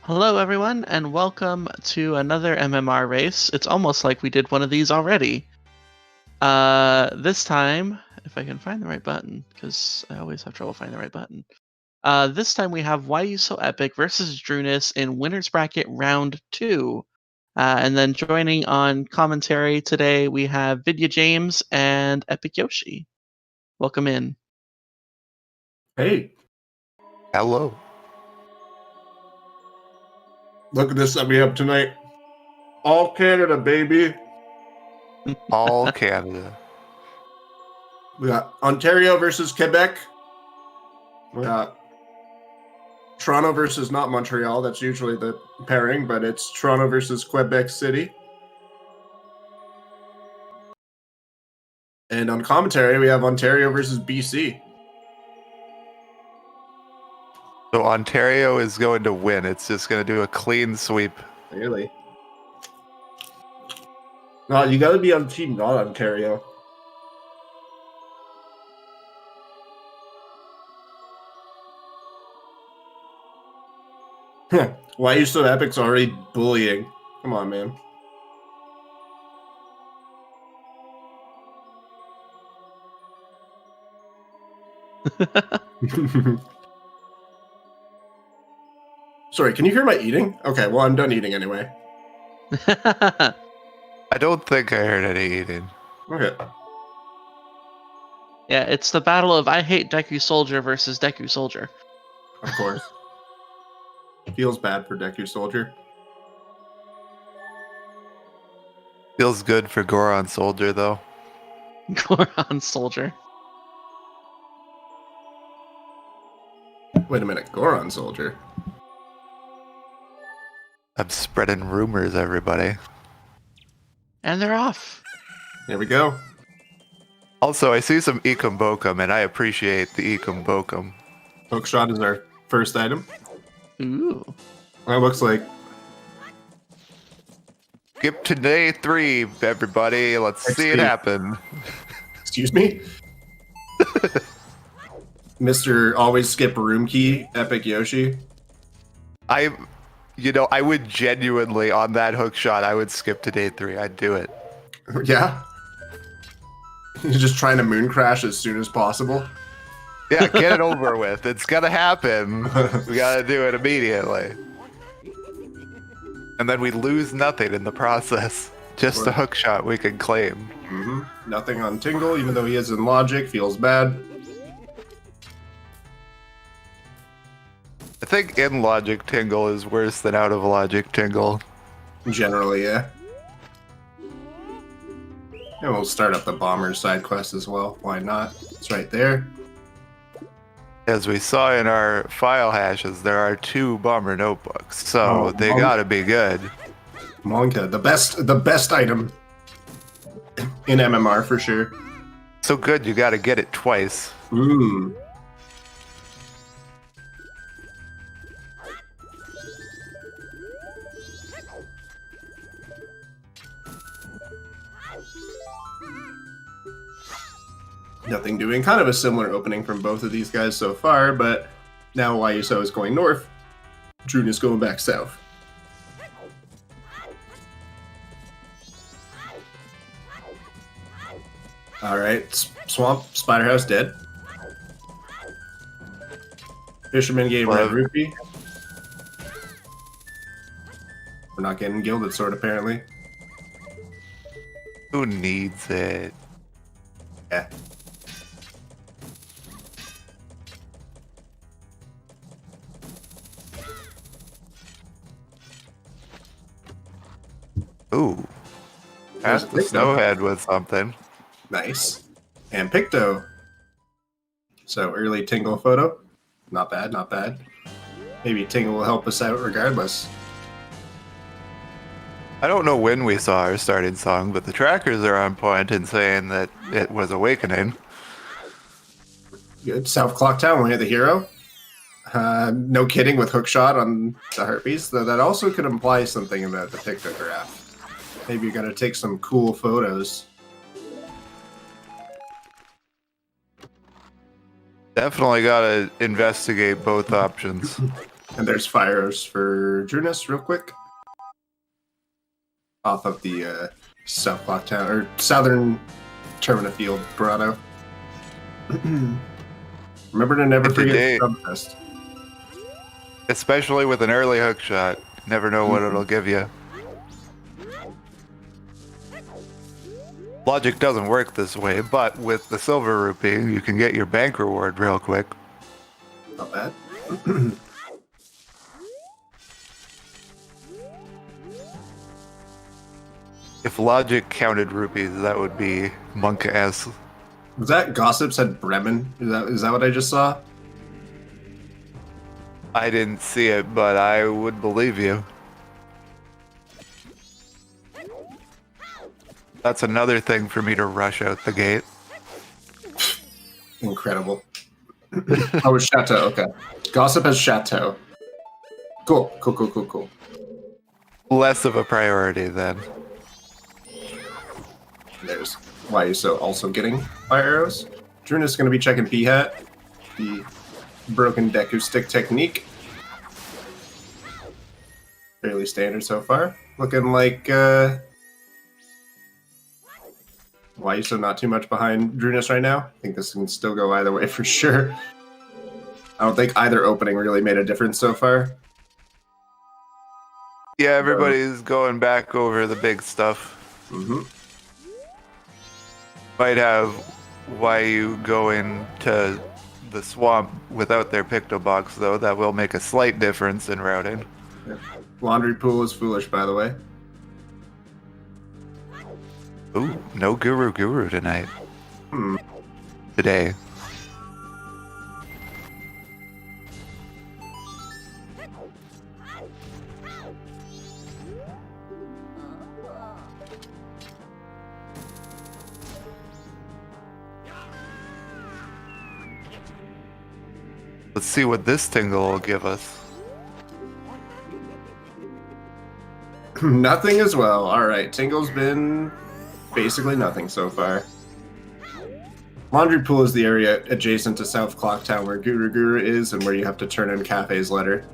Hello, everyone, and welcome to another MMR race. It's almost like we did one of these already. This time, if I can find the right button, because I always have trouble finding the right button. This time we have YUSoEpic versus Drooness in Winners Bracket Round 2. And then joining on commentary today, we have Vidya James and Epic Yoshi. Welcome in. Hey, Hello. look at this that we have tonight. All Canada, baby. All Canada. We got Ontario versus Quebec. We got Toronto versus not Montreal. That's usually the pairing, but it's Toronto versus Quebec City. And on commentary, we have Ontario versus BC. So Ontario is going to win. It's just going to do a clean sweep. Really? No, you got to be on team not Ontario. Why are you so epic's already bullying? Come on, man. Sorry, can you hear my eating? Okay, well, I'm done eating anyway. I don't think I heard any eating. Okay. Yeah, it's the battle of I Hate Deku Soldier versus Deku Soldier. Of course. Feels bad for Deku Soldier. Feels good for Goron Soldier, though. Goron Soldier. Wait a minute, Goron Soldier? I'm spreading rumors, everybody. And they're off. Here we go. Also, I see some Ecum Bokum, and I appreciate the Ecum Bokum. Hookshot is our first item. Ooh. That looks like... Skip to day 3, everybody. Let's see it happen. Excuse me? Mr. Always Skip Room Key, Epic Yoshi. I would genuinely, on that hook shot, I would skip to day 3. I'd do it. Yeah? You're just trying to moon crash as soon as possible? Yeah, get it over with. It's gonna happen. We gotta do it immediately. And then we lose nothing in the process. Just a hook shot we can claim. Mm-hmm. Nothing on Tingle, even though he is in Logic. Feels bad. I think in Logic Tingle is worse than out of Logic Tingle. Generally, yeah. And we'll start up the Bomber side quest as well. Why not? It's right there. As we saw in our file hashes, there are 2 Bomber notebooks, so they Monka. gotta be good. Monka, the best item in MMR for sure. So good, you gotta get it twice. Mmm. Nothing doing. Kind of a similar opening from both of these guys so far, but now YUSo is going north. Drooness is going back south. Alright, Swamp, Spiderhouse dead. Fisherman gave Red Rupee. We're not getting Gilded Sword apparently. Who needs it? Yeah. Ooh. That's the Snowhead with something. Nice. And Picto. So early Tingle photo. Not bad, not bad. Maybe Tingle will help us out regardless. I don't know when we saw our starting song, but the trackers are on point in saying that it was Awakening. Good. South Clock Town, we hit the hero. No kidding with Hookshot on the Harpies. Though that also could imply something about the pictograph. Maybe you're going to take some cool photos. Definitely gotta investigate both options. And there's fires for Drooness, real quick. Off of the South Clock Town, or Southern Termina Field, Rando. Remember to never forget the test. Especially with an early hook shot. Never know what it'll give you. Logic doesn't work this way, but with the silver rupee, you can get your bank reward real quick. Not bad. If logic counted rupees, that would be monk-ass. Was that Gossip said Bremen? Is that what I just saw? I didn't see it, but I would believe you. That's another thing for me to rush out the gate. Incredible. Oh, it's Chateau. Okay. Gossip has Chateau. Cool. Less of a priority then. There's YUSo also getting fire arrows. Drooness is going to be checking P-Hat. The broken Deku stick technique. Fairly standard so far. Looking like YUSo not too much behind Drooness right now. I think this can still go either way for sure. I don't think either opening really made a difference so far. Yeah, everybody's going back over the big stuff. Mm-hmm. Might have YU go into the swamp without their Picto Box, though. That will make a slight difference in routing. Yeah. Laundry pool is foolish, by the way. Ooh, no Guru tonight. Today. Let's see what this tingle will give us. Nothing as well. Alright, Tingle's been basically nothing so far. Laundry Pool is the area adjacent to South Clock Town where Guru is and where you have to turn in Cafe's letter.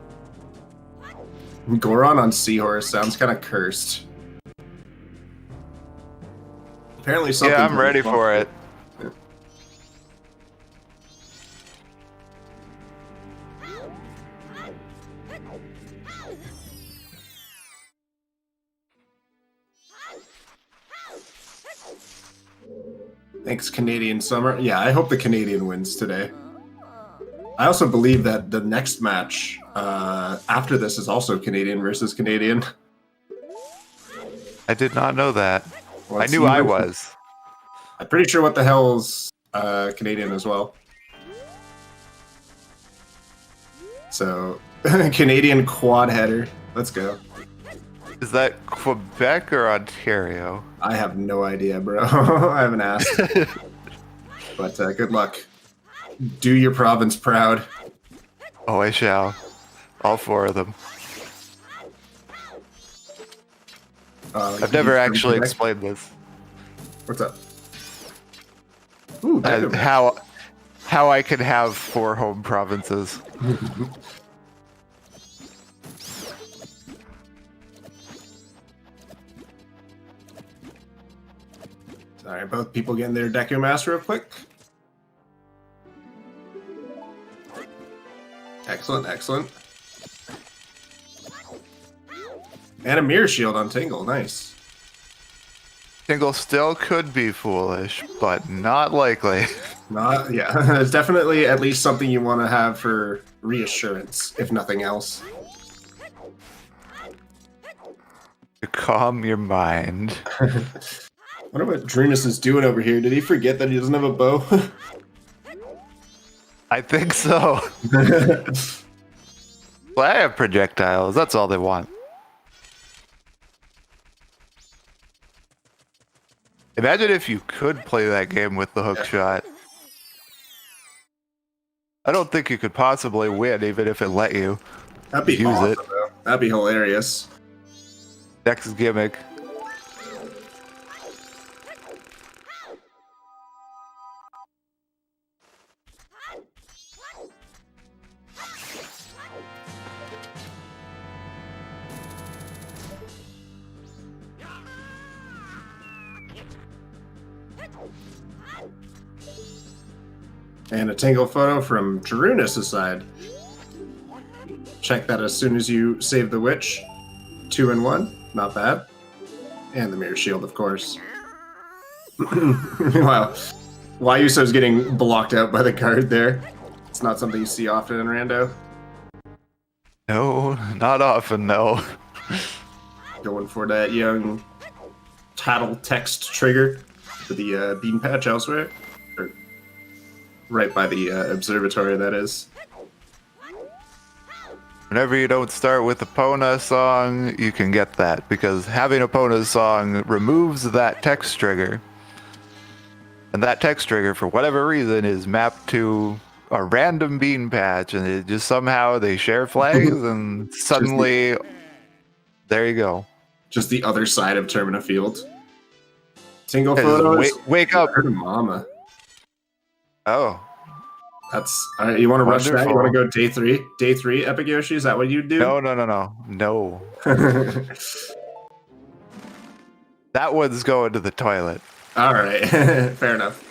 Goron on Seahorse sounds kind of cursed. Apparently something. Yeah, I'm ready for it. Thanks, Canadian Summer. Yeah, I hope the Canadian wins today. I also believe that the next match after this is also Canadian versus Canadian. I did not know that. Well, I knew I was. I'm pretty sure what the hell's Canadian as well. So, Canadian quad header. Let's go. Is that Quebec or Ontario? I have no idea, bro. I haven't asked. But good luck. Do your province proud. Oh, I shall. All four of them. I've never actually explained this. What's up? Ooh, how I can have 4 home provinces. Alright, both people getting their Deku Master real quick. Excellent, excellent. And a Mirror Shield on Tingle, nice. Tingle still could be foolish, but not likely. Yeah, it's definitely at least something you want to have for reassurance, if nothing else. To calm your mind. I wonder what Drooness is doing over here. Did he forget that he doesn't have a bow? I think so. Well, I have projectiles. That's all they want. Imagine if you could play that game with the hook shot. I don't think you could possibly win, even if it let you. That'd be use awesome, it. though. That'd be hilarious. Next gimmick. And a Tingle photo from Drooness' side. Check that as soon as you save the witch. 2 and 1, not bad. And the mirror shield, of course. Wow. YUSo's getting blocked out by the guard there. It's not something you see often in Rando. No, not often, no. Going for that young tattle text trigger for the bean patch elsewhere. Or right by the observatory, that is. Whenever you don't start with a Pona song, you can get that, because having a Pona song removes that text trigger. And that text trigger, for whatever reason, is mapped to a random bean patch, and it just somehow they share flags, and suddenly, there you go. Just the other side of Termina Field. Tingle photos. Wake up, mama. Oh. That's you want to rush that? You want to go day 3? Day 3 Epic Yoshi? Is that what you do? No. That one's going to the toilet. All right, fair enough.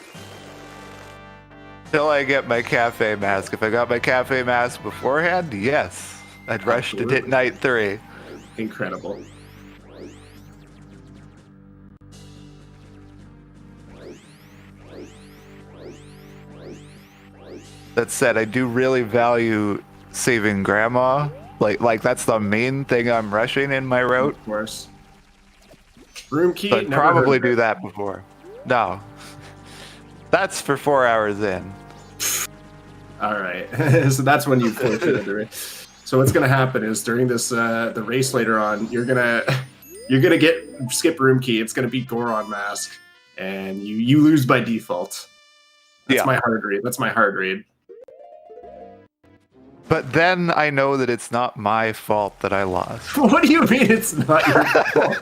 Till I get my cafe mask. If I got my cafe mask beforehand, yes, I'd rush to hit night 3. Incredible. That said, I do really value saving Grandma. Like that's the main thing I'm rushing in my route. Of course. Room key. So I'd probably do that before. No. That's for 4 hours in. All right. So that's when you forfeit the race. So what's gonna happen is during this the race later on, you're gonna get skip room key. It's gonna be Goron mask, and you lose by default. That's my hard read. That's my hard read. But then I know that it's not my fault that I lost. What do you mean it's not your fault?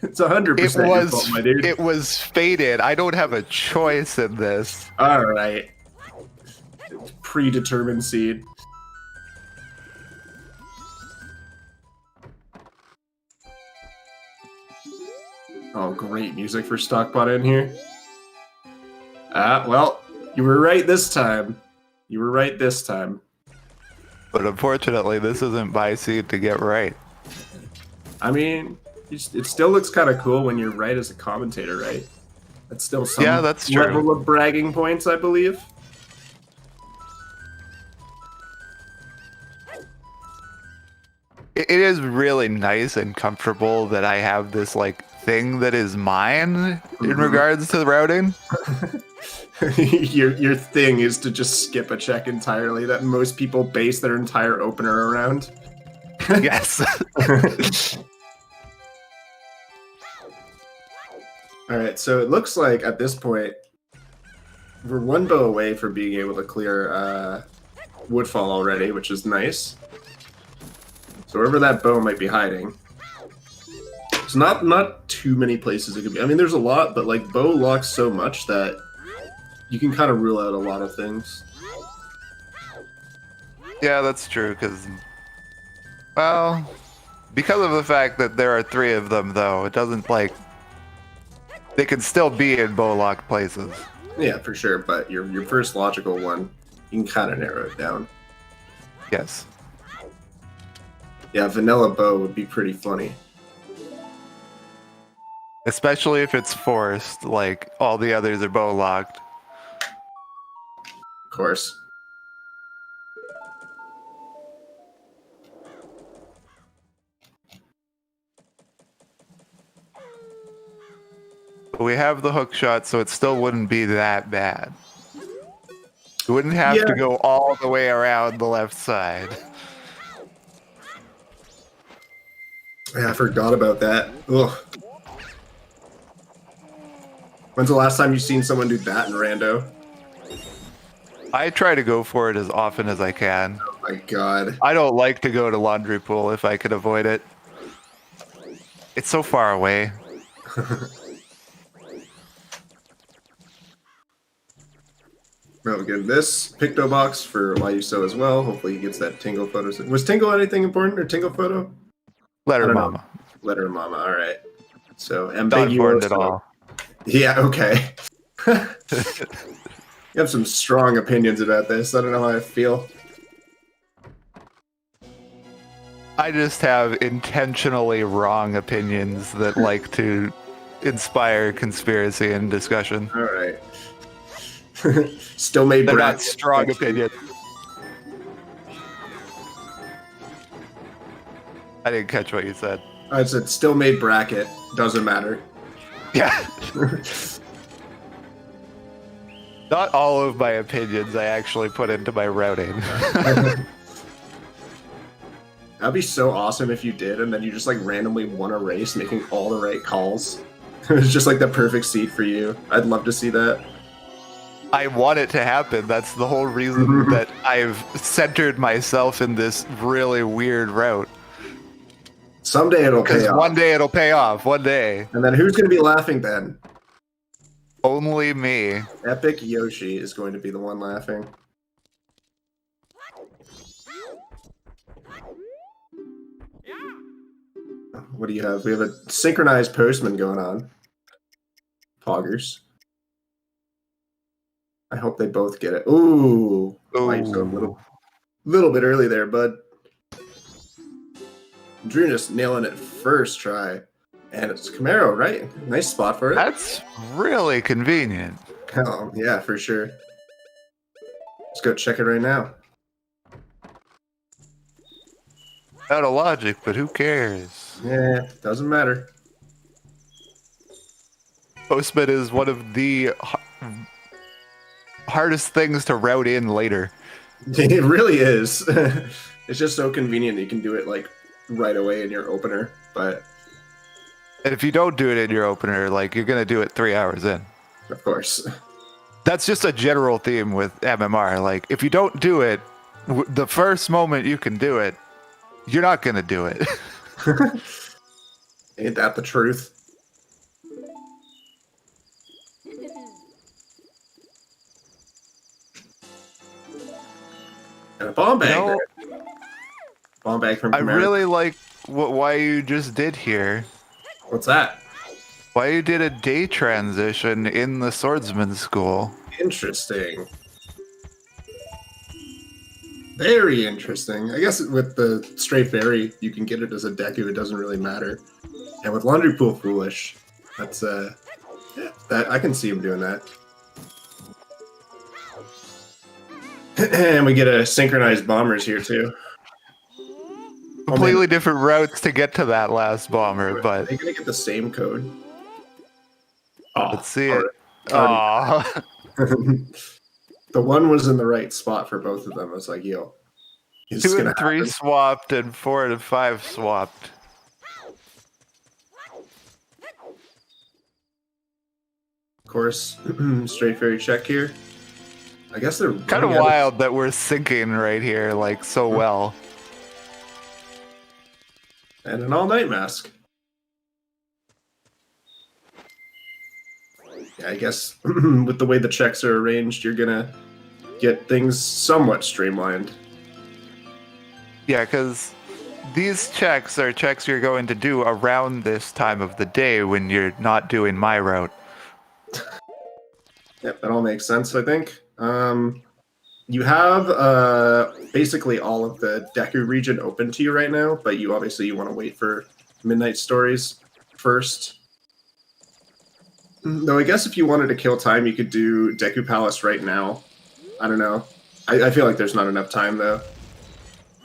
It's 100% your fault, my dude. It was fated. I don't have a choice in this. All right. Predetermined seed. Oh, great music for Stockbot in here. Well, you were right this time. You were right this time. But unfortunately, this isn't my seed to get right. I mean, it still looks kind of cool when you're right as a commentator, right? That's still some that's true. level of bragging points, I believe. It is really nice and comfortable that I have this like thing that is mine in regards to the routing. your thing is to just skip a check entirely that most people base their entire opener around. Yes. All right, so it looks like at this point we're one bow away from being able to clear Woodfall already, which is nice. So wherever that bow might be hiding, it's not too many places it could be. I mean, there's a lot, but like bow locks so much that you can kind of rule out a lot of things. Yeah, that's true, because, well, because of the fact that there are 3 of them, though, it doesn't, like, they can still be in bow-locked places. Yeah, for sure, but your first logical one, you can kind of narrow it down. Yes. Yeah, vanilla bow would be pretty funny. Especially if it's forced, like, all the others are bow-locked. Of course. We have the hook shot, so it still wouldn't be that bad. You wouldn't have to go all the way around the left side. Yeah, I forgot about that. Ugh. When's the last time you've seen someone do that in Rando? I try to go for it as often as I can. Oh my god. I don't like to go to Laundry Pool if I could avoid it. It's so far away. Well, good. This Picto box for YUSo as well. Hopefully he gets that Tingle photo. Was Tingle anything important or Tingle photo? Letter Mama. Letter Mama. All right. So Not important ambiguous. at all. Yeah. Okay. You have some strong opinions about this. I don't know how I feel. I just have intentionally wrong opinions that like to inspire conspiracy and discussion. All right. Still made They're not bracket. strong opinions. I didn't catch what you said. I said still made bracket. Doesn't matter. Yeah. Not all of my opinions I actually put into my routing. That'd be so awesome if you did, and then you just like randomly won a race, making all the right calls. It was just like the perfect seed for you. I'd love to see that. I want it to happen. That's the whole reason that I've centered myself in this really weird route. Someday it'll pay Because off. one day it'll pay off. One day. And then who's going to be laughing then? Only me. Epic Yoshi is going to be the one laughing. What do you have? We have a synchronized postman going on. Poggers. I hope they both get it. Ooh. Might go a little bit early there, bud. Drooness nailing it first try. And it's Camaro, right? Nice spot for it. That's really convenient. Oh, yeah, for sure. Let's go check it right now. Out of logic, but who cares? Yeah, doesn't matter. Postman is one of the hardest things to route in later. It really is. It's just so convenient that you can do it like right away in your opener. But And if you don't do it in your opener, like, you're going to do it 3 hours in. of course. That's just a general theme with MMR. Like, if you don't do it, the first moment you can do it, you're not going to do it. Ain't that the truth? And a bomb bag. No. There. Bomb bag from I Camaro. really like why you just did here. What's that? Why you did a day transition in the swordsman school. Interesting. Very interesting. I guess with the straight berry, you can get it as a Deku. It doesn't really matter. And with Laundry Pool Foolish, that's yeah, that I can see him doing that. And we get a synchronized bombers here too. Completely different routes to get to that last bomber, Are but they gonna get the same code? Oh, let's see it. already. Aww. The one was in the right spot for both of them. I was like, yo, it's 2 gonna and 3 happen. swapped and 4 and 5 swapped. Of course, straight fairy check here. I guess they're Kind of running out wild that we're syncing right here, like, so well. and an all-night mask. Yeah, I guess with the way the checks are arranged, you're gonna get things somewhat streamlined. Yeah, because these checks are checks you're going to do around this time of the day when you're not doing my route. Yep, that all makes sense, I think. You have basically all of the Deku region open to you right now, but you want to wait for Midnight Stories first. Though I guess if you wanted to kill time, you could do Deku Palace right now. I don't know. I feel like there's not enough time, though.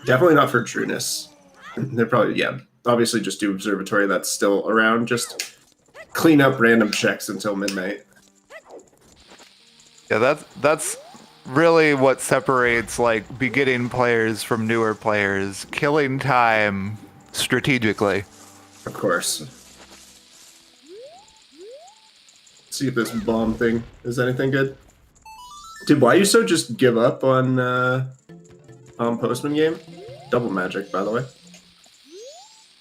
Definitely not for Drooness. They're probably, yeah, obviously just do Observatory that's still around. Just clean up random checks until midnight. Yeah, that's really what separates, like, beginning players from newer players. Killing time strategically. Of course. See if this bomb thing is anything good. Did YUSo just give up on Postman game? Double magic, by the way.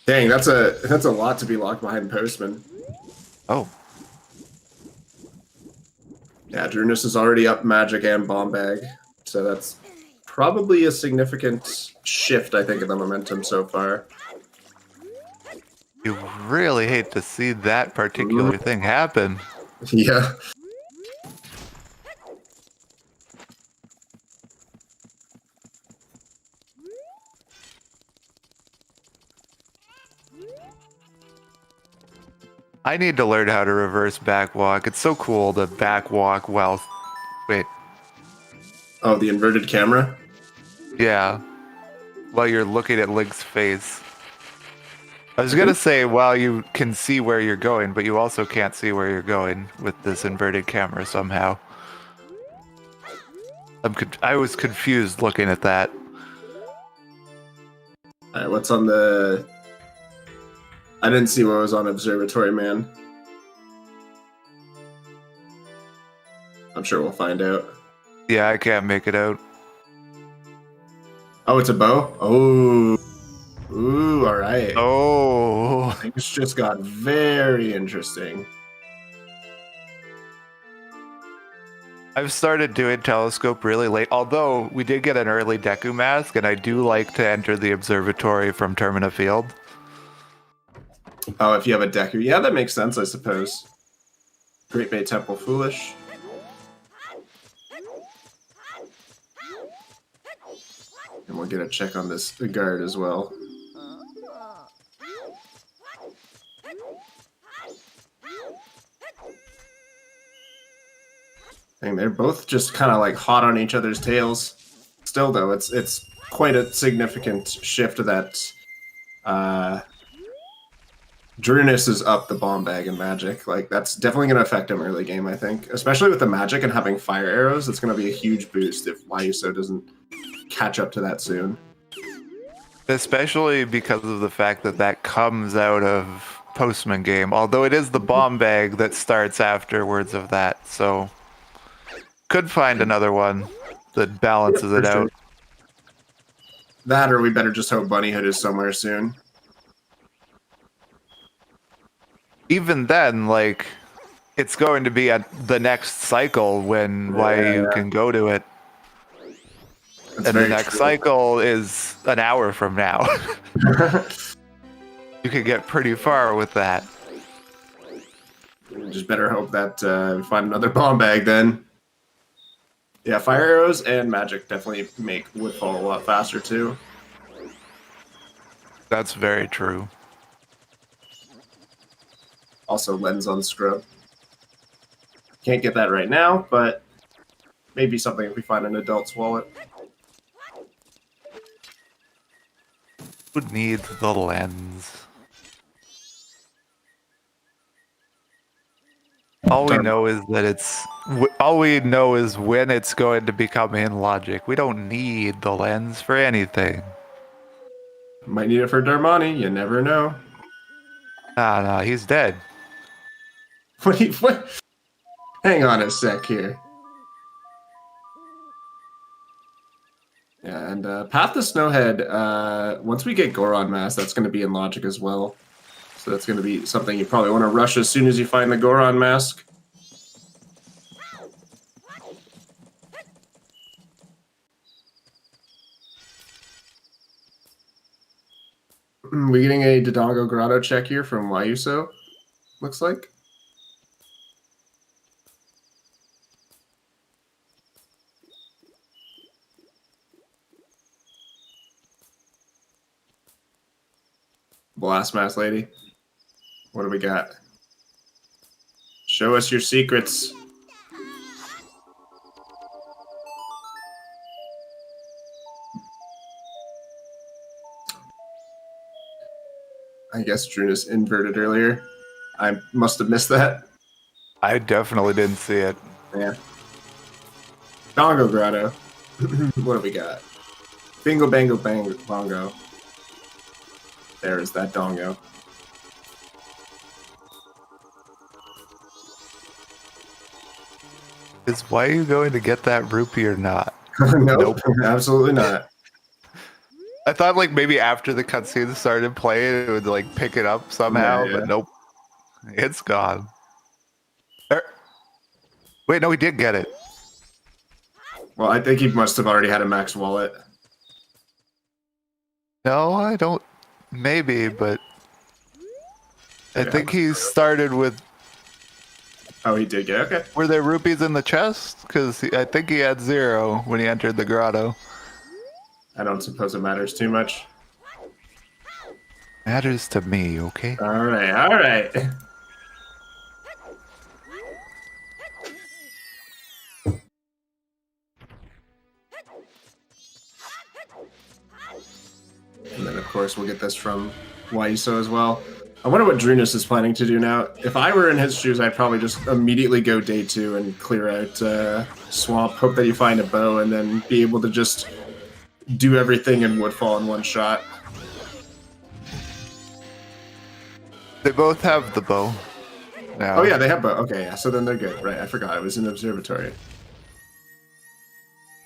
Dang, that's a lot to be locked behind Postman. Oh. Yeah, Drooness is already up magic and bomb bag, so that's probably a significant shift, I think, in the momentum so far. You really hate to see that particular thing happen. Yeah. I need to learn how to reverse backwalk. It's so cool to backwalk while... Wait. Oh, the inverted camera? Yeah. While you're looking at Link's face. I was gonna say while you can see where you're going, but you also can't see where you're going with this inverted camera somehow. I was confused looking at that. Alright, what's on the... I didn't see what was on Observatory Man. I'm sure we'll find out. Yeah, I can't make it out. Oh, it's a bow? Oh. Ooh, alright. Oh. Things just got very interesting. I've started doing telescope really late, although we did get an early Deku mask, and I do like to enter the observatory from Termina Field. Oh, if you have a Deku. Yeah, that makes sense, I suppose. Great Bay Temple Foolish. And we'll get a check on this guard as well. And they're both just kind of like hot on each other's tails. Still, though, it's quite a significant shift that Drooness is up the bomb bag in Magic. Like, that's definitely going to affect him early game, I think. Especially with the Magic and having fire arrows, it's going to be a huge boost if YUSo doesn't catch up to that soon. Especially because of the fact that that comes out of Postman game, although it is the bomb bag that starts afterwards of that, so could find another one that balances it out. That, or we better just hope Bunnyhood is somewhere soon. Even then, like, it's going to be at the next cycle when you can go to it. That's and the very next true. cycle is an hour from now. You could get pretty far with that. Just better hope that we find another bomb bag then. Yeah, fire arrows and magic definitely make Woodfall a lot faster too. That's very true. Also lens on scrub. Can't get that right now, but maybe something if we find an adult's wallet. Who needs the lens? All we know is that all we know is when it's going to become in logic. We don't need the lens for anything. Might need it for Darmani, you never know. Nah, he's dead. What? Hang on a sec here. Yeah, and Path to Snowhead, once we get Goron Mask, that's going to be in logic as well. So that's going to be something you probably want to rush as soon as you find the Goron Mask. We're getting a Dodongo Grotto check here from YUSo, looks like. Blast Mask Lady. What do we got? Show us your secrets. I guess Drooness inverted earlier. I must have missed that. I definitely didn't see it. Yeah. Dongo Grotto. What do we got? Bingo Bango Bang Bongo. There is that Dongo. Why are you going to get that rupee or not? Nope, absolutely not. I thought like maybe after the cutscene started playing, it would like pick it up somehow, Yeah. but nope. It's gone. Wait, no, he did get it. Well, I think he must have already had a max wallet. No, I don't. Maybe, but I think he started with. Oh, he did get it. Okay. Were there rupees in the chest? Because I think he had 0 when he entered the grotto. I don't suppose it matters too much. Matters to me, okay? All right, all right. course, we'll get this from YUSo as well. I wonder what Drooness is planning to do now. If I were in his shoes, I'd probably just immediately go day 2 and clear out Swamp, hope that you find a bow, and then be able to just do everything in Woodfall in one shot. They both have the bow. Now. Oh yeah, they have bow. Okay, yeah, so then they're good. Right, I forgot. I was in the observatory.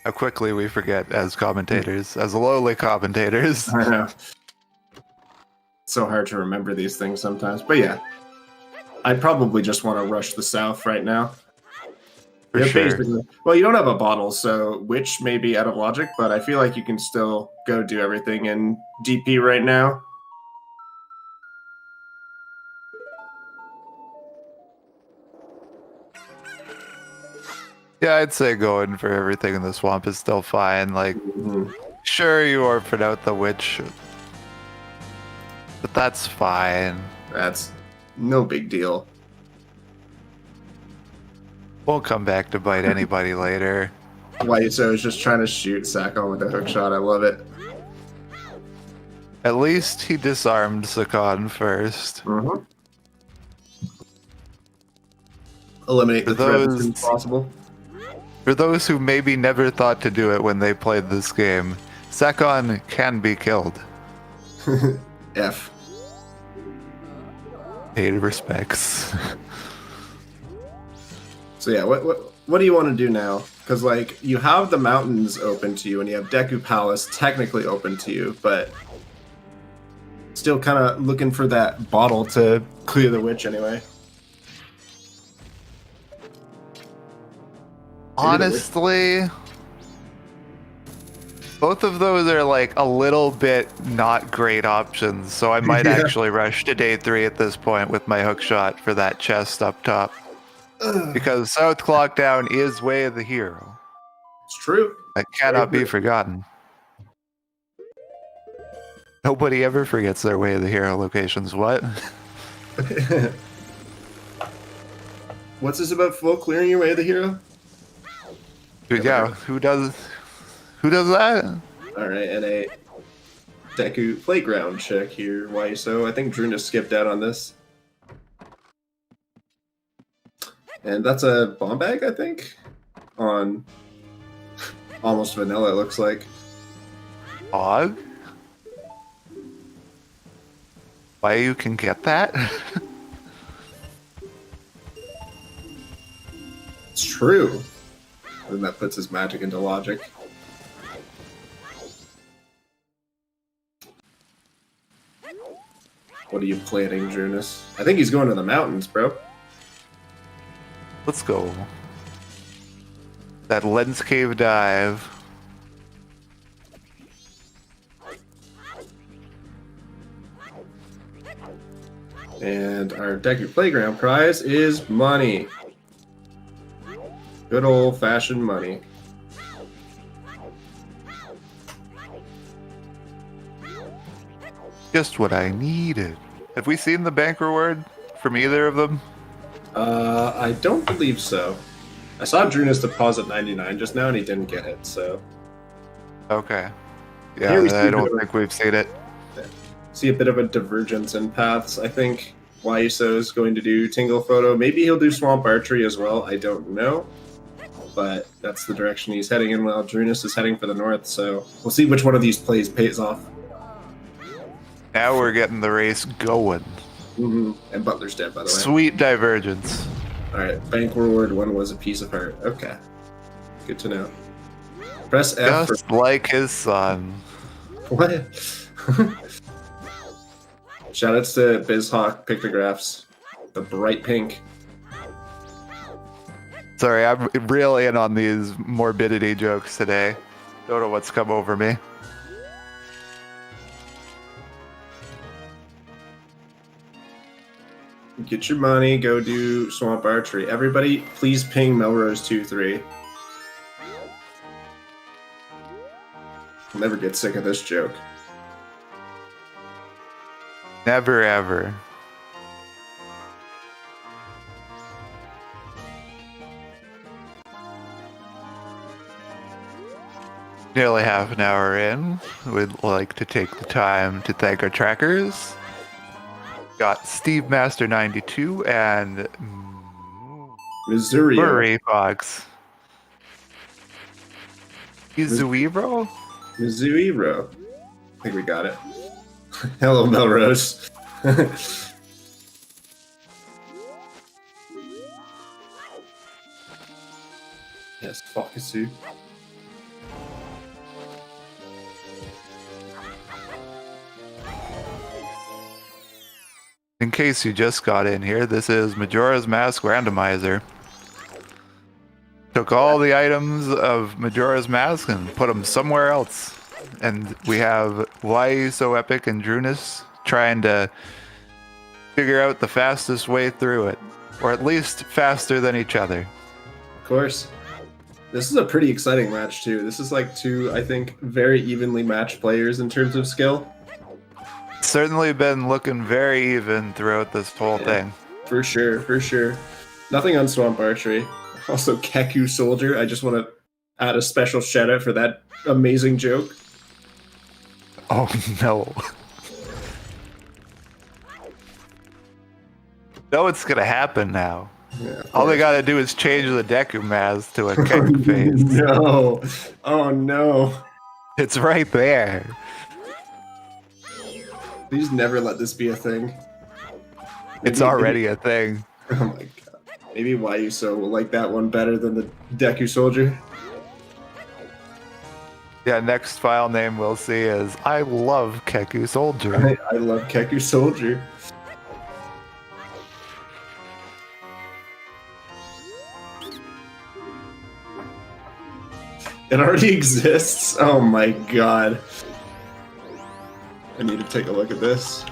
How quickly we forget as commentators, as lowly commentators. I know. So hard to remember these things sometimes. But yeah, I'd probably just want to rush the south right now. For sure. Well, you don't have a bottle, so which may be out of logic, but I feel like you can still go do everything in DP right now. Yeah, I'd say going for everything in the swamp is still fine. Like, sure, you orphan out the witch, but that's fine. That's no big deal. Won't come back to bite anybody later. YUSo is just trying to shoot Sakon with a hook shot. I love it. At least he disarmed Sakon first. Eliminate the threat as those- soon as possible. For those who maybe never thought to do it when they played this game, Sakon can be killed. F. Paid respects. So yeah, what do you want to do now? Because like you have the mountains open to you, and you have Deku Palace technically open to you, but still kind of looking for that bottle to clear the witch anyway. Honestly, both of those are like a little bit not great options, so I might actually rush to day 3 at this point with my hook shot for that chest up top. Because South Clock Down is Way of the Hero. It's true. That cannot be forgotten. Nobody ever forgets their Way of the Hero locations, what? What's this about full clearing your way of the hero? Yeah, who does that? Alright, and a Deku playground check here, YUSo. I think Drooness skipped out on this. And that's a bomb bag, I think? On almost vanilla, it looks like. Og? Why you can get that? It's true. Then that puts his magic into logic. What are you planning, Drooness? I think he's going to the mountains, bro. Let's go. That lens cave dive. And our Deku Playground prize is money. Good old-fashioned money. Just what I needed. Have we seen the bank reward from either of them? I don't believe so. I saw Drooness deposit 99 just now, and he didn't get it, so... Okay. Here we Yeah, see I don't the- think we've seen it. See a bit of a divergence in paths. I think YUSo is going to do Tingle Photo. Maybe he'll do Swamp Archery as well. I don't know. But that's the direction he's heading in while Drooness is heading for the north, so we'll see which one of these plays pays off. Now we're getting the race going. And Butler's dead, by the way. Sweet divergence. Alright, bank reward 1 was a piece of heart. Okay. Good to know. Press F Just like his son. for... What? Shoutouts to BizHawk Pictographs. The bright pink. Sorry, I'm real in on these morbidity jokes today. Don't know what's come over me. Get your money, go do Swamp Archery. Everybody, please ping Melrose23. I'll never get sick of this joke. Never ever. Nearly half an hour in, we'd like to take the time to thank our trackers. Got Steve Master 92 and Missouri Fox. YUSoEpic? Mizuiro. I think we got it. Hello, Melrose. Yes, Fokusu. In case you just got in here, this is Majora's Mask Randomizer. Took all the items of Majora's Mask and put them somewhere else. And we have YUSoEpic and Drooness trying to figure out the fastest way through it. Or at least faster than each other. Of course. This is a pretty exciting match, too. This is like two, I think, very evenly matched players in terms of skill. Certainly been looking very even throughout this whole thing. For sure, for sure. Nothing on Swamp Archery. Also, Keku Soldier. I just want to add a special shout out for that amazing joke. Oh no. Know it's gonna happen now. Yeah, all they gotta do is change the Deku Maz to a Keku face. No. Oh no. It's right there. Please never let this be a thing. It's already a thing. Oh my god. Maybe YUSo will like that one better than the Deku Soldier. Yeah, next file name we'll see is I love Keku Soldier. I love Keku Soldier. It already exists? Oh my god. I need to take a look at this.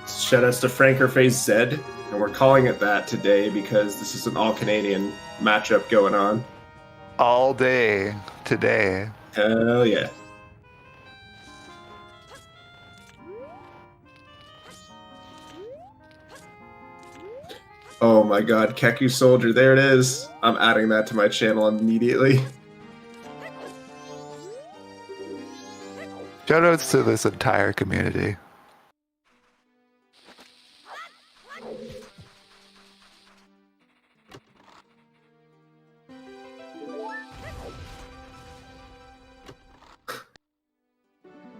Shoutouts to Frankerface Zed, and we're calling it that today because this is an all-Canadian matchup going on. All day today. Hell yeah. Oh my god, Keku Soldier, there it is. I'm adding that to my channel immediately. Shoutouts to this entire community.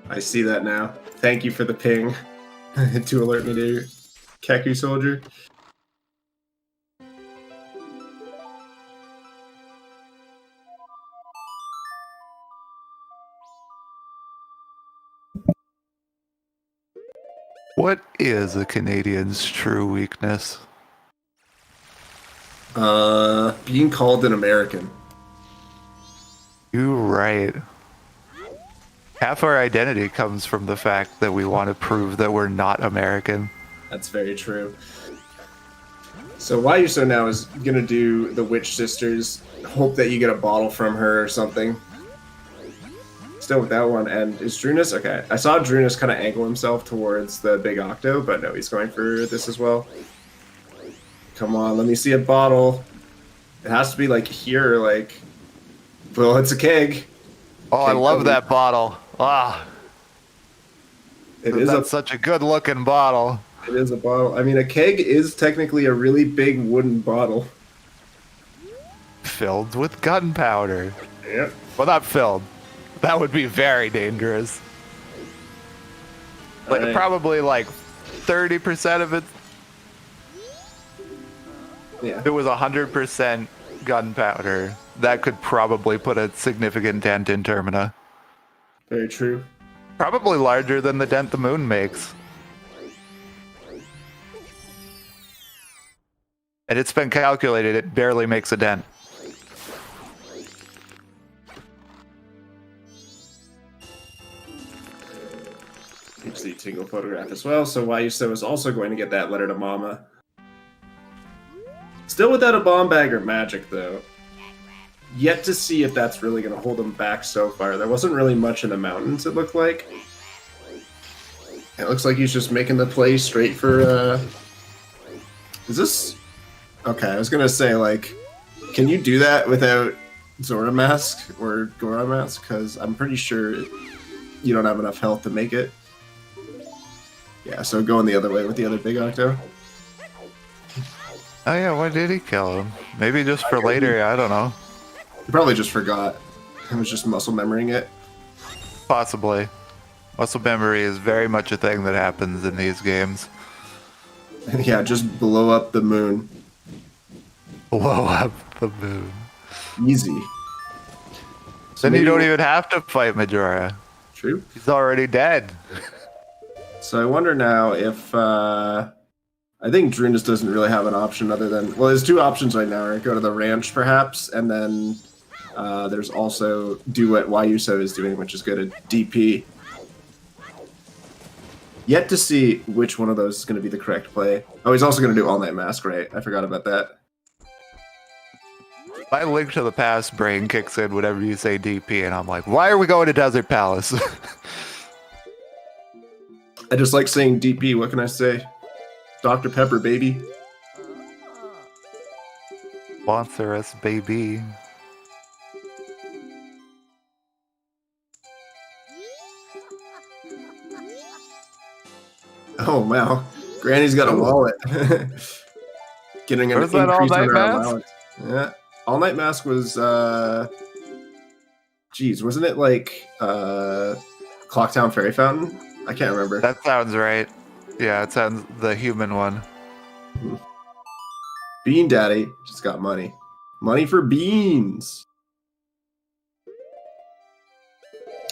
I see that now. Thank you for the ping to alert me to Keku Soldier. What is a Canadian's true weakness? Being called an American. You're right. Half our identity comes from the fact that we want to prove that we're not American. That's very true. So YUSo now is gonna do the Witch Sisters. Hope that you get a bottle from her or something. Still with that one, and is Drooness? Okay, I saw Drooness kind of angle himself towards the big Octo, but no, he's going for this as well. Come on, let me see a bottle. It has to be like here, like... Well, it's a keg. Oh, I love that bottle. Ah, that's such a good-looking bottle. It is a bottle. I mean, a keg is technically a really big wooden bottle. Filled with gunpowder. Yep. Well, not filled. That would be very dangerous. Like, probably like 30% of it. Yeah. If it was 100% gunpowder, that could probably put a significant dent in Termina. Very true. Probably larger than the dent the moon makes. And it's been calculated, it barely makes a dent. Here's the Tingle photograph as well, so YUSo is also going to get that letter to Mama. Still without a bomb bag or magic, though. Yet to see if that's really going to hold him back so far. There wasn't really much in the mountains, it looked like. It looks like he's just making the play straight for, Is this... Okay, I was going to say, like... Can you do that without Zora Mask or Goron Mask? Because I'm pretty sure you don't have enough health to make it. Yeah, so going the other way with the other big Octo. Oh yeah, why did he kill him? Maybe just for later, I don't know. He probably just forgot. I was just muscle memorying it. Possibly. Muscle memory is very much a thing that happens in these games. Yeah, just blow up the moon. Blow up the moon. Easy. So Then you don't even have to fight Majora. True. He's already dead. So I wonder now if I think Drooness doesn't really have an option other than, well, there's two options right now, right? Go to the ranch perhaps, and then there's also do what YUSo is doing, which is go to DP. Yet to see which one of those is going to be the correct play. Oh, he's also going to do All Night Mask, right? I forgot about that. My Link to the Past brain kicks in whenever you say DP, and I'm like, why are we going to Desert Palace? I just like saying DP, what can I say? Dr. Pepper, baby. Sponsor us, baby. Oh, wow. Granny's got a wallet. Getting an Was that increase All in Night her Mask? allowance. Yeah. All Night Mask was, geez, wasn't it like Clocktown Fairy Fountain? I can't remember. That sounds right. Yeah, it sounds the human one. Bean Daddy just got money. Money for beans.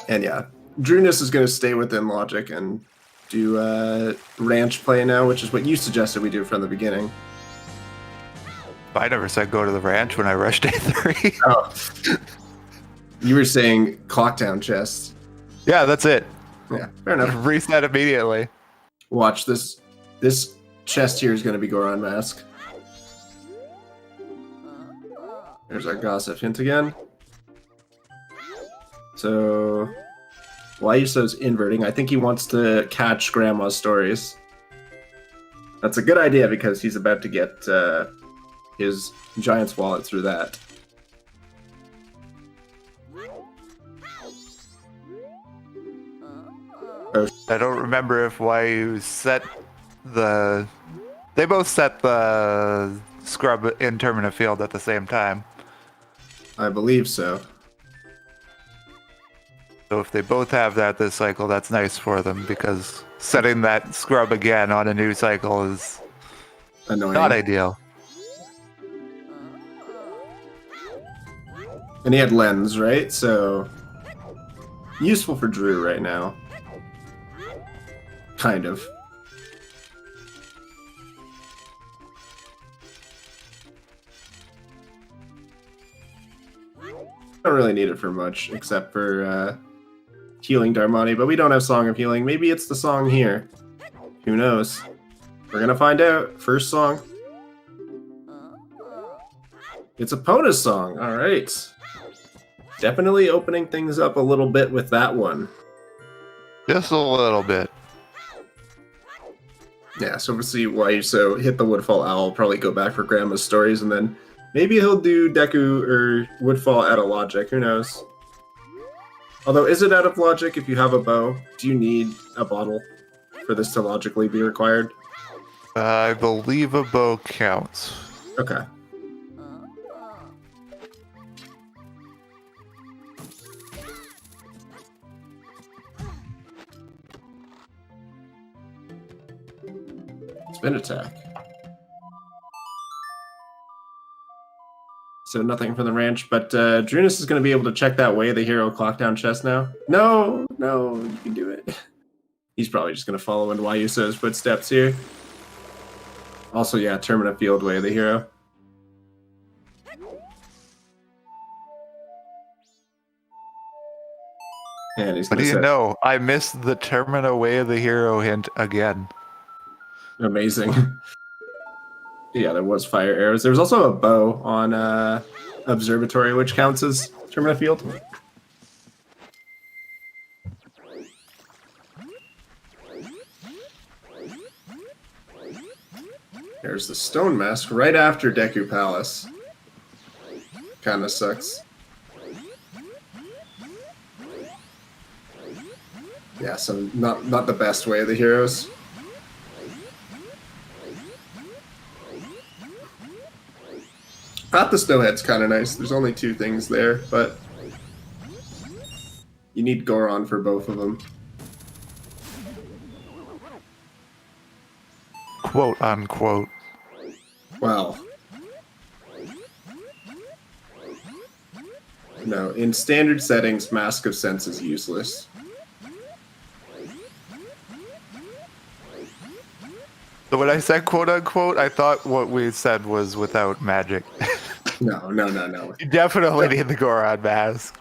And yeah, Drooness is going to stay within logic and do ranch play now, which is what you suggested we do from the beginning. I never said go to the ranch when I rushed A3. Oh. You were saying Clocktown chest. Yeah, that's it. Yeah, fair enough. Reset immediately. Watch this. This chest here is going to be Goron Mask. There's our gossip hint again. So, YUSo's inverting. I think he wants to catch Grandma's stories. That's a good idea because he's about to get his Giant's wallet through that. Oh, I don't remember if YU set the... They both set the scrub in Termina Field at the same time. I believe so. So if they both have that this cycle, that's nice for them, because setting that scrub again on a new cycle is Annoying. not ideal. And he had lens, right? So useful for Drew right now. Kind of. Don't really need it for much, except for healing Darmani, but we don't have Song of Healing. Maybe it's the song here. Who knows? We're gonna find out. First song. It's a Pona song. All right. Definitely opening things up a little bit with that one. Just a little bit. Yeah, so we'll see YUSo hit the Woodfall Owl, probably go back for Grandma's stories, and then maybe he'll do Deku or Woodfall out of logic. Who knows? Although, is it out of logic if you have a bow? Do you need a bottle for this to logically be required? I believe a bow counts. Okay. Spin attack. So nothing from the ranch, but Drooness is going to be able to check that way the hero Clocktown chest now. No, you can do it. He's probably just going to follow in YUSo's footsteps here. Also, yeah, Termina Field way the hero. And he's What going do to you know? I missed the Termina Way of the Hero hint again. Amazing. Yeah, there was fire arrows. There was also a bow on Observatory, which counts as Termina Field. There's the Stone Mask right after Deku Palace. Kind of sucks. Yeah, so not the best way of the heroes. Path to Snowhead's kind of nice. There's only 2 things there, but you need Goron for both of them. Quote unquote. Well, no, in standard settings, Mask of Sense is useless. So when I said quote unquote, I thought what we said was without magic. No. You definitely need the Goron mask.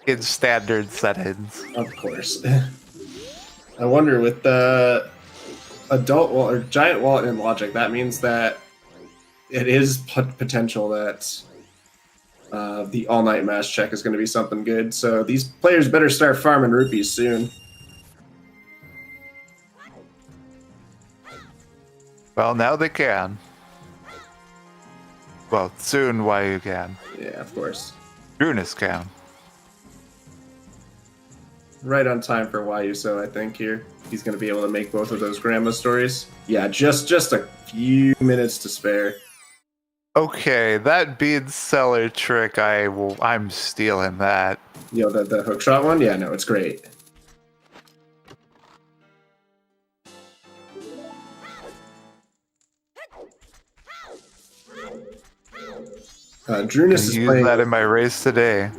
In standard settings. Of course. I wonder with the adult wallet or giant wallet in logic, that means that it is potential that the all-night mass check is going to be something good. So these players better start farming rupees soon. Well, now they can. Well, soon why you can. Yeah, of course. Drooness can. Right on time for YUSo, I think, here. He's going to be able to make both of those grandma stories. Yeah, just a few minutes to spare. Okay, that bead seller trick, I'm stealing that. Yo, the hookshot one? Yeah, no, it's great. Drooness is Use playing. that in my race today.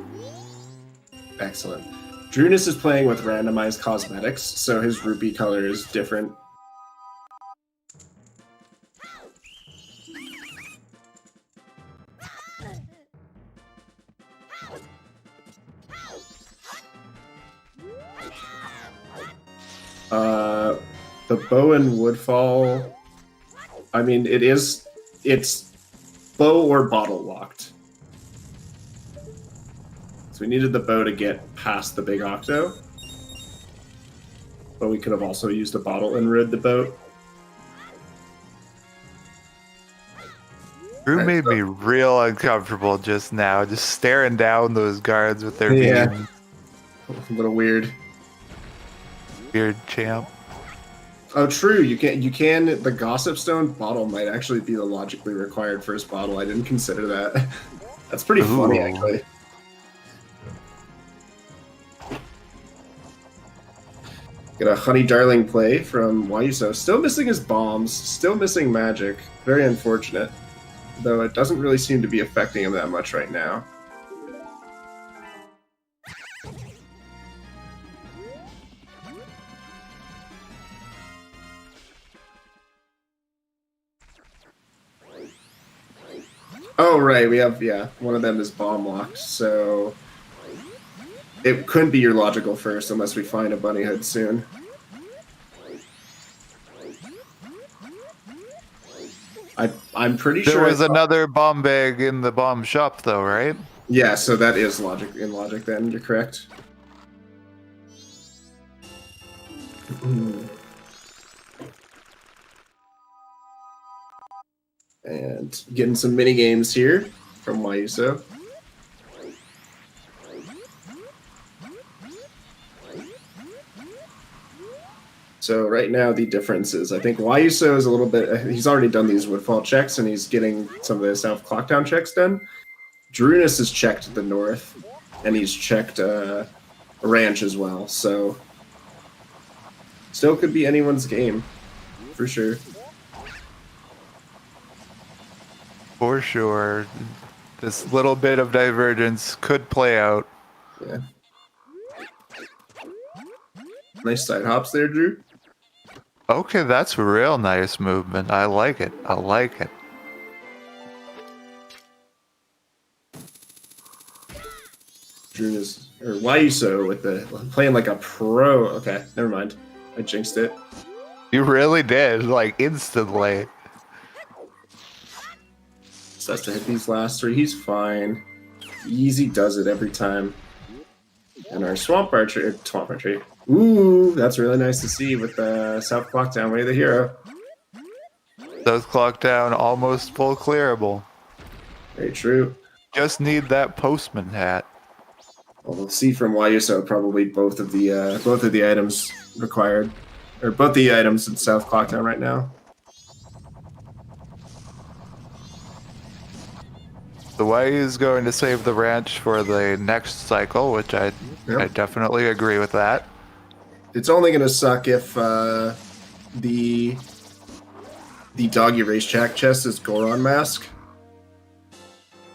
Excellent. Drooness is playing with randomized cosmetics, so his rupee color is different. The bow and woodfall. I mean, it's bow or bottle locked. So we needed the bow to get past the big octo. But we could have also used a bottle and rid the boat. Drew made me real uncomfortable just now, just staring down those guards with their beams. A little weird. Weird champ. Oh, true. You can. The Gossip Stone bottle might actually be the logically required first bottle. I didn't consider that. That's pretty funny, actually. Get a Honey Darling play from YUSo. Still missing his bombs. Still missing magic. Very unfortunate. Though it doesn't really seem to be affecting him that much right now. Oh, right, we have, yeah, one of them is bomb locked, so it couldn't be your logical first unless we find a bunny hood soon. I'm pretty sure there was another bomb bag in the bomb shop, though, right? Yeah, so that is logic then, you're correct. And getting some mini games here from YUSo. So right now the difference is, I think YUSo is a little bit, he's already done these woodfall checks and he's getting some of the South Clocktown checks done. Drooness has checked the north and he's checked ranch as well, so still could be anyone's game, for sure. For sure. This little bit of divergence could play out. Yeah. Nice side hops there, Drew. Okay, that's real nice movement. I like it. I like it. Drooness, or YUSo with the playing like a pro. Okay, never mind. I jinxed it. You really did, like instantly. So has to hit these last 3. He's fine. Easy does it every time. And our Swamp Archer. Ooh, that's really nice to see with the South Clocktown Way of the Hero. Does clock down almost full clearable. Very true. Just need that postman hat. Well, we'll see from YUSo probably both of the items required, or both the items in South Clocktown right now. The way is going to save the ranch for the next cycle, which I definitely agree with that. It's only going to suck if the doggy racetrack chest is Goron mask,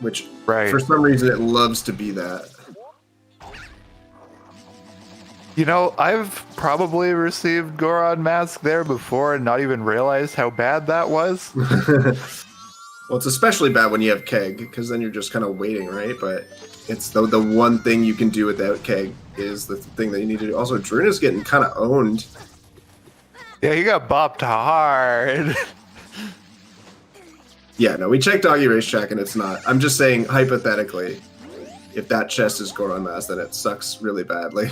which for some reason it loves to be that. You know, I've probably received Goron mask there before and not even realized how bad that was. Well, it's especially bad when you have Keg, because then you're just kind of waiting, right? But it's the one thing you can do without Keg is the thing that you need to do. Also, Drooness getting kind of owned. Yeah, he got bopped hard. Yeah, no, we checked Doggy Racetrack and it's not. I'm just saying, hypothetically, if that chest is Goron Mask, then it sucks really badly.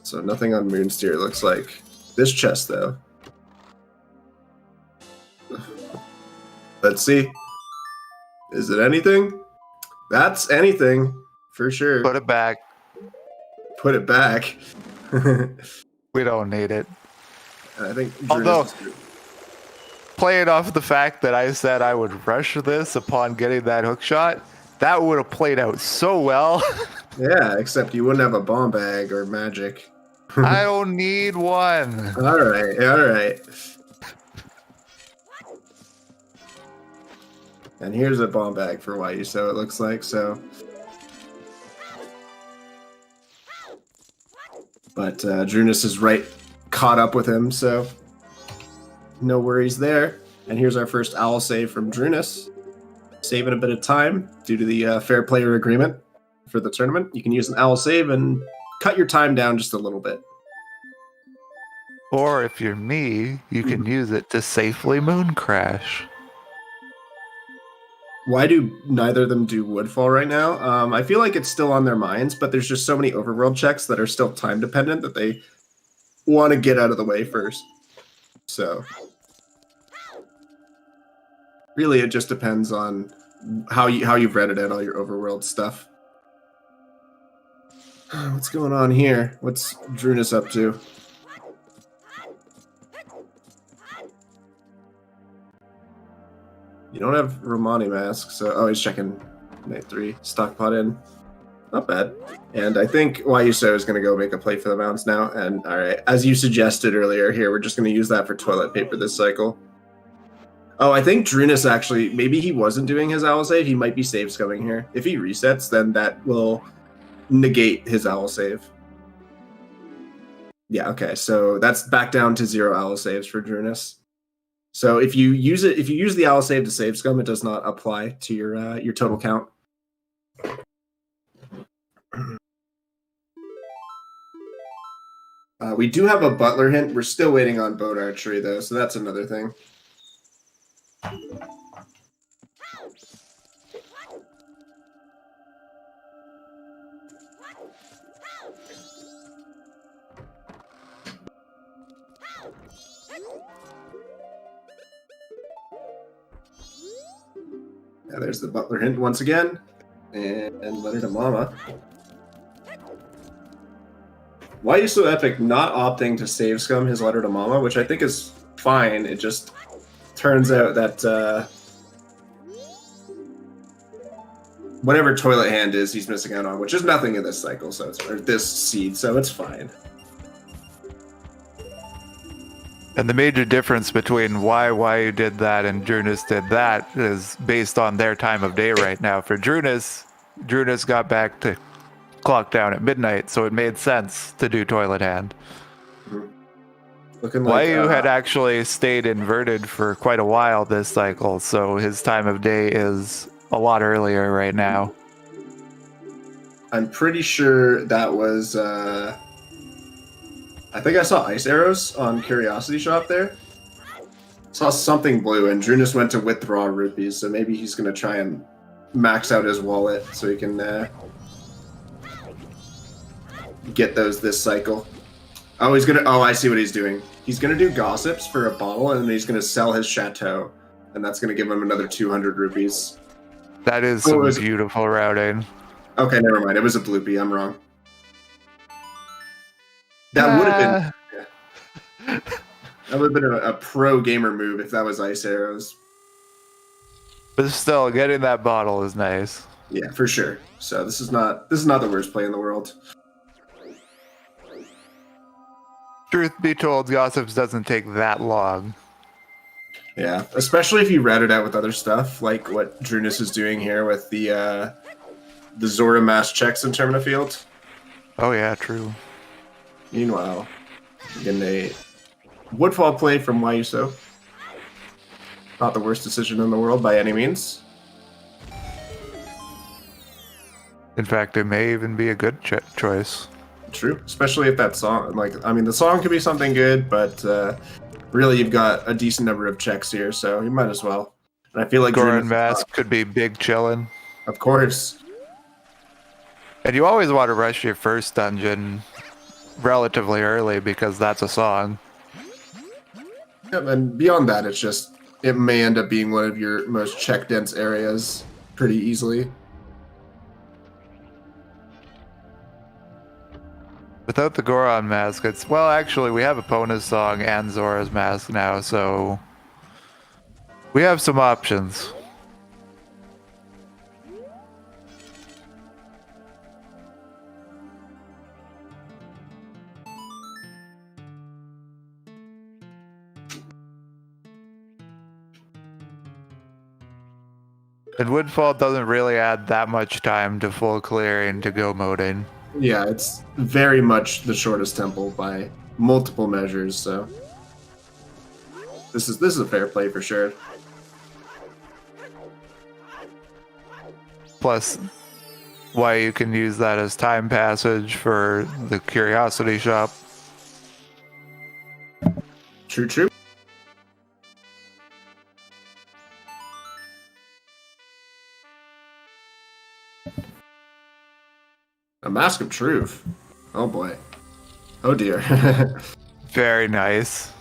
So nothing on Moonsteer looks like. This chest, though. Let's see. Is it anything? That's anything, for sure. Put it back. Put it back. We don't need it. I think. Although, playing off the fact that I said I would rush this upon getting that hook shot, that would have played out so well. Yeah, except you wouldn't have a bomb bag or magic. I don't need one. All right. And here's a bomb bag for YUSo, it looks like, so. But Drooness is caught up with him, so no worries there. And here's our first owl save from Drooness. Saving a bit of time due to the fair player agreement for the tournament. You can use an owl save and cut your time down just a little bit. Or if you're me, you can use it to safely moon crash. Why do neither of them do Woodfall right now? I feel like it's still on their minds, but there's just so many overworld checks that are still time dependent that they want to get out of the way first. So really, it just depends on how you've read it out all your overworld stuff. What's going on here? What's Drooness up to? You don't have Romani mask, so he's checking night 3 stockpot in. Not bad. And I think YUSo is going to go make a play for the mounts now. And all right, as you suggested earlier, here we're just going to use that for toilet paper this cycle. Oh, I think Drooness actually, maybe he wasn't doing his owl save. He might be save scumming here. If he resets, then that will negate his owl save. Yeah, okay, so that's back down to 0 owl saves for Drooness. So if you use the owl save to save scum, it does not apply to your total count. We do have a butler hint. We're still waiting on boat archery though, so that's another thing. Yeah, there's the butler hint once again. And letter to mama. YUSoEpic not opting to save scum his letter to mama, which I think is fine. It just turns out that whatever toilet hand is, he's missing out on, which is nothing in this cycle, so it's, or this seed, so it's fine. And the major difference between why you did that and Drooness did that is based on their time of day right now. For Drooness got back to clock down at midnight, so it made sense to do toilet hand. Looking like YU had actually stayed inverted for quite a while this cycle, so his time of day is a lot earlier right now. I'm pretty sure that was I think I saw ice arrows on Curiosity Shop there. Saw something blue, and Drooness went to withdraw rupees, so maybe he's going to try and max out his wallet so he can get those this cycle. Oh, he's going to... Oh, I see what he's doing. he's going to do gossips for a bottle, and then he's going to sell his chateau, and that's going to give him another 200 rupees. That is some beautiful routing. Okay, never mind. It was a bloopy. I'm wrong. That would have been... That would have been a pro gamer move if that was ice arrows. But still, getting that bottle is nice. Yeah, for sure. So this is not the worst play in the world. Truth be told, gossips doesn't take that long. Yeah, especially if you route it out with other stuff, like what Drooness is doing here with the Zora mass checks in Termina Field. Oh yeah, true. Meanwhile, getting a Woodfall play from YUSo. Not the worst decision in the world by any means. In fact, it may even be a good choice. True, especially if that song, the song could be something good, but really you've got a decent number of checks here, so you might as well. And I feel like Goran Mask could be big chillin'. Of course. And you always want to rush your first dungeon relatively early because that's a song. Yep, and beyond that, it may end up being one of your most check-dense areas pretty easily. Without the Goron mask, well, actually, we have Epona's song and Zora's mask now, so we have some options. And Woodfall doesn't really add that much time to full clearing to go moding. Yeah, it's very much the shortest temple by multiple measures, so this is a fair play for sure. Plus, why you can use that as time passage for the curiosity shop. True, true. A Mask of Truth. Oh boy. Oh dear. Very nice.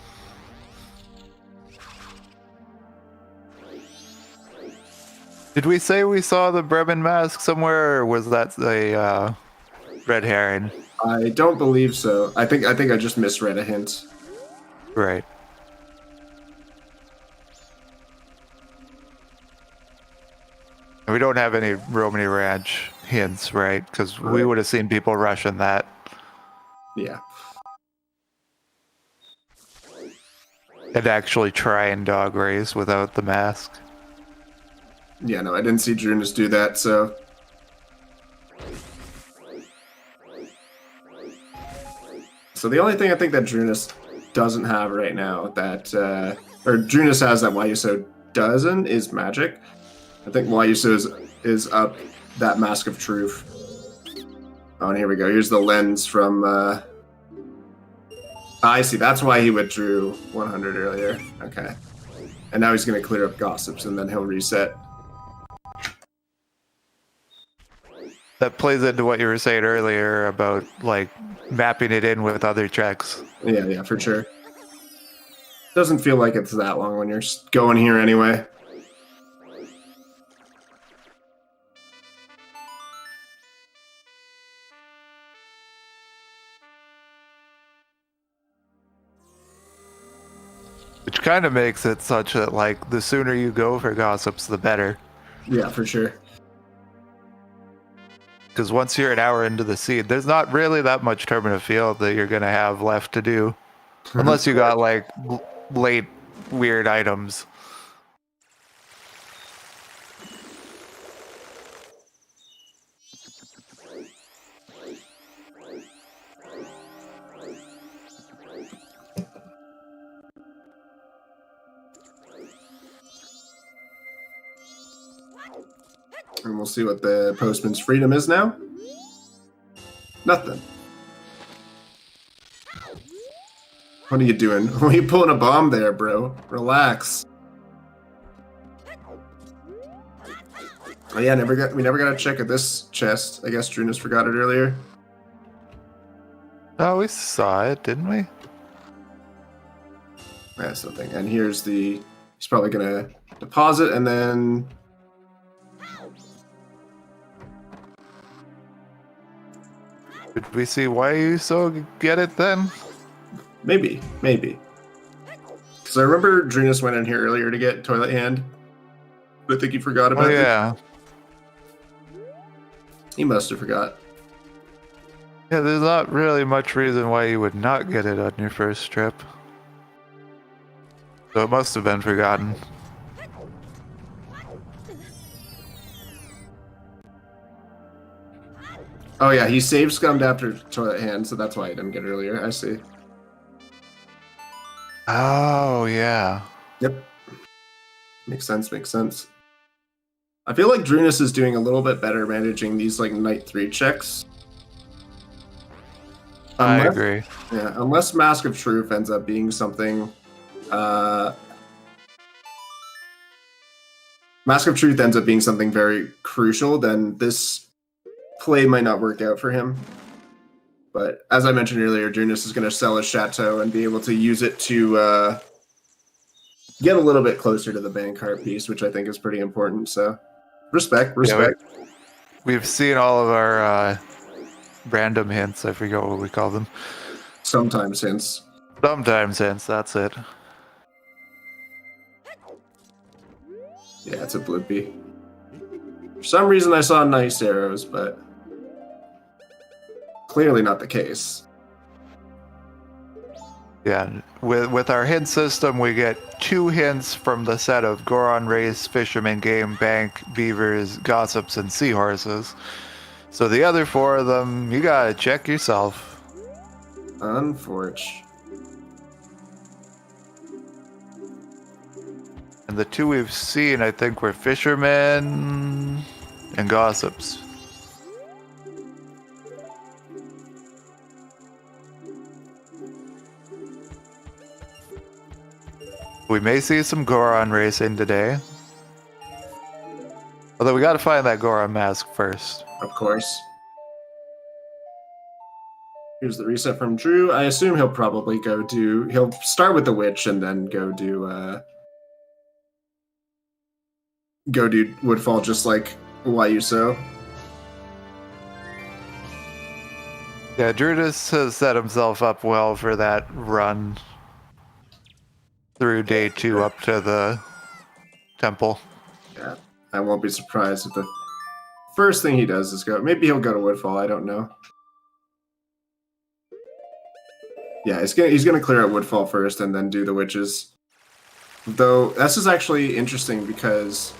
Did we say we saw the Bremen mask somewhere, or was that a red herring? I don't believe so. I think I just misread a hint. Right. We don't have any Romany Ranch hints, right? Because we would have seen people rushing that. Yeah. And actually try and dog race without the mask. Yeah, no, I didn't see Drooness do that, so... So the only thing I think that Drooness doesn't have right now that... or Drooness has that YUSo doesn't is magic. I think YUSo is up that Mask of Truth. Oh, and here we go. Here's the lens from... I see. That's why he withdrew 100 earlier. Okay. And now he's going to clear up gossips, and then he'll reset. That plays into what you were saying earlier about, like, mapping it in with other checks. Yeah, for sure. Doesn't feel like it's that long when you're going here anyway. Which kind of makes it such that, like, the sooner you go for gossips, the better. Yeah, for sure. Because once you're an hour into the seed, there's not really that much Termina Field that you're going to have left to do. Unless you got, like, late weird items. And we'll see what the postman's freedom is now. Nothing. What are you doing? Why are you pulling a bomb there, bro? Relax. Oh yeah, we never got a check at this chest. I guess Drooness forgot it earlier. Oh, we saw it, didn't we? That's the thing. And here's the... He's probably going to deposit and then... Did we see YUSo get it then? Maybe. Because I remember Drooness went in here earlier to get Toilet Hand. But I think he forgot about it. Yeah. He must have forgot. Yeah, there's not really much reason why you would not get it on your first trip. So it must have been forgotten. Oh yeah, he save scummed after Toilet Hand, so that's why he didn't get it earlier. I see. Oh, yeah. Yep. Makes sense. I feel like Drooness is doing a little bit better managing these like Night 3 checks. I agree. Yeah, unless Mask of Truth ends up being something... Mask of Truth ends up being something very crucial, then this play might not work out for him. But as I mentioned earlier, Drooness is going to sell his Chateau and be able to use it to get a little bit closer to the bank card piece, which I think is pretty important. So, respect. Yeah, we've seen all of our random hints. I forget what we call them. Sometimes hints. That's it. Yeah, it's a blippy. For some reason I saw nice arrows, but clearly not the case. Yeah, with our hint system, we get 2 hints from the set of Goron Race, Fisherman Game, Bank, Beavers, Gossips, and Seahorses. So the other 4 of them, you gotta check yourself. Unfortunate. And the 2 we've seen, I think, were Fishermen and Gossips. We may see some Goron racing today. Although we gotta find that Goron mask first. Of course. Here's the reset from Drew. I assume he'll probably he'll start with the witch and then go do Woodfall just like YUSo. Yeah, Drooness has set himself up well for that run through day 2 up to the temple. Yeah, I won't be surprised if the first thing he does is go. Maybe he'll go to Woodfall. I don't know. Yeah, he's gonna clear out Woodfall first and then do the witches. Though this is actually interesting because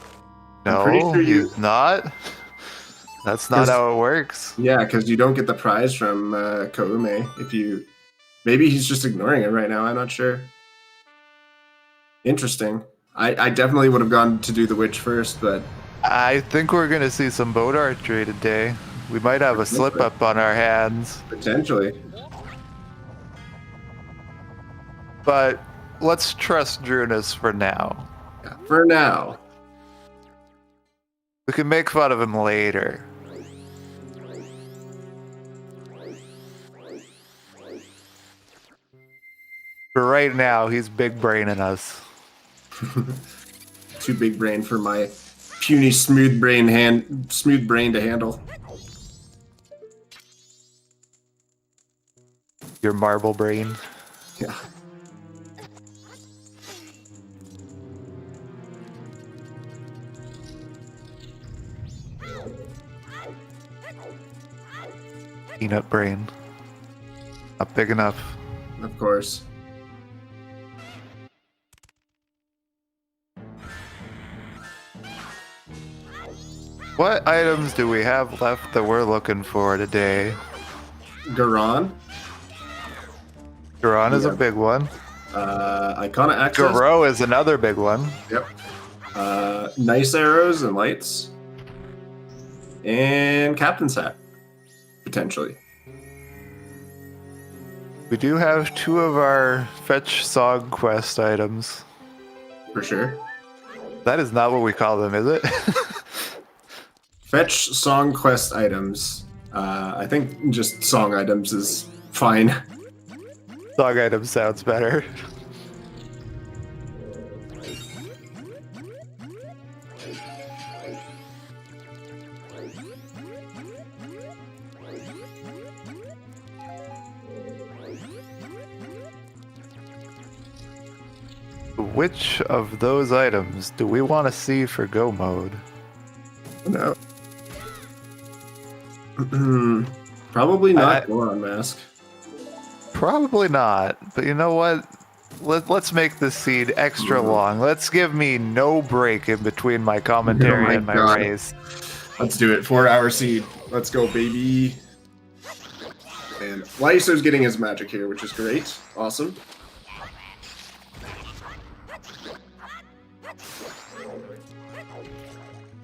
no, I'm pretty sure he's not. That's not how it works. Yeah, because you don't get the prize from Koume if you. Maybe he's just ignoring it right now. I'm not sure. Interesting. I definitely would have gone to do the witch first, but I think we're gonna see some boat archery today. We might have a slip up on our hands. Potentially. But let's trust Drooness for now. Yeah, for now. We can make fun of him later. For right now, he's big braining us. Too big brain for my puny smooth brain to handle. Your marble brain. Yeah. Peanut brain. Not big enough. Of course. What items do we have left that we're looking for today? Garon. Garon is a big one. Icona Access. Garo is another big one. Yep. Nice Arrows and Lights. And Captain's Hat. Potentially. We do have 2 of our fetch song quest items. For sure. That is not what we call them, is it? Fetch song quest items. I think just song items is fine. Song items sounds better. Which of those items do we want to see for go mode? No. Probably not Goron Mask. Probably not, but you know what? Let's make this seed extra long. Let's give me no break in between my commentary and my race. Let's do it. 4-hour seed. Let's go, baby. And YUSo's getting his magic here, which is great. Awesome.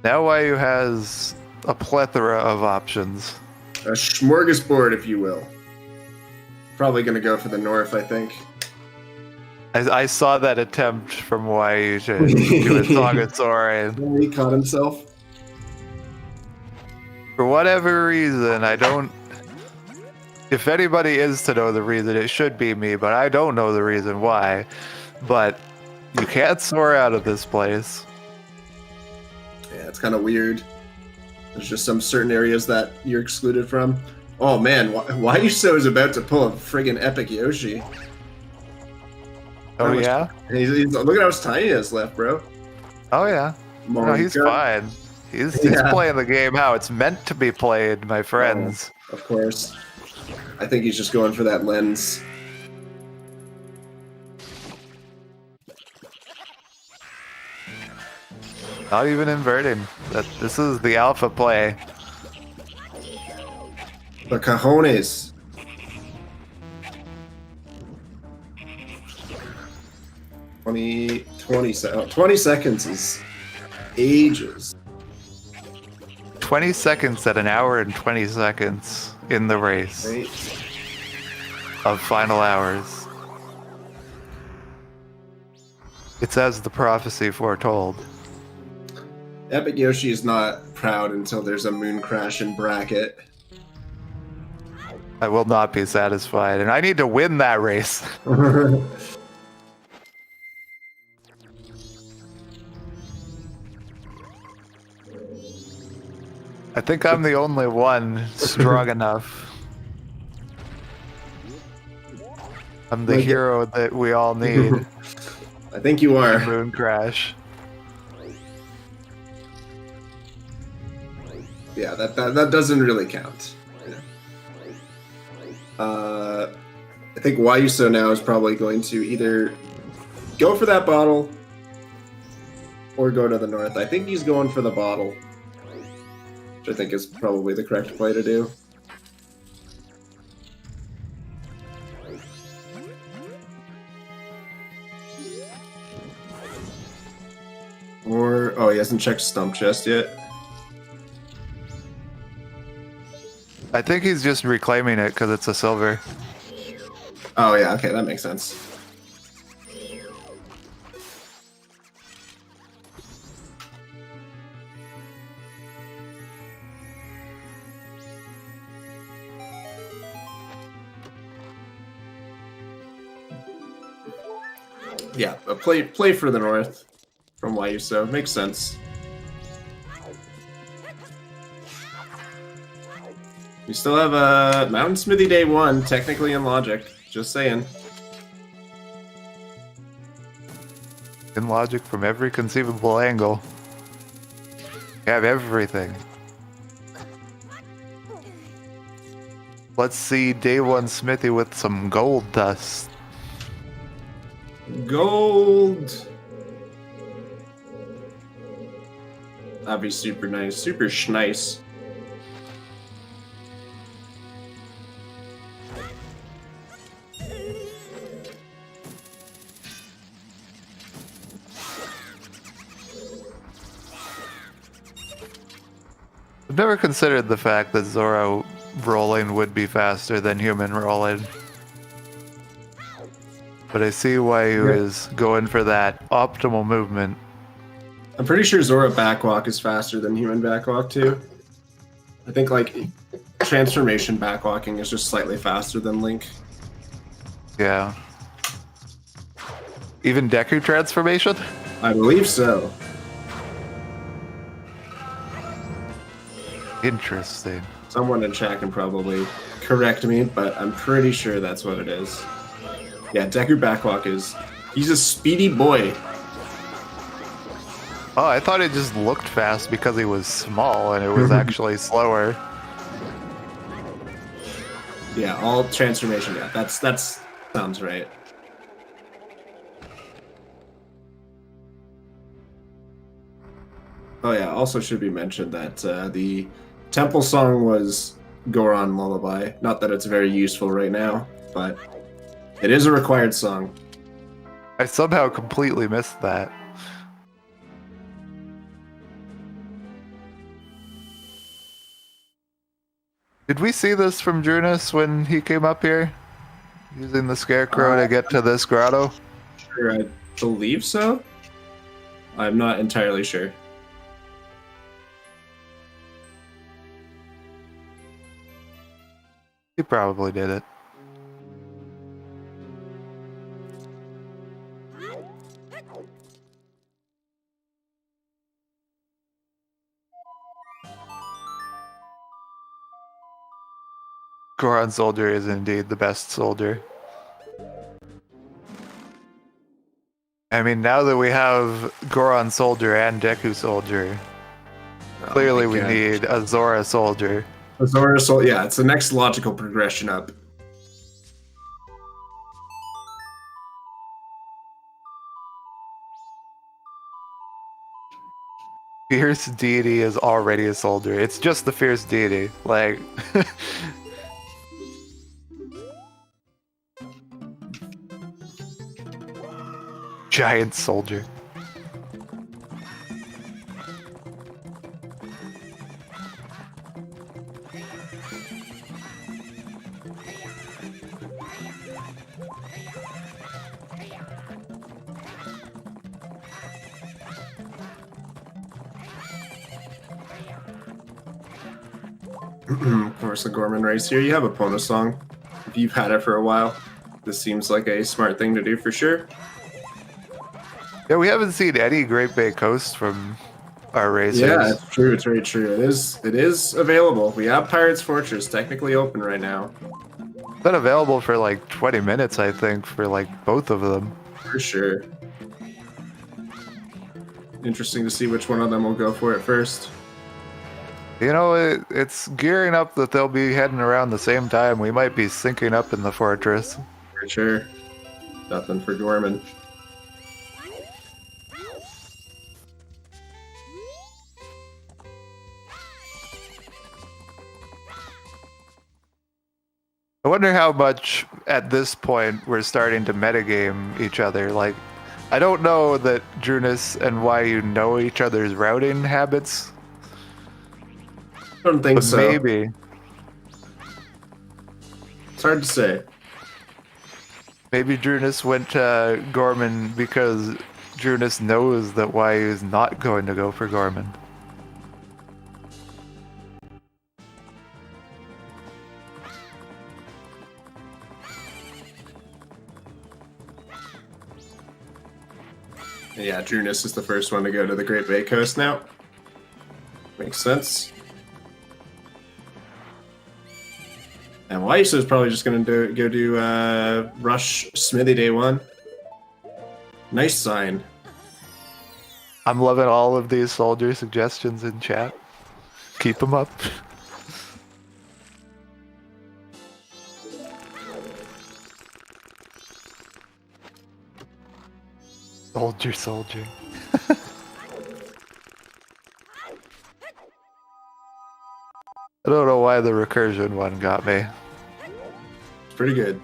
Now YU has a plethora of options. A smorgasbord, if you will. Probably going to go for the north, I think. I saw that attempt from YU to do a song of Soren. He caught himself. For whatever reason, I don't... If anybody is to know the reason, it should be me, but I don't know the reason why. But you can't soar out of this place. Yeah, it's kind of weird. There's just some certain areas that you're excluded from. Oh man, YUSo is about to pull a friggin' epic Yoshi. Oh yeah? He's look at how much time he has left, bro. Oh yeah. No, he's fine. He's playing the game how it's meant to be played, my friends. Oh, of course. I think he's just going for that lens. Not even inverting. This is the alpha play. The cojones. Twenty seconds is ages. 20 seconds at an hour and 20 seconds in the race of final hours. It's as the prophecy foretold. Epic Yoshi is not proud until there's a moon crash in bracket. I will not be satisfied, and I need to win that race. I think I'm the only one strong enough. I'm the hero that we all need. I think you are. Moon crash. Yeah, that doesn't really count. I think YUSo now is probably going to either go for that bottle or go to the north. I think he's going for the bottle, which I think is probably the correct play to do. Or, oh, he hasn't checked Stump Chest yet. I think he's just reclaiming it because it's a silver. Oh yeah, okay, that makes sense. Yeah, a play for the north from YUSo makes sense. We still have a Mountain Smithy Day 1, technically in logic. Just saying. In logic from every conceivable angle. You have everything. Let's see Day 1 Smithy with some gold dust. Gold! That'd be super nice. Super schnice. I've never considered the fact that Zoro rolling would be faster than human rolling. But I see why he is going for that optimal movement. I'm pretty sure Zoro backwalk is faster than human backwalk too. I think like transformation backwalking is just slightly faster than Link. Yeah. Even Deku transformation? I believe so. Interesting. Someone in chat can probably correct me, but I'm pretty sure that's what it is. Yeah, Deku Backwalk he's a speedy boy. Oh, I thought it just looked fast because he was small and it was actually slower. Yeah, all transformation. Yeah, that's sounds right. Oh yeah, also should be mentioned that the temple song was Goron Lullaby. Not that it's very useful right now, but it is a required song. I somehow completely missed that. Did we see this from Drooness when he came up here? Using the scarecrow to get to this grotto? Sure, I believe so. I'm not entirely sure. He probably did it. Goron Soldier is indeed the best soldier. I mean, now that we have Goron Soldier and Deku Soldier, clearly we need a Zora Soldier. A Zora Soldier, yeah, it's the next logical progression up. Fierce Deity is already a soldier. It's just the Fierce Deity. Like... Giant soldier. Of course, the Gorman race here. You have a Pona song. If you've had it for a while, this seems like a smart thing to do for sure. Yeah, we haven't seen any Great Bay Coast from our racers. Yeah, it's true. It's very true. It is available. We have Pirate's Fortress technically open right now. It's been available for like 20 minutes, I think, for like both of them. For sure. Interesting to see which one of them will go for it first. You know, it's gearing up that they'll be heading around the same time. We might be syncing up in the fortress. For sure. Nothing for Gorman. I wonder how much at this point we're starting to metagame each other. Like, I don't know that Drooness and YU know each other's routing habits. I don't think But so. maybe. It's hard to say. Maybe Drooness went to Gorman because Drooness knows that YU is not going to go for Gorman. Yeah, Drooness is the first one to go to the Great Bay Coast now. Makes sense. And YUSo is probably just going to go do Rush Smithy Day 1. Nice sign. I'm loving all of these soldier suggestions in chat. Keep them up. Soldier. I don't know why the recursion one got me. It's pretty good.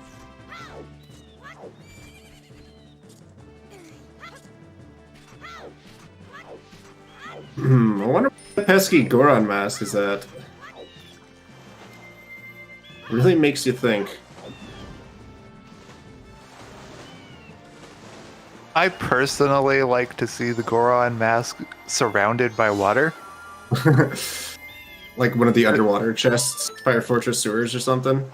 I wonder what the pesky Goron mask is at. Really makes you think. I personally like to see the Goron mask surrounded by water. Like one of the underwater chests, Fire Fortress sewers or something.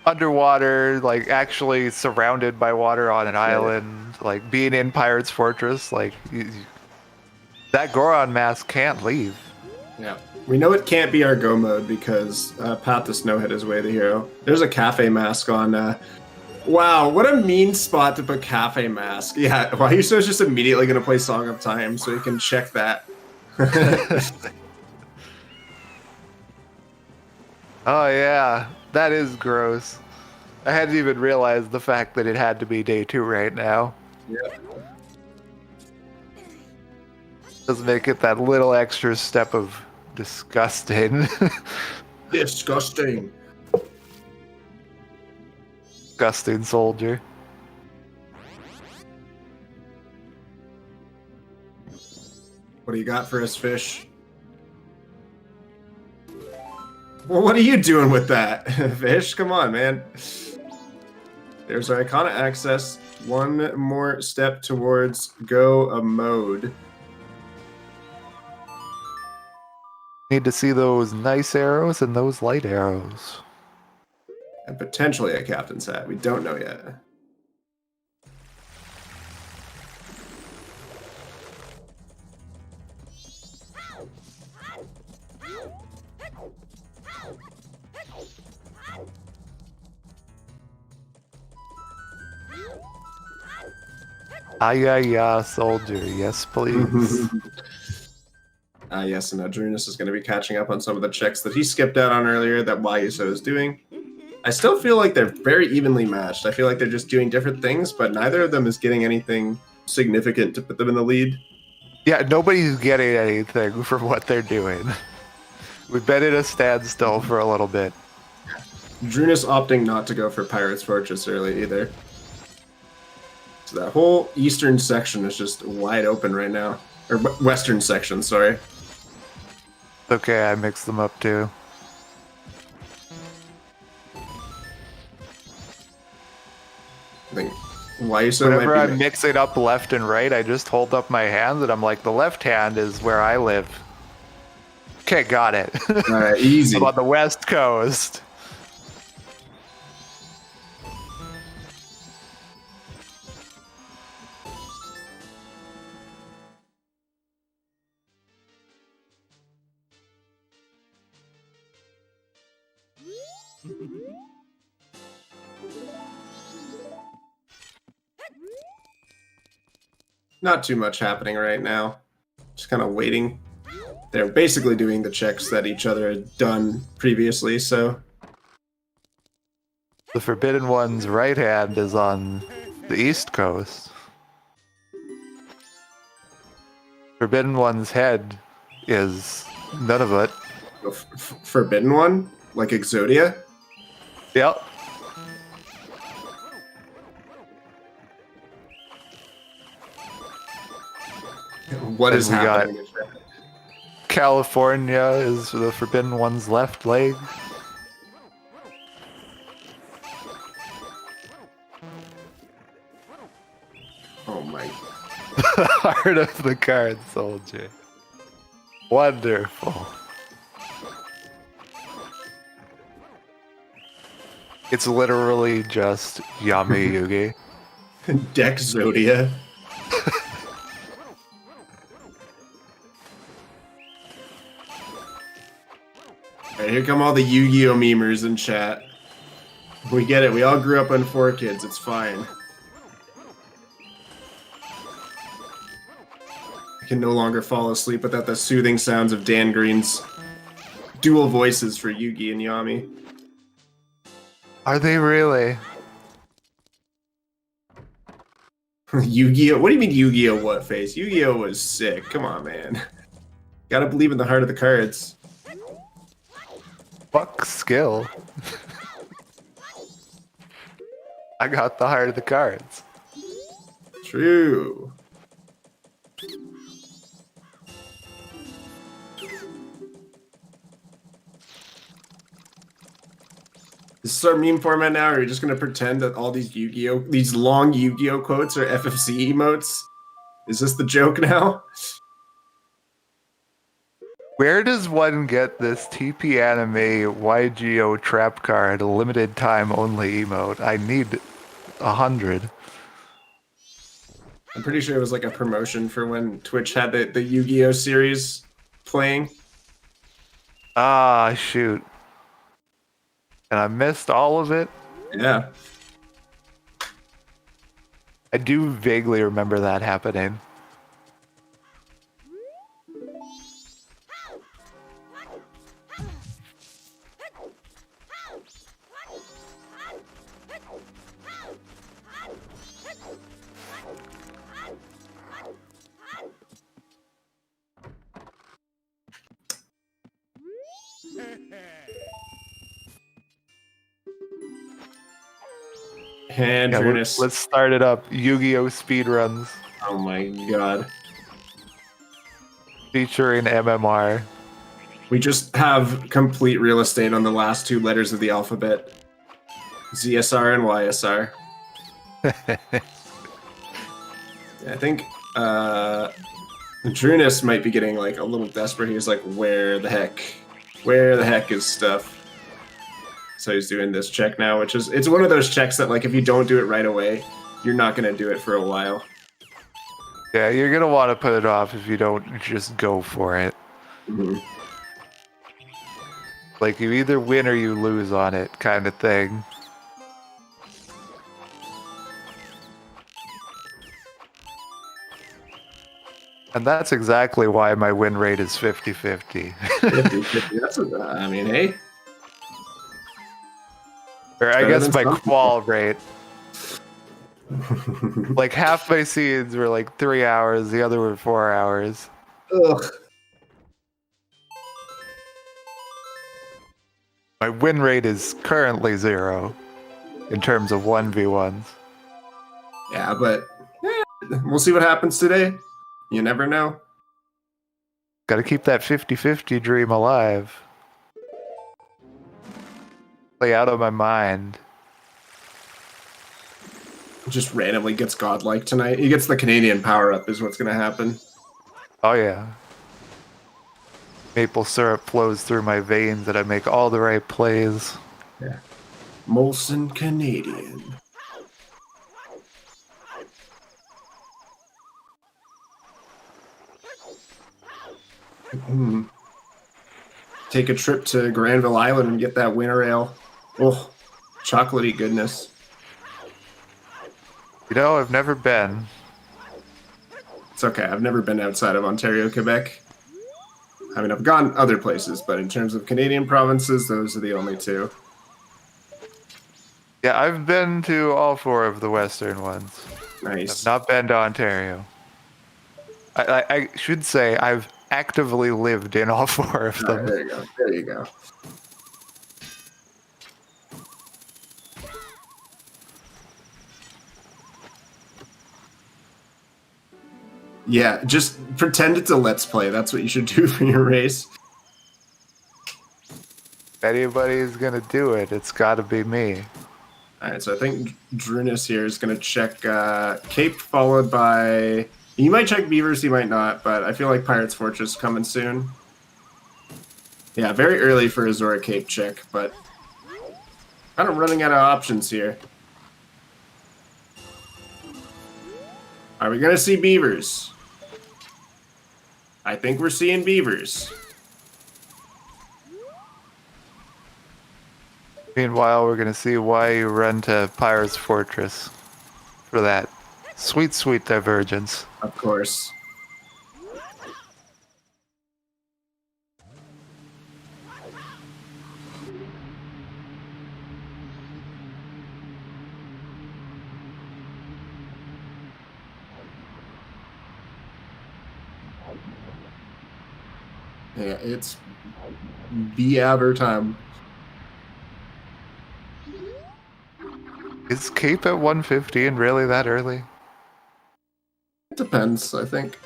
Underwater, like actually surrounded by water on an island, like being in Pirate's Fortress, like that Goron mask can't leave. Yeah. We know it can't be our go mode because Path to Snowhead is way the hero. There's a cafe mask on. Wow, what a mean spot to put cafe mask. Yeah, YUSo's just immediately going to play Song of Time so he can check that. Oh yeah, that is gross. I hadn't even realized the fact that it had to be day 2 right now. Yeah. Does make it that little extra step of disgusting. Disgusting. Disgusting soldier. What do you got for us, Fish? Well, what are you doing with that, Fish? Come on, man. There's our Icona access. One more step towards go mode. Need to see those nice arrows and those light arrows. And potentially a captain's hat. We don't know yet. Yeah, soldier. Yes, please. Yes, and Drooness is going to be catching up on some of the checks that he skipped out on earlier that YUSo is doing. I still feel like they're very evenly matched. I feel like they're just doing different things, but neither of them is getting anything significant to put them in the lead. Yeah, nobody's getting anything from what they're doing. We've been in a standstill for a little bit. Drooness opting not to go for Pirate's Fortress early either. So that whole eastern section is just wide open right now. Or western section, sorry. Okay, I mixed them up too. I think YUSo Whenever might be I'm mixing up left and right, I just hold up my hand and I'm like, the left hand is where I live. Okay, got it. easy. I'm on the west coast. Not too much happening right now. Just kind of waiting. They're basically doing the checks that each other had done previously, so... The Forbidden One's right hand is on the east coast. Forbidden One's head is Nunavut. The Forbidden One? Like Exodia? Yep. What is And we got- happening? California is the Forbidden One's left leg. Oh my... Heart of the card soldier. Wonderful. It's literally just Yami Yugi. Deck Zodia. Alright, here come all the Yu-Gi-Oh memers in chat. We get it, we all grew up on 4Kids, it's fine. I can no longer fall asleep without the soothing sounds of Dan Green's dual voices for Yugi and Yami. Are they really? Yu-Gi-Oh! What do you mean Yu-Gi-Oh! What face? Yu-Gi-Oh! Was sick. Come on, man. Gotta believe in the heart of the cards. Fuck skill. I got the heart of the cards. True. Is this our meme format now, or are we just gonna pretend that all these Yu-Gi-Oh! These long Yu-Gi-Oh! Quotes are FFC emotes? Is this the joke now? Where does one get this TP Anime YGO trap card limited time only emote? I need 100. I'm pretty sure it was like a promotion for when Twitch had the Yu-Gi-Oh! Series playing. Ah, shoot. And I missed all of it? Yeah. I do vaguely remember that happening. And Yeah, Drooness. let's start it up. Yu-Gi-Oh! Speedruns Oh my god. featuring MMR. We just have complete real estate on the last 2 letters of the alphabet. ZSR and YSR. I think Drooness might be getting like a little desperate. He's like, where the heck is stuff? So he's doing this check now, which is, it's one of those checks that like if you don't do it right away, you're not gonna do it for a while. Yeah, you're gonna want to put it off if you don't just go for it. Mm-hmm. Like you either win or you lose on it, kind of thing. And that's exactly why my win rate is 50-50. 50-50, that's I mean, hey. Or I Better guess than my some qual rate. Like half my seeds were like 3 hours, the other were 4 hours. Ugh. My win rate is currently 0 in terms of 1v1s. Yeah, but we'll see what happens today. You never know. Gotta keep that 50-50 dream alive. Play out of my mind. Just randomly gets godlike tonight. He gets the Canadian power-up is what's gonna happen. Oh yeah. Maple syrup flows through my veins and I make all the right plays. Yeah. Molson Canadian. Take a trip to Granville Island and get that winter ale. Oh, chocolatey goodness. You know, I've never been. It's okay. I've never been outside of Ontario, Quebec. I mean, I've gone other places, but in terms of Canadian provinces, those are the only 2. Yeah, I've been to all 4 of the western ones. Nice. I've not been to Ontario. I should say I've actively lived in all 4 of them. Right, there you go. There you go. Yeah, just pretend it's a Let's Play. That's what you should do for your race. If anybody's gonna do it, it's gotta be me. Alright, so I think Drooness here is going to check Cape, followed by... He might check Beavers, he might not, but I feel like Pirate's Fortress coming soon. Yeah, very early for a Zora Cape check, but... kind of running out of options here. Are we going to see Beavers? I think we're seeing Beavers. Meanwhile, we're gonna see why you run to Pirate's Fortress for that sweet, sweet divergence. Of course. Yeah, it's Beaver time. Is Cape at 115 really that early? It depends, I think.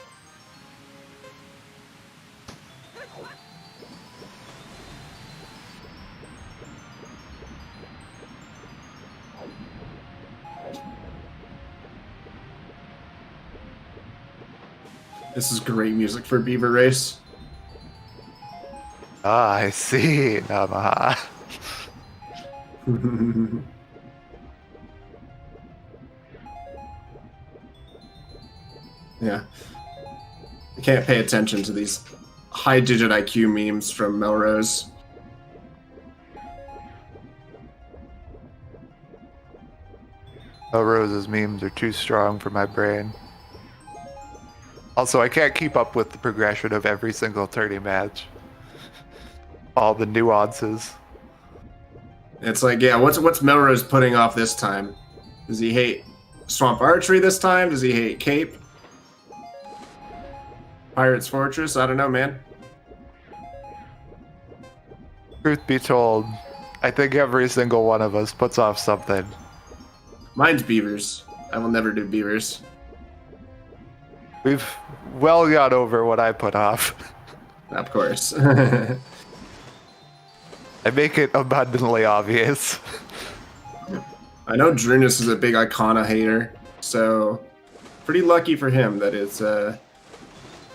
This is great music for Beaver Race. Ah, I see. Namaha. Yeah. I can't pay attention to these high digit IQ memes from Melrose. Rose's memes are too strong for my brain. Also, I can't keep up with the progression of every single tourney match. All the nuances. It's like, yeah, what's Melrose putting off this time? Does he hate Swamp Archery this time? Does he hate Cape? Pirate's Fortress? I don't know, man. Truth be told, I think every single one of us puts off something. Mine's Beavers. I will never do Beavers. We've well got over what I put off. Of course. I make it abundantly obvious. I know Drooness is a big Icona hater, so pretty lucky for him that it's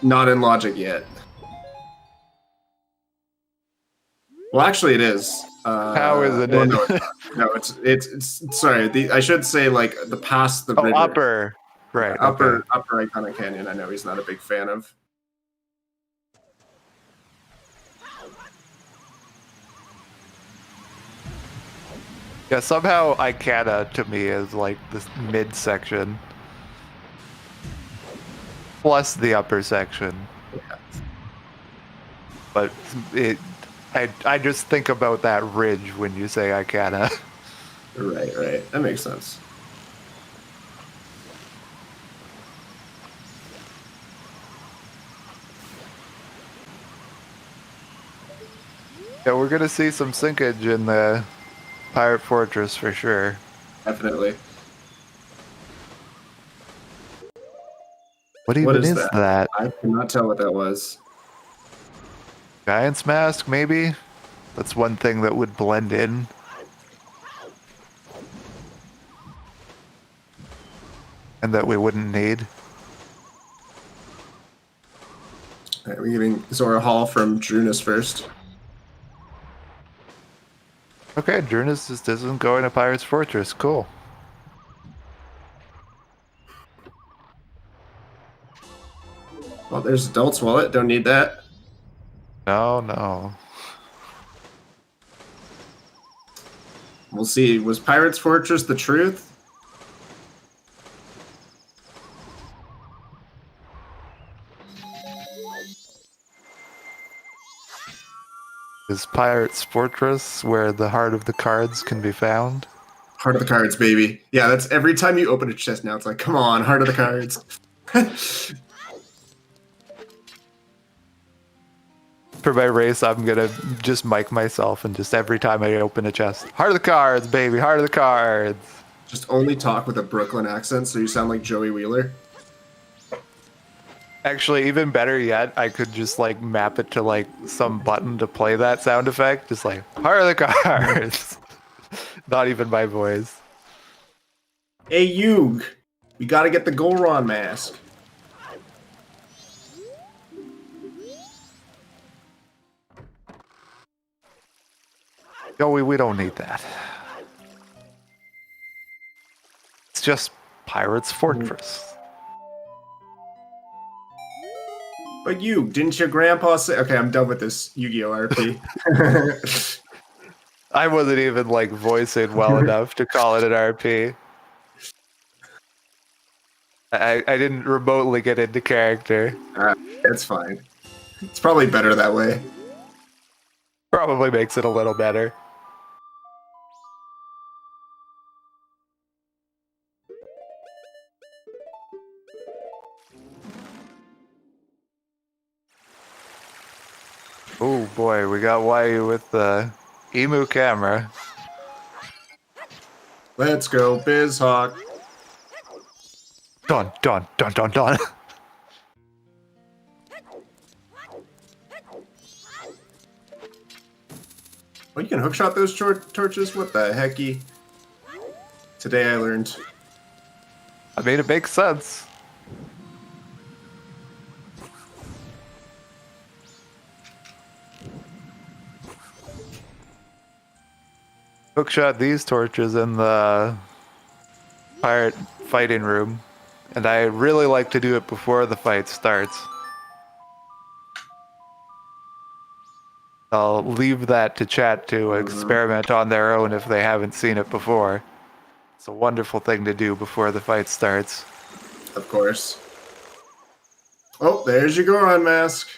not in Logic yet. Well, actually, it is. How is it? Well, no, it's sorry. I should say like the past the river. Upper, right? Upper Icona Canyon. I know he's not a big fan of. Yeah, somehow Icana to me is like this mid section plus the upper section. Yeah. But I just think about that ridge when you say Icana. Right. That makes sense. Yeah, we're gonna see some sinkage in the Pirate Fortress for sure. Definitely. What even is that? I cannot tell what that was. Giant's Mask, maybe? That's one thing that would blend in. And that we wouldn't need. Alright, we're giving Zora Hall from Drooness first. Okay, Drooness just isn't going to Pirate's Fortress. Cool. Well, there's Adult's Wallet. Don't need that. No. We'll see. Was Pirate's Fortress the truth? Is Pirate's Fortress where the heart of the cards can be found? Heart of the Cards, baby. Yeah, that's every time you open a chest now, it's like, come on, Heart of the Cards. For my race, I'm gonna just mic myself and just every time I open a chest, heart of the cards, baby, heart of the cards. Just only talk with a Brooklyn accent so you sound like Joey Wheeler. Actually, even better yet, I could just like map it to like some button to play that sound effect. Just like, heart of the cards. Not even my voice. Hey, Yug, we gotta get the Goron mask. Joey, we don't need that. It's just Pirate's Fortress. But Yug, didn't your grandpa say... Okay, I'm done with this Yu-Gi-Oh! RP. I wasn't even like voicing well enough to call it an RP. I didn't remotely get into character. It's fine. It's probably better that way. Probably makes it a little better. Oh boy, we got YU with the emu camera. Let's go, BizHawk. Dun. Oh, you can hookshot those torches? What the hecky? Today I learned. I mean, it makes sense. Hookshot these torches in the pirate fighting room, and I really like to do it before the fight starts. I'll leave that to chat to experiment on their own if they haven't seen it before. It's a wonderful thing to do before the fight starts. Of course. Oh, there's your Goron mask.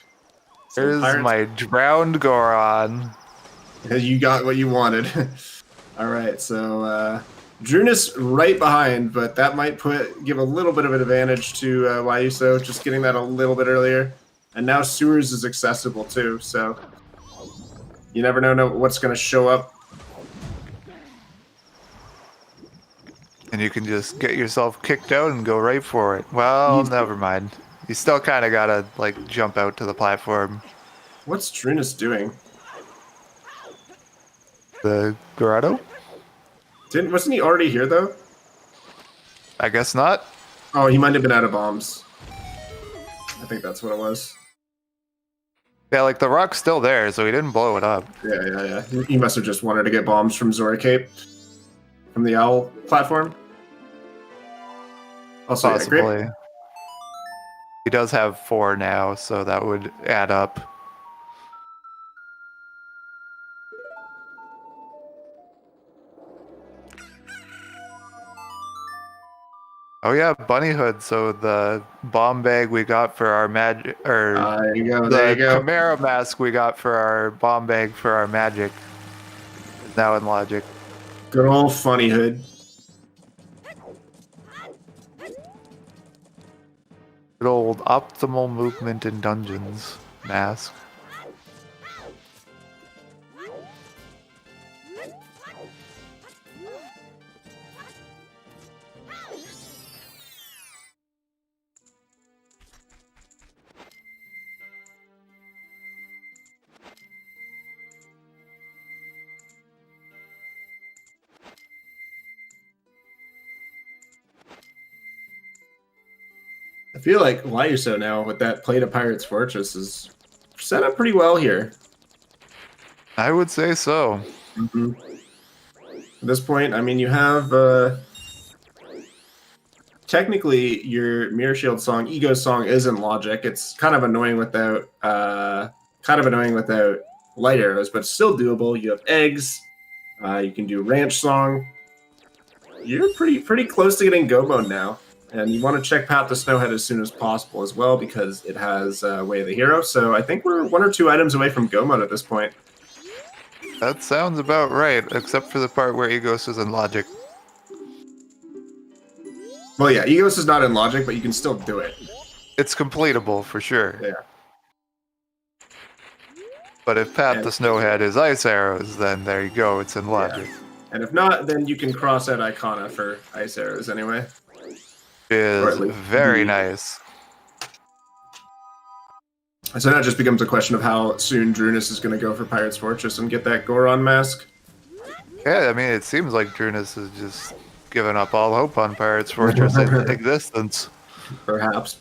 There's my drowned Goron. You got what you wanted. All right, so Drooness right behind, but that might give a little bit of an advantage to YUSo, just getting that a little bit earlier. And now Sewers is accessible too, so you never know what's going to show up. And you can just get yourself kicked out and go right for it. Well, never mind. You still kind of gotta, like, jump out to the platform. What's Drooness doing? The grotto? Wasn't he already here, though? I guess not. Oh, he might have been out of bombs. I think that's what it was. Yeah, like, the rock's still there, so he didn't blow it up. Yeah. He must have just wanted to get bombs from ZeldaSpeedRuns. From the owl platform? Also, possibly. Yeah, great. He does have 4 now, so that would add up. Oh yeah, bunny hood. So the bomb bag we got for our magic, or there you go. Chimera mask we got for our bomb bag for our magic is now in logic. Good old funny hood. Good old optimal movement in dungeons mask. I feel like YUSo now with that plate of Pirate's Fortress is set up pretty well here. I would say so. Mm-hmm. At this point, I mean, you have technically your Mirror Shield song, Ego song, is in logic. It's kind of annoying without light arrows, but it's still doable. You have eggs. You can do Ranch song. You're pretty close to getting Go Mode now. And you want to check Path to Snowhead as soon as possible as well, because it has Way of the Hero. So I think we're 1 or 2 items away from Go Mode at this point. That sounds about right, except for the part where Egos is in logic. Well, yeah, Egos is not in logic, but you can still do it. It's completable for sure. Yeah. But if Path to Snowhead is ice arrows, then there you go, it's in logic. Yeah. And if not, then you can cross out Icona for ice arrows anyway. Is very nice. So now it just becomes a question of how soon Drooness is going to go for Pirate's Fortress and get that Goron mask. Yeah, I mean, it seems like Drooness has just given up all hope on Pirate's Fortress existence. Perhaps.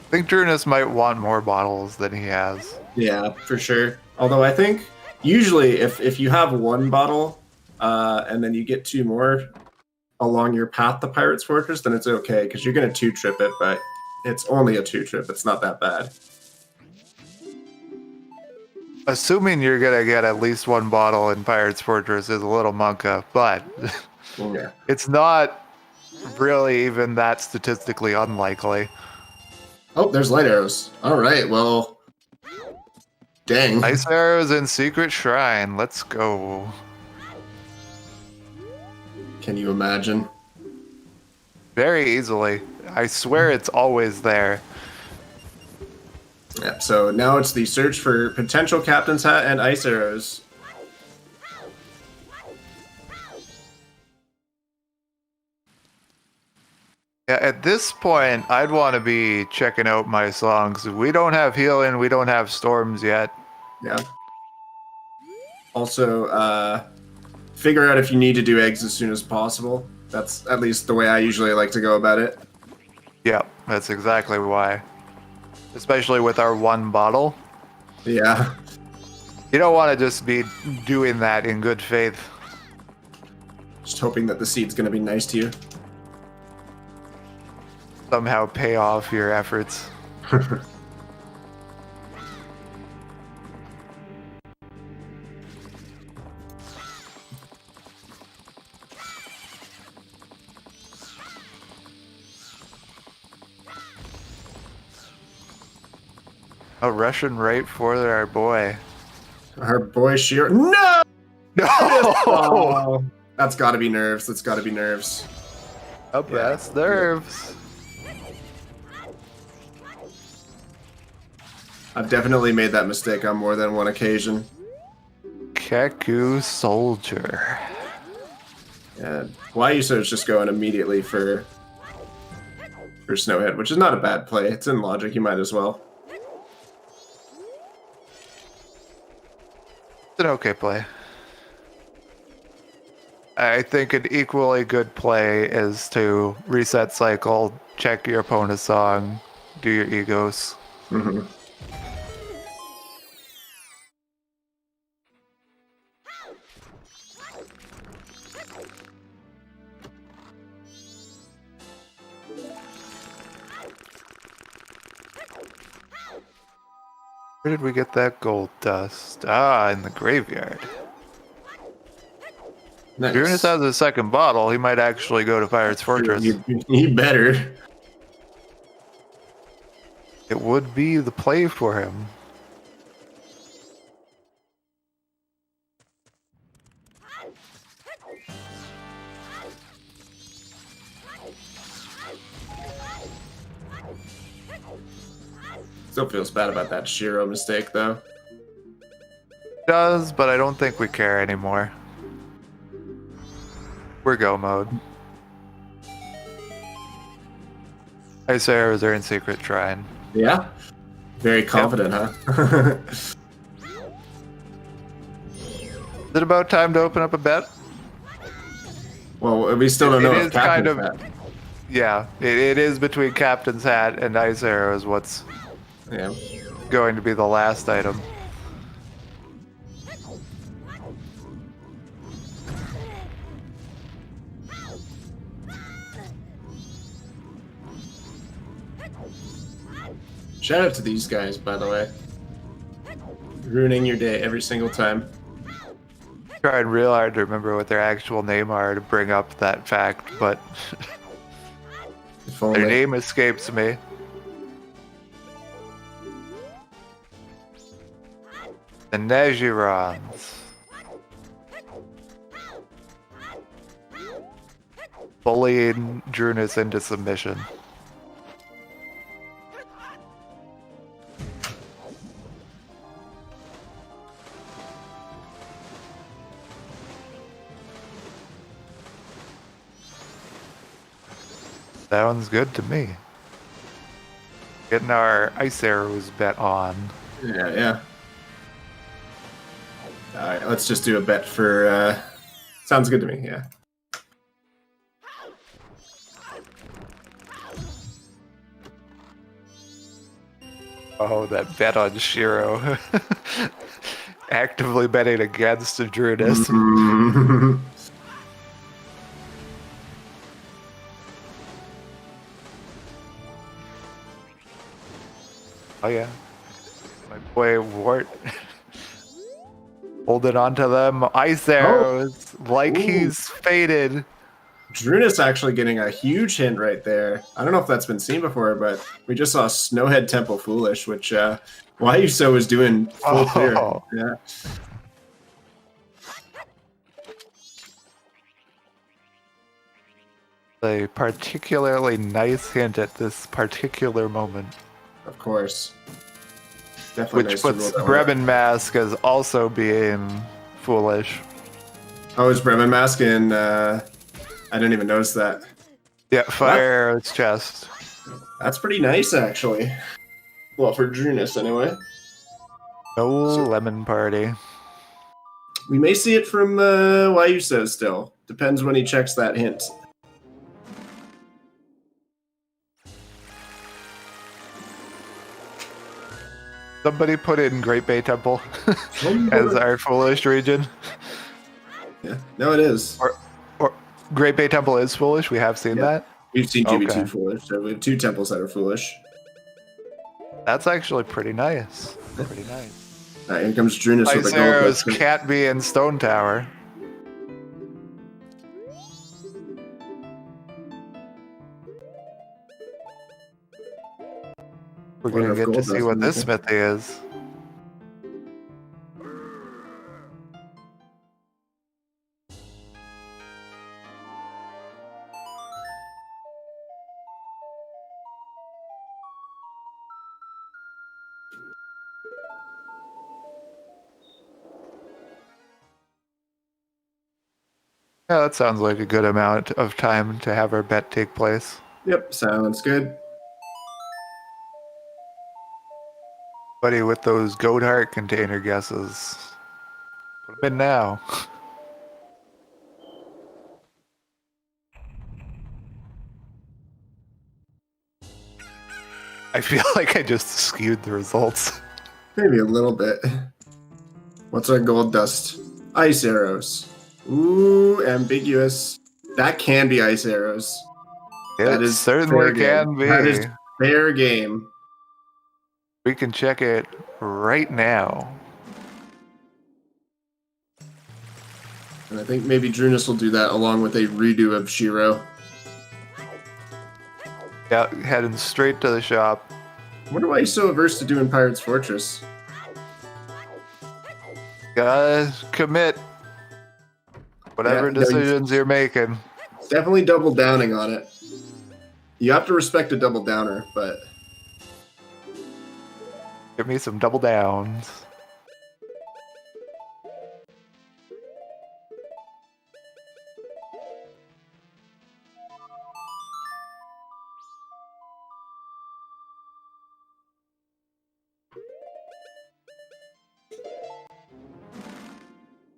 I think Drooness might want more bottles than he has. Yeah, for sure. Although I think usually if you have 1 bottle and then you get 2 more along your path to Pirate's Fortress, then it's okay, because you're going to 2-trip it, but it's only a 2-trip. It's not that bad. Assuming you're going to get at least 1 bottle in Pirate's Fortress is a little monka, but Yeah. It's not really even that statistically unlikely. Oh, there's light arrows. All right, well, dang. Ice arrows in Secret Shrine. Let's go. Can you imagine? Very easily. I swear it's always there. Yeah, so now it's the search for potential Captain's Hat and ice arrows. Yeah, at this point, I'd want to be checking out my songs. We don't have healing, we don't have storms yet. Yeah. Also, figure out if you need to do eggs as soon as possible. That's at least the way I usually like to go about it. Yeah, that's exactly why. Especially with our 1 bottle. Yeah. You don't want to just be doing that in good faith. Just hoping that the seed's going to be nice to you. Somehow pay off your efforts. Oh, Russian right for our boy. Our boy Shiro. No! No! Oh, that's got to be nerves. That's got to be nerves. Up that's nerves. I've definitely made that mistake on more than one occasion. Keku Soldier. Yeah, YUSo is just going immediately for Snowhead, which is not a bad play. It's in logic. You might as well. It's an okay play. I think an equally good play is to reset cycle, check your opponent's song, do your egos. Mm-hmm. Where did we get that gold dust? Ah, in the graveyard. Nice. Drooness has a second bottle. He might actually go to Pirate's Fortress. You better. It would be the play for him. Still feels bad about that Shiro mistake, though. Does, but I don't think we care anymore. We're go mode. Ice arrows are in secret shrine. Yeah? Very confident, huh? Is it about time to open up a bet? Well, we still don't know It if is kind Captain's of- back. Yeah, it is between Captain's Hat and Ice arrows what's Yeah. going to be the last item. Shout out to these guys, by the way. Ruining your day every single time. Trying real hard to remember what their actual name are to bring up that fact, but If their only. name escapes me. The Majorons. Bullying Drooness into submission. Sounds good to me. Getting our ice arrows bet on. Yeah, yeah. Alright, let's just do a bet for, sounds good to me, yeah. Oh, that bet on Shiro. Actively betting against the Drooness. Oh yeah. My boy Wart. Holding on to them ice arrows like Ooh. he's faded. Drooness actually getting a huge hint right there. I don't know if that's been seen before, but we just saw Snowhead Temple Foolish, which YUSo is doing full clear. Oh. Yeah. A particularly nice hint at this particular moment. Of course. Definitely Which nice to puts roll that one. Bremen Mask as also being foolish. Oh, is Bremen Mask in? I didn't even notice that. Yeah, fire its chest. That's pretty nice, actually. Well, for Drooness, anyway. No lemon party. We may see it from YUSo still. Depends when he checks that hint. Somebody put in Great Bay Temple as our foolish region. Yeah, no, it is. Great Bay Temple is foolish. We have seen that. We've seen GB2 Okay. foolish, so we have 2 temples that are foolish. That's actually pretty nice. Pretty nice. Here comes Drooness with Ice a gold arrows dust. can't be in Stone Tower. We're Wonder gonna if get to gold see dust what is this in smithy is. Yeah, that sounds like a good amount of time to have our bet take place. Yep, sounds good. Buddy, with those goat heart container guesses. Put them in now. I feel like I just skewed the results. Maybe a little bit. What's our gold dust? Ice arrows. Ooh, ambiguous. That can be ice arrows. That It is certainly fair game. can be. That is fair game. We can check it right now. And I think maybe Drooness will do that along with a redo of Shiro. Yeah, heading straight to the shop. I wonder why he's so averse to doing Pirate's Fortress. Gotta commit. Whatever Yeah, no, decisions you're making. Definitely double downing on it. You have to respect a double downer, but Give me some double downs.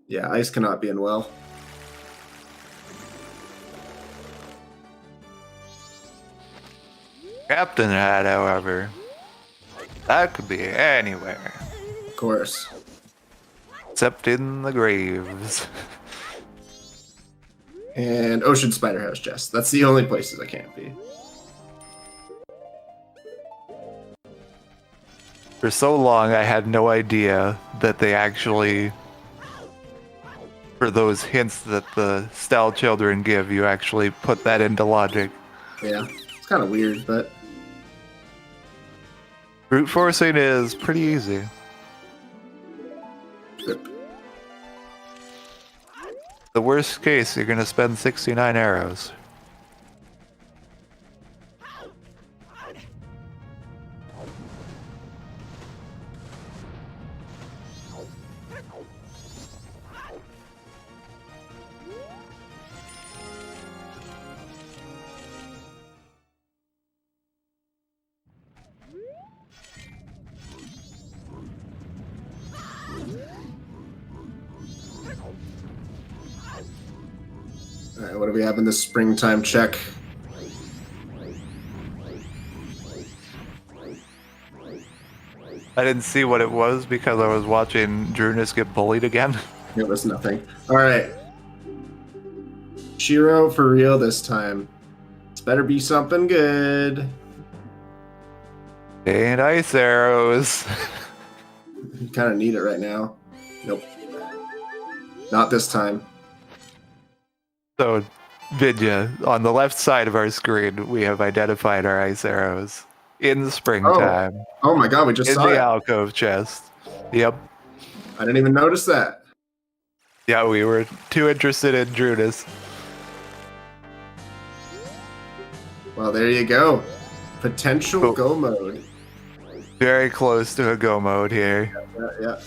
yeah, ice cannot be in well. Captain Hat, however, that could be anywhere. Of course. Except in the graves. And Ocean Spider House Chest. That's the only places I can't be. For so long, I had no idea that they actually, for those hints that the Style Children give, you actually put that into logic. Yeah, it's kind of weird, but Brute forcing is pretty easy. Yep. The worst case, you're gonna spend 69 arrows. All right, what do we have in this springtime check? I didn't see what it was because I was watching Drooness get bullied again. It was nothing. All right. Shiro for real this time. This better be something good. And ice arrows. You kind of need it right now. Nope. Not this time. So, Vidya, on the left side of our screen, we have identified our ice arrows in the springtime. Oh my god, we just In saw the it. alcove chest. Yep. I didn't even notice that. Yeah, we were too interested in Drooness. Well, there you go. Potential Cool. go mode. Very close to a go mode here. Yeah.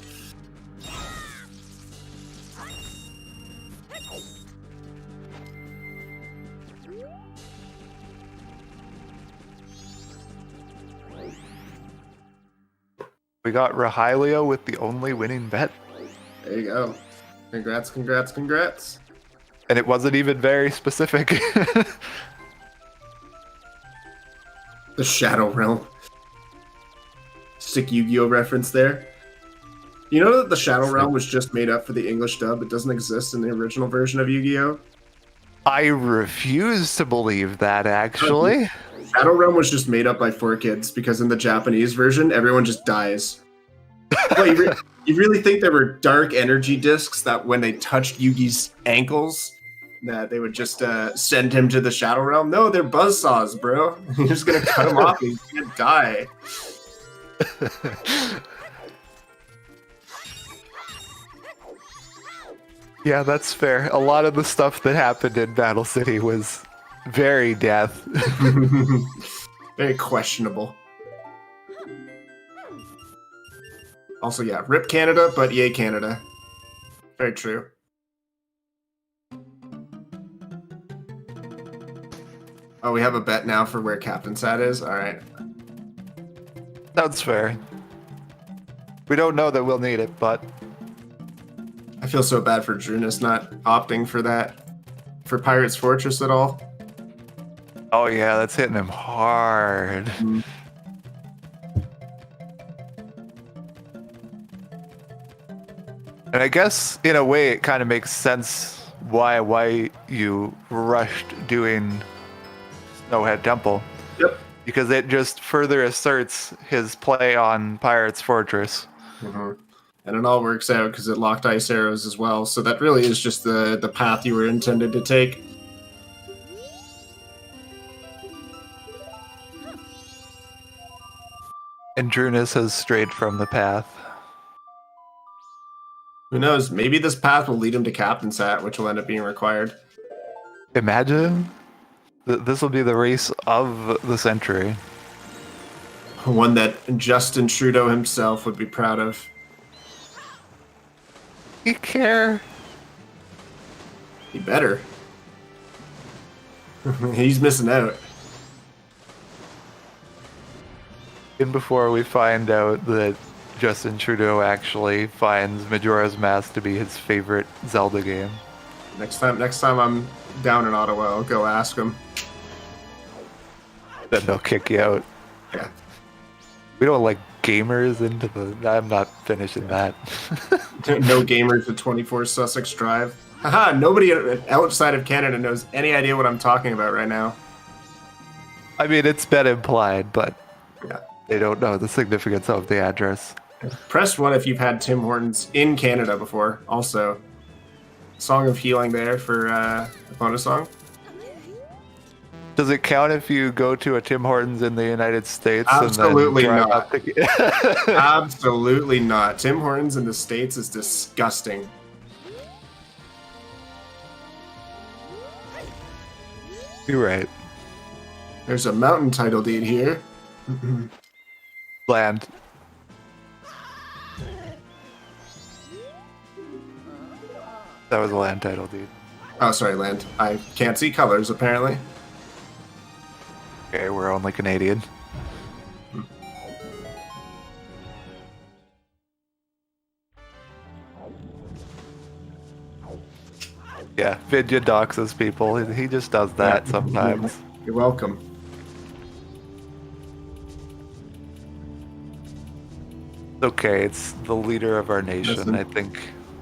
We got Rahylio with the only winning bet. There you go. Congrats, congrats, congrats. And it wasn't even very specific. The Shadow Realm. Sick Yu-Gi-Oh reference there. You know that the Shadow Realm was just made up for the English dub? It doesn't exist in the original version of Yu-Gi-Oh? I refuse to believe that, actually. Shadow Realm was just made up by 4Kids because in the Japanese version, everyone just dies. Well, you really think there were dark energy discs that when they touched Yugi's ankles, that they would just send him to the Shadow Realm? No, they're buzzsaws, bro. You're just gonna cut him off and he's gonna die. Yeah, that's fair. A lot of the stuff that happened in Battle City was very death. Very questionable. Also, yeah, RIP Canada, but yay Canada. Very true. Oh, we have a bet now for where Captain Sat is? Alright. Sounds fair. We don't know that we'll need it, but... I feel so bad for Drooness not opting for that. For Pirate's Fortress at all. Oh yeah, that's hitting him hard. Mm. And I guess, in a way, it kind of makes sense why you rushed doing Snowhead Temple. Yep. Because it just further asserts his play on Pirate's Fortress. Mm-hmm. And it all works out because it locked ice arrows as well. So that really is just the path you were intended to take. And Drooness has strayed from the path. Who knows? Maybe this path will lead him to Captain Sat, which will end up being required. Imagine this will be the race of the century. One that Justin Trudeau himself would be proud of. You care? He better. He's missing out. And before we find out that Justin Trudeau actually finds Majora's Mask to be his favorite Zelda game. Next time I'm down in Ottawa, I'll go ask him. Then they'll kick you out. Yeah. We don't like gamers into the... I'm not finishing that. No gamers at 24 Sussex Drive. Haha, nobody outside of Canada knows any idea what I'm talking about right now. I mean, it's been implied, but Yeah. they don't know the significance of the address. Press 1 if you've had Tim Hortons in Canada before. Also, Song of Healing there for the bonus song. Does it count if you go to a Tim Hortons in the United States? Absolutely and then not. drive Absolutely not. Tim Hortons in the States is disgusting. You're right. There's a mountain title deed here. Land. That was a land title, dude. Oh, sorry, land. I can't see colors, apparently. Okay, we're only Canadian. Yeah, Vidya doxes people. He just does that sometimes. You're welcome. Okay, it's the leader of our nation. Listen. I think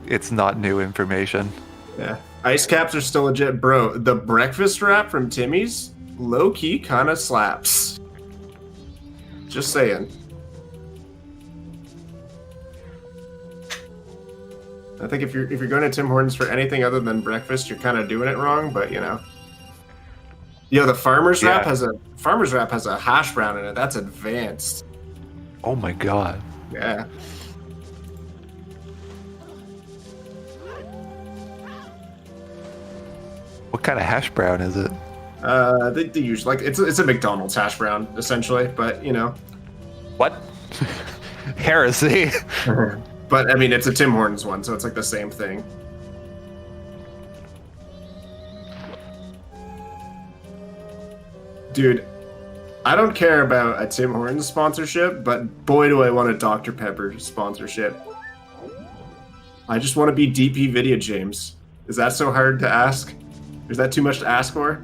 it's not new information. Yeah. Ice caps are still legit. Bro, the breakfast wrap from Timmy's, low-key kind of slaps. Just saying. I think if you're going to Tim Hortons for anything other than breakfast, you're kind of doing it wrong, but you know. Yo, the farmer's wrap has a hash brown in it. That's advanced. Oh my god. Yeah. What kind of hash brown is it? The usual, like it's a McDonald's hash brown essentially, but you know. What? Heresy. But I mean, it's a Tim Hortons one, so it's like the same thing. Dude, I don't care about a Tim Hortons sponsorship, but boy do I want a Dr. Pepper sponsorship. I just want to be DP Video James. Is that so hard to ask? Is that too much to ask for?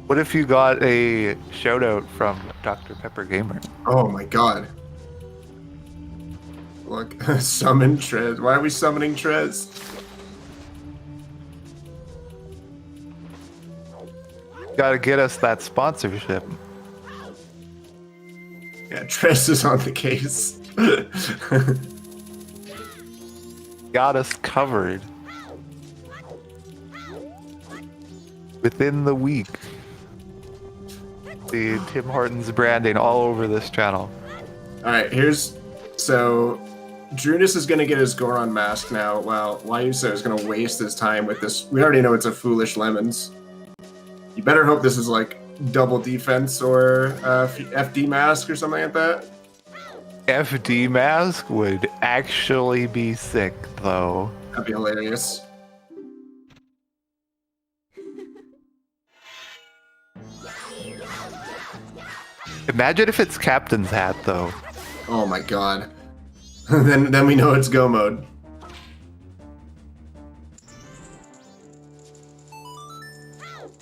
What if you got a shout out from Dr. Pepper Gamer? Oh my god. Look, summon Trez. Why are we summoning Trez? Gotta get us that sponsorship. Yeah, Tress is on the case. Got us covered. Within the week. The Tim Hortons branding all over this channel. Alright, so Drooness is gonna get his Goron mask now, while YUSo is gonna waste his time with this. We already know it's a Foolish Lemons. You better hope this is like double defense or FD mask or something like that. FD mask would actually be sick, though. That'd be hilarious. Imagine if it's Captain's hat, though. Oh my god. then we know it's go mode.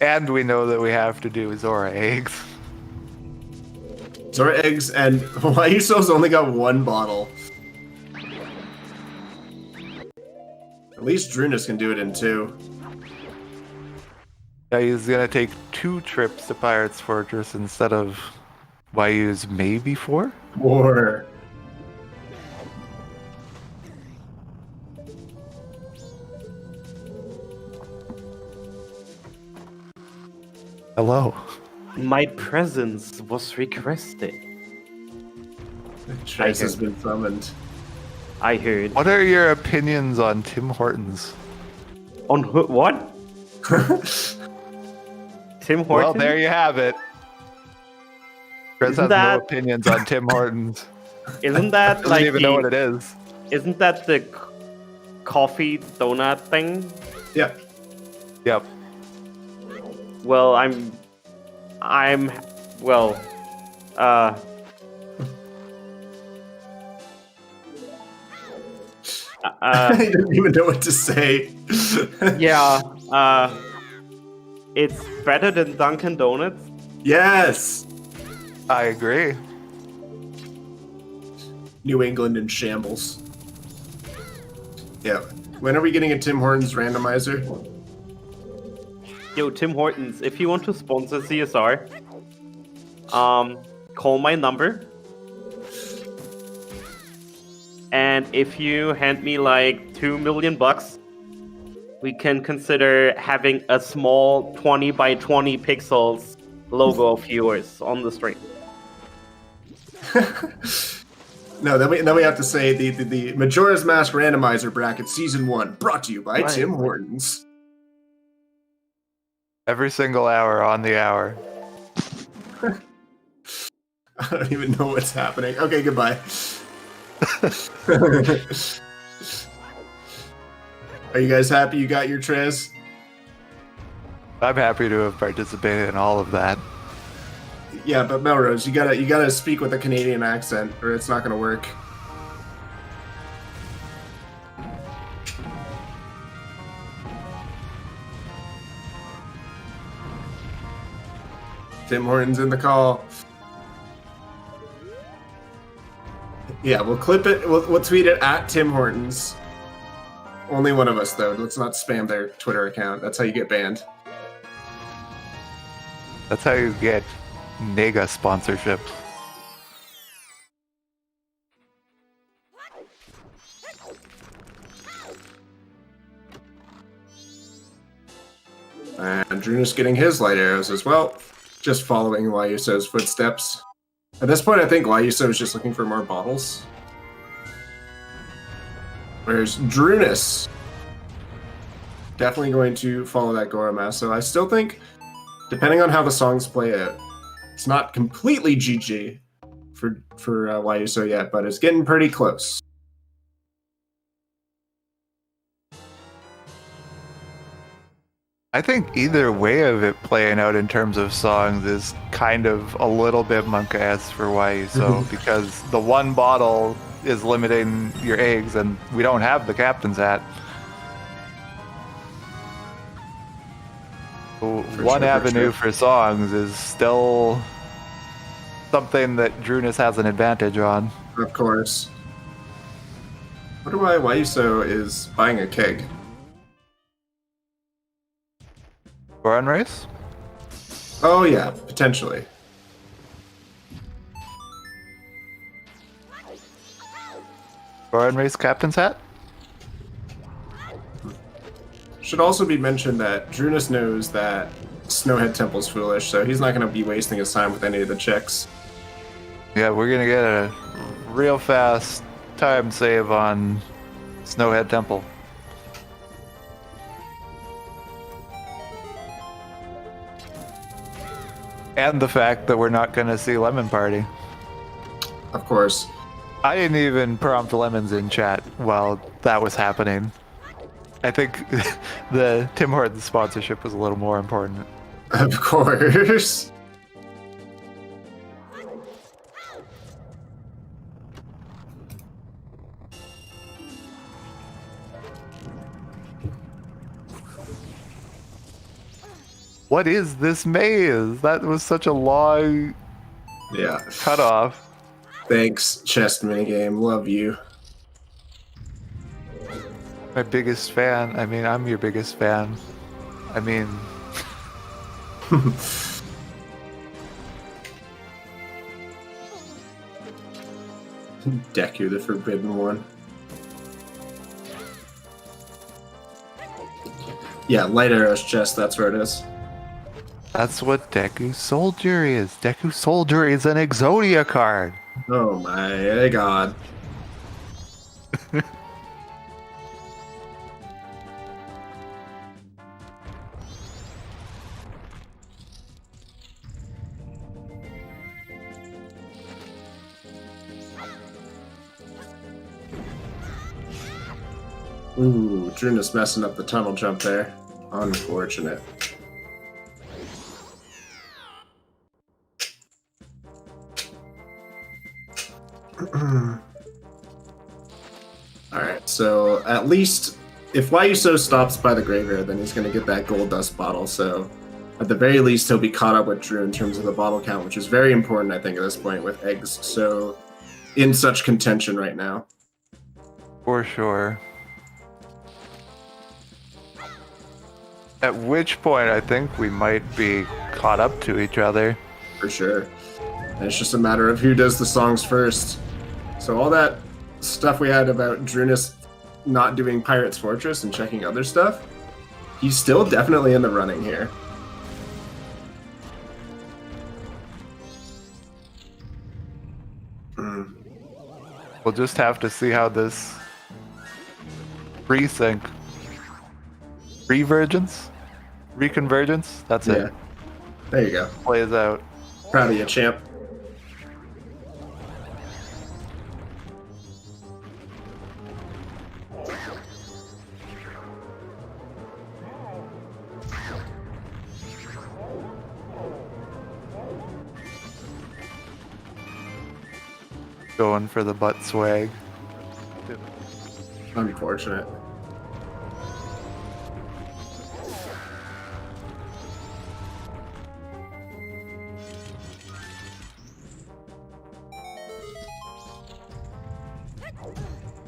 And we know that we have to do Zora eggs. Zora eggs, and YUSo's only got one bottle. At least Drooness can do it in 2. Now he's gonna take 2 trips to Pirate's Fortress instead of YU's maybe 4? 4. Hello. My presence was requested. Tress has been summoned. I heard. What are your opinions on Tim Hortons? On what? Tim Hortons? Well, there you have it. Chris has no that- opinions on Tim Hortons. Isn't that Doesn't like even know what it is. Isn't that the coffee donut thing? Yeah. Yep. Well, well, I didn't even know what to say. yeah, it's better than Dunkin' Donuts. Yes! I agree. New England in shambles. Yeah. When are we getting a Tim Hortons randomizer? Yo, Tim Hortons, if you want to sponsor CSR, call my number. And if you hand me like $2 million, we can consider having a small 20 by 20 pixels logo of yours on the stream. No, then we have to say the Majora's Mask randomizer bracket season 1 brought to you by Tim Hortons. Every single hour on the hour. I don't even know what's happening. Okay, goodbye. Are you guys happy you got your Trez? I'm happy to have participated in all of that. Yeah, but Melrose, you gotta speak with a Canadian accent, or it's not gonna work. Tim Hortons in the call. Yeah, we'll clip it. We'll tweet it at Tim Hortons. Only one of us, though. Let's not spam their Twitter account. That's how you get banned. That's how you get Nega sponsorship. And Drooness getting his light arrows as well. Just following YUSo's footsteps. At this point, I think YUSo is just looking for more bottles. Whereas Drooness definitely going to follow that Gora mask. So I still think, depending on how the songs play out, it's not completely GG for YUSo yet, but it's getting pretty close. I think either way of it playing out in terms of songs is kind of a little bit monk-ass for YUSo because the one bottle is limiting your eggs and we don't have the captain's hat. One avenue for songs is still something that Drooness has an advantage on. Of course. I wonder why YUSo is buying a keg. Goron race? Oh yeah, potentially. Foreign race captain's hat? Should also be mentioned that Drooness knows that Snowhead Temple's foolish, so he's not going to be wasting his time with any of the chicks. Yeah, we're gonna get a real fast time save on Snowhead Temple. And the fact that we're not gonna see Lemon Party. Of course. I didn't even prompt lemons in chat while that was happening. I think the Tim Hortons sponsorship was a little more important. Of course. What is this maze? That was such a long Yeah. cutoff. Thanks, chest minigame. Love you. My biggest fan. I mean, I'm your biggest fan. I mean... Deku, the Forbidden One. Yeah, light arrows chest, that's where it is. That's what Deku Soldier is. Deku Soldier is an Exodia card. Oh my god. Ooh, Drooness messing up the tunnel jump there. Unfortunate. Alright, so at least if YUSo stops by the graveyard, then he's going to get that gold dust bottle, so at the very least he'll be caught up with Drew in terms of the bottle count, which is very important, I think, at this point with eggs so in such contention right now. For sure. At which point I think we might be caught up to each other. For sure. And it's just a matter of who does the songs first. So all that stuff we had about Drooness not doing Pirate's Fortress and checking other stuff, he's still definitely in the running here. We'll just have to see how this resync, reconvergence, that's Yeah. it, There you go. plays out. Proud of you, champ. Going for the butt swag. Unfortunate.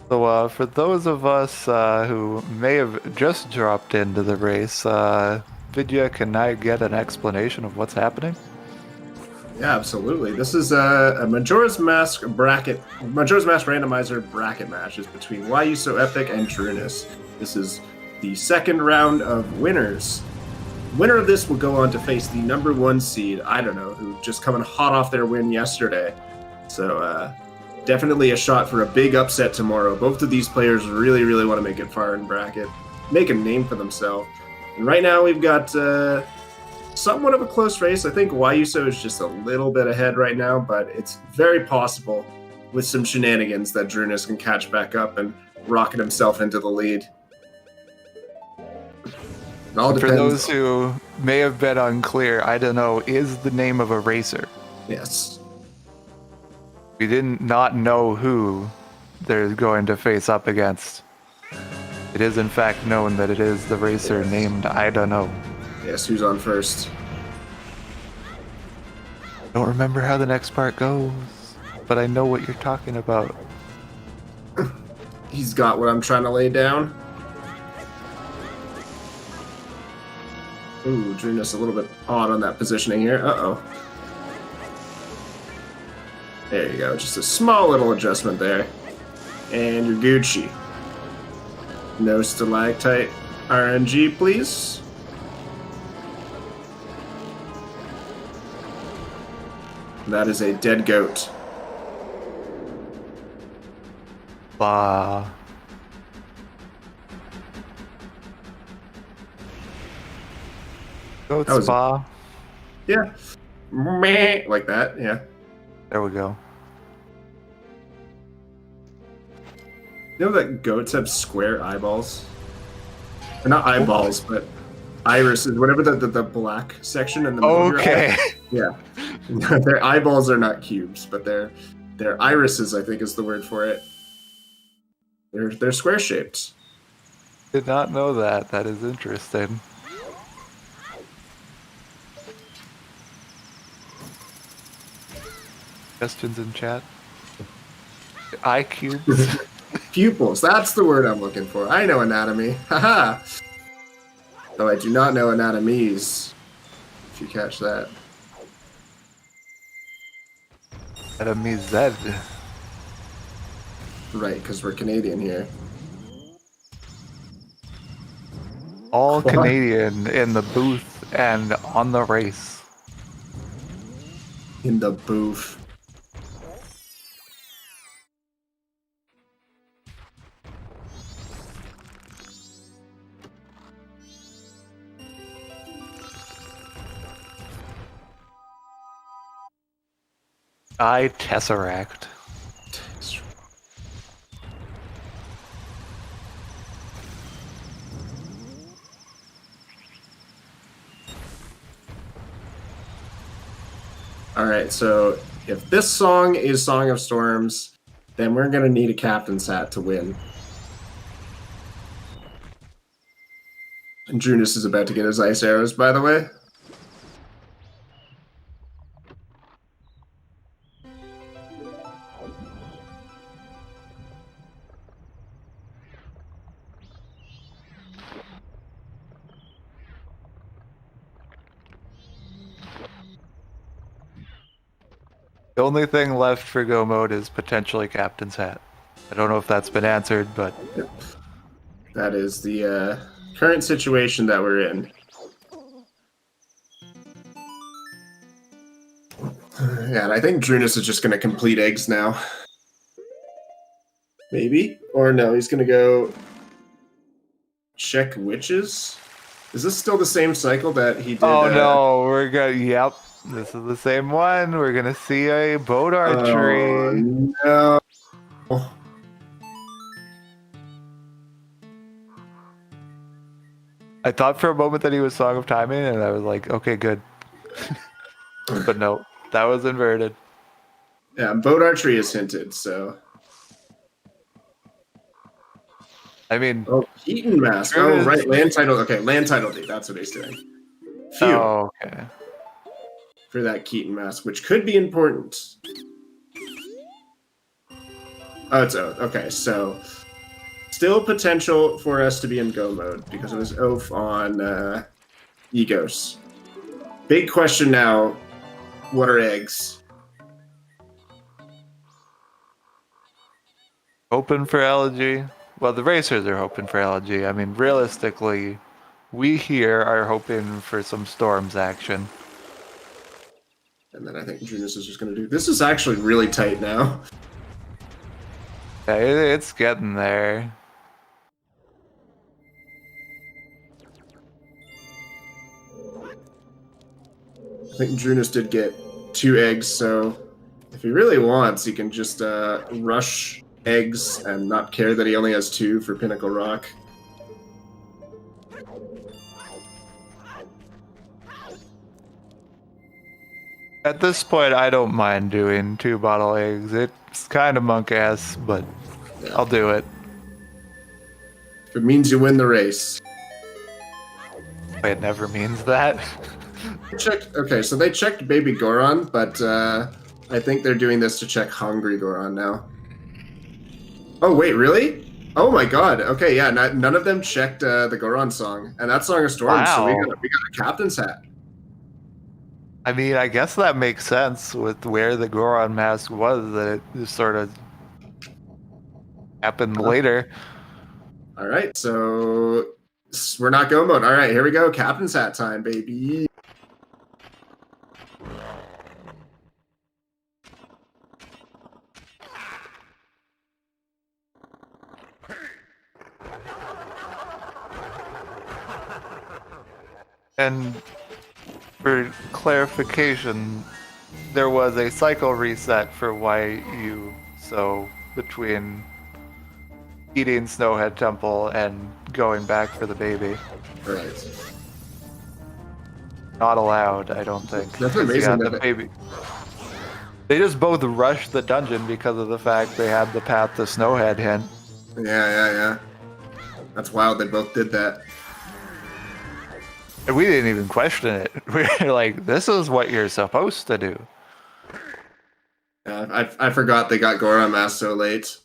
So for those of us who may have just dropped into the race, Vidya, can I get an explanation of what's happening? Yeah, absolutely. This is a Majora's Mask Randomizer bracket matches between YUSoEpic and Drooness. This is the second round of winners. Winner of this will go on to face the number 1 seed, I don't know, who just coming hot off their win yesterday. So definitely a shot for a big upset tomorrow. Both of these players really, really want to make it far in bracket, make a name for themselves. And right now we've got somewhat of a close race. I think YUSo is just a little bit ahead right now, but it's very possible with some shenanigans that Drooness can catch back up and rocket himself into the lead. It all For depends. those who may have been unclear, I don't know, is the name of a racer. Yes. We didn't not know who they're going to face up against. It is in fact known that it is the racer named I don't know. Yes, who's on first? Don't remember how the next part goes, but I know what you're talking about. He's got what I'm trying to lay down. Ooh, Drooness a little bit odd on that positioning here. Uh-oh. There you go. Just a small little adjustment there. And you're Gucci. No stalactite RNG, please. That is a dead goat. Bah. Goat That was- spa. Yeah. Meh, like that, yeah. There we go. You know that goats have square eyeballs? Or not eyeballs, but irises, whatever the black section in the middle of your Okay. eye. Yeah. Their eyeballs are not cubes, but their irises, I think is the word for it. They're square shaped. Did not know that. That is interesting. Questions in chat? Eye cubes? Pupils, that's the word I'm looking for. I know anatomy. Haha. Though I do not know anatomies. If you catch that. Enemy Z. Right, because we're Canadian here. All What? Canadian in the booth and on the race. In the booth. I Tesseract. Alright, so if this song is Song of Storms, then we're gonna need a captain's hat to win. And Drooness is about to get his ice arrows, by the way. The only thing left for go mode is potentially Captain's Hat. I don't know if that's been answered, but That is the current situation that we're in. Yeah, and I think Drooness is just going to complete eggs now. Maybe? Or no, he's going to go check witches? Is this still the same cycle that he did? oh no, we're gonna. Yep, this is the same one. We're gonna see a boat archery. Oh, no. I thought for a moment that he was Song of Timing, and I was like, okay, good. But no, that was inverted. Yeah, boat archery is hinted, so. I mean, Oh, Keaton Mask. Oh, right, land title. Okay, land title deed. That's what he's doing. Phew. oh, okay. For that Keaton Mask, which could be important. Oh, it's Oath. Okay, so still potential for us to be in go mode because it was Oath on Egos. Big question now, what are eggs? Open for elegy. Well, the racers are hoping for elegy. I mean, realistically, we here are hoping for some storms action. And then I think Drooness is just going to do... This is actually really tight now. Yeah, it's getting there. I think Drooness did get 2 eggs, so if he really wants, he can just rush eggs and not care that he only has 2 for Pinnacle Rock. At this point, I don't mind doing 2 bottle eggs. It's kind of monk ass, but Yeah. I'll do it. If it means you win the race. It never means that. Okay, so they checked Baby Goron, but I think they're doing this to check Hungry Goron now. Oh, wait, really? Oh my god. Okay, yeah. None of them checked the Goron song, and that song is Storm. So Wow. we got a captain's hat. I mean, I guess that makes sense with where the Goron mask was, that it just sort of happened later. All right, so we're not go mode. All right, here we go. Captain's hat time, baby. And for clarification, there was a cycle reset for YU, so between eating Snowhead Temple and going back for the baby. Right. Not allowed, I don't think. That's amazing. Yeah, the baby. They just both rushed the dungeon because of the fact they had the path to Snowhead hint. Yeah. That's wild. They both did that. And we didn't even question it. We were like, this is what you're supposed to do. I forgot they got Goron mask so late.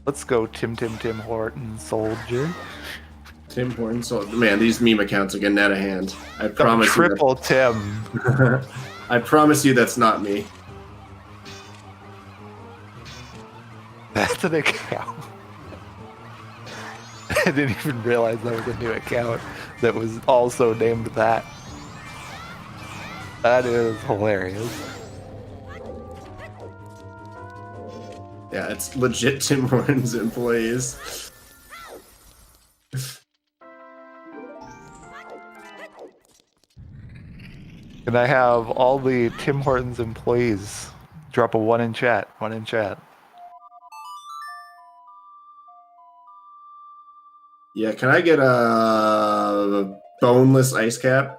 Let's go Tim Horton Soldier. Tim Horton, so man, these meme accounts are getting out of hand. I promise Triple Tim. I promise you that's not me. That's an account. I didn't even realize that was a new account that was also named that. That is hilarious. Yeah, it's legit Tim Hortons employees. Can I have all the Tim Hortons employees drop a 1 in chat? 1 in chat. Yeah, can I get a boneless ice cap?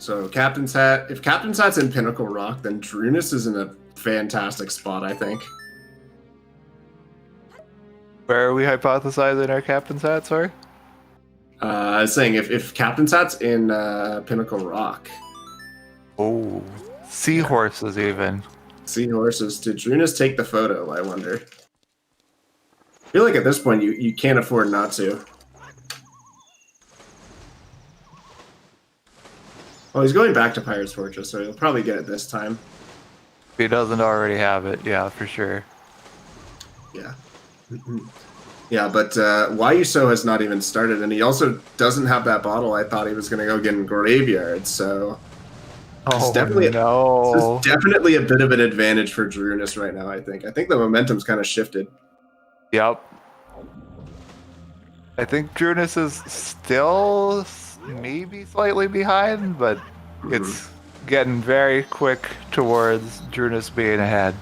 So Captain's Hat, if Captain's Hat's in Pinnacle Rock, then Drooness is in a fantastic spot, I think. Where are we hypothesizing our Captain's Hat, sorry? I was saying if Captain's Hat's in Pinnacle Rock. Oh, seahorses even. Seahorses. Did Drooness take the photo, I wonder? I feel like at this point you can't afford not to. Oh, he's going back to Pirate's Fortress, so he'll probably get it this time. If he doesn't already have it, yeah, for sure. Yeah. Yeah, but YUSo has not even started, and he also doesn't have that bottle I thought he was going to go get in Graveyard, so... Oh, definitely, no. This is definitely a bit of an advantage for Drooness right now, I think. I think the momentum's kind of shifted. Yep. I think Drooness is still maybe slightly behind, but it's getting very quick towards Drooness being ahead.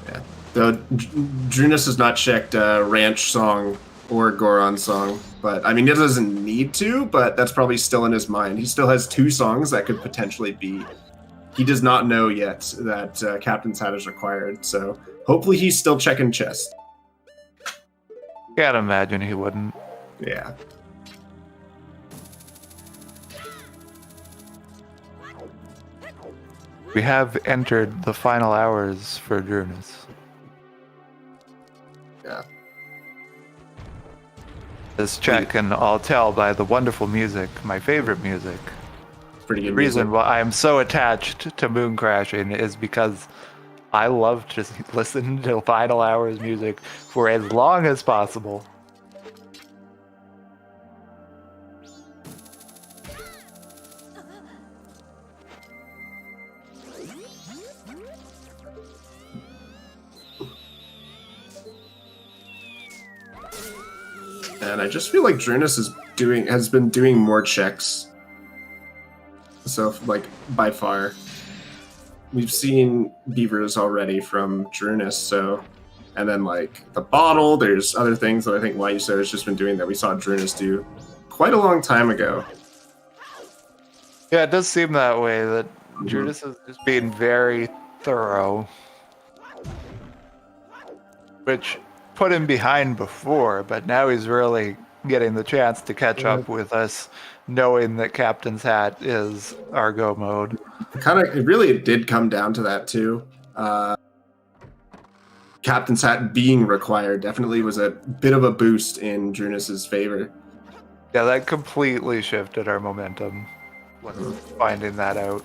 Yeah. Though Drooness has not checked Ranch Song or Goron Song, but I mean, he doesn't need to, but that's probably still in his mind. He still has 2 songs that could potentially be. He does not know yet that Captain's Hat is required, so hopefully he's still checking chest. Can't imagine he wouldn't. Yeah. We have entered the final hours for Drooness. Yeah. This chat can all tell by the wonderful music, my favorite music. Pretty good The reason music. why I am so attached to Moon Crashing is because I love to listen to Final Hours music for as long as possible. And I just feel like Drooness has been doing more checks. So, like, by far. we've seen beavers already from Drooness, so, and then like the bottle, there's other things that I think YUSo has just been doing that we saw Drooness do quite a long time ago. Yeah, it does seem that way, that Drooness is just being very thorough. Which put him behind before, but now he's really getting the chance to catch up with us, knowing that Captain's Hat is our go mode. It did come down to that too. Captain's Hat being required definitely was a bit of a boost in Drooness's favor. Yeah, that completely shifted our momentum when finding that out.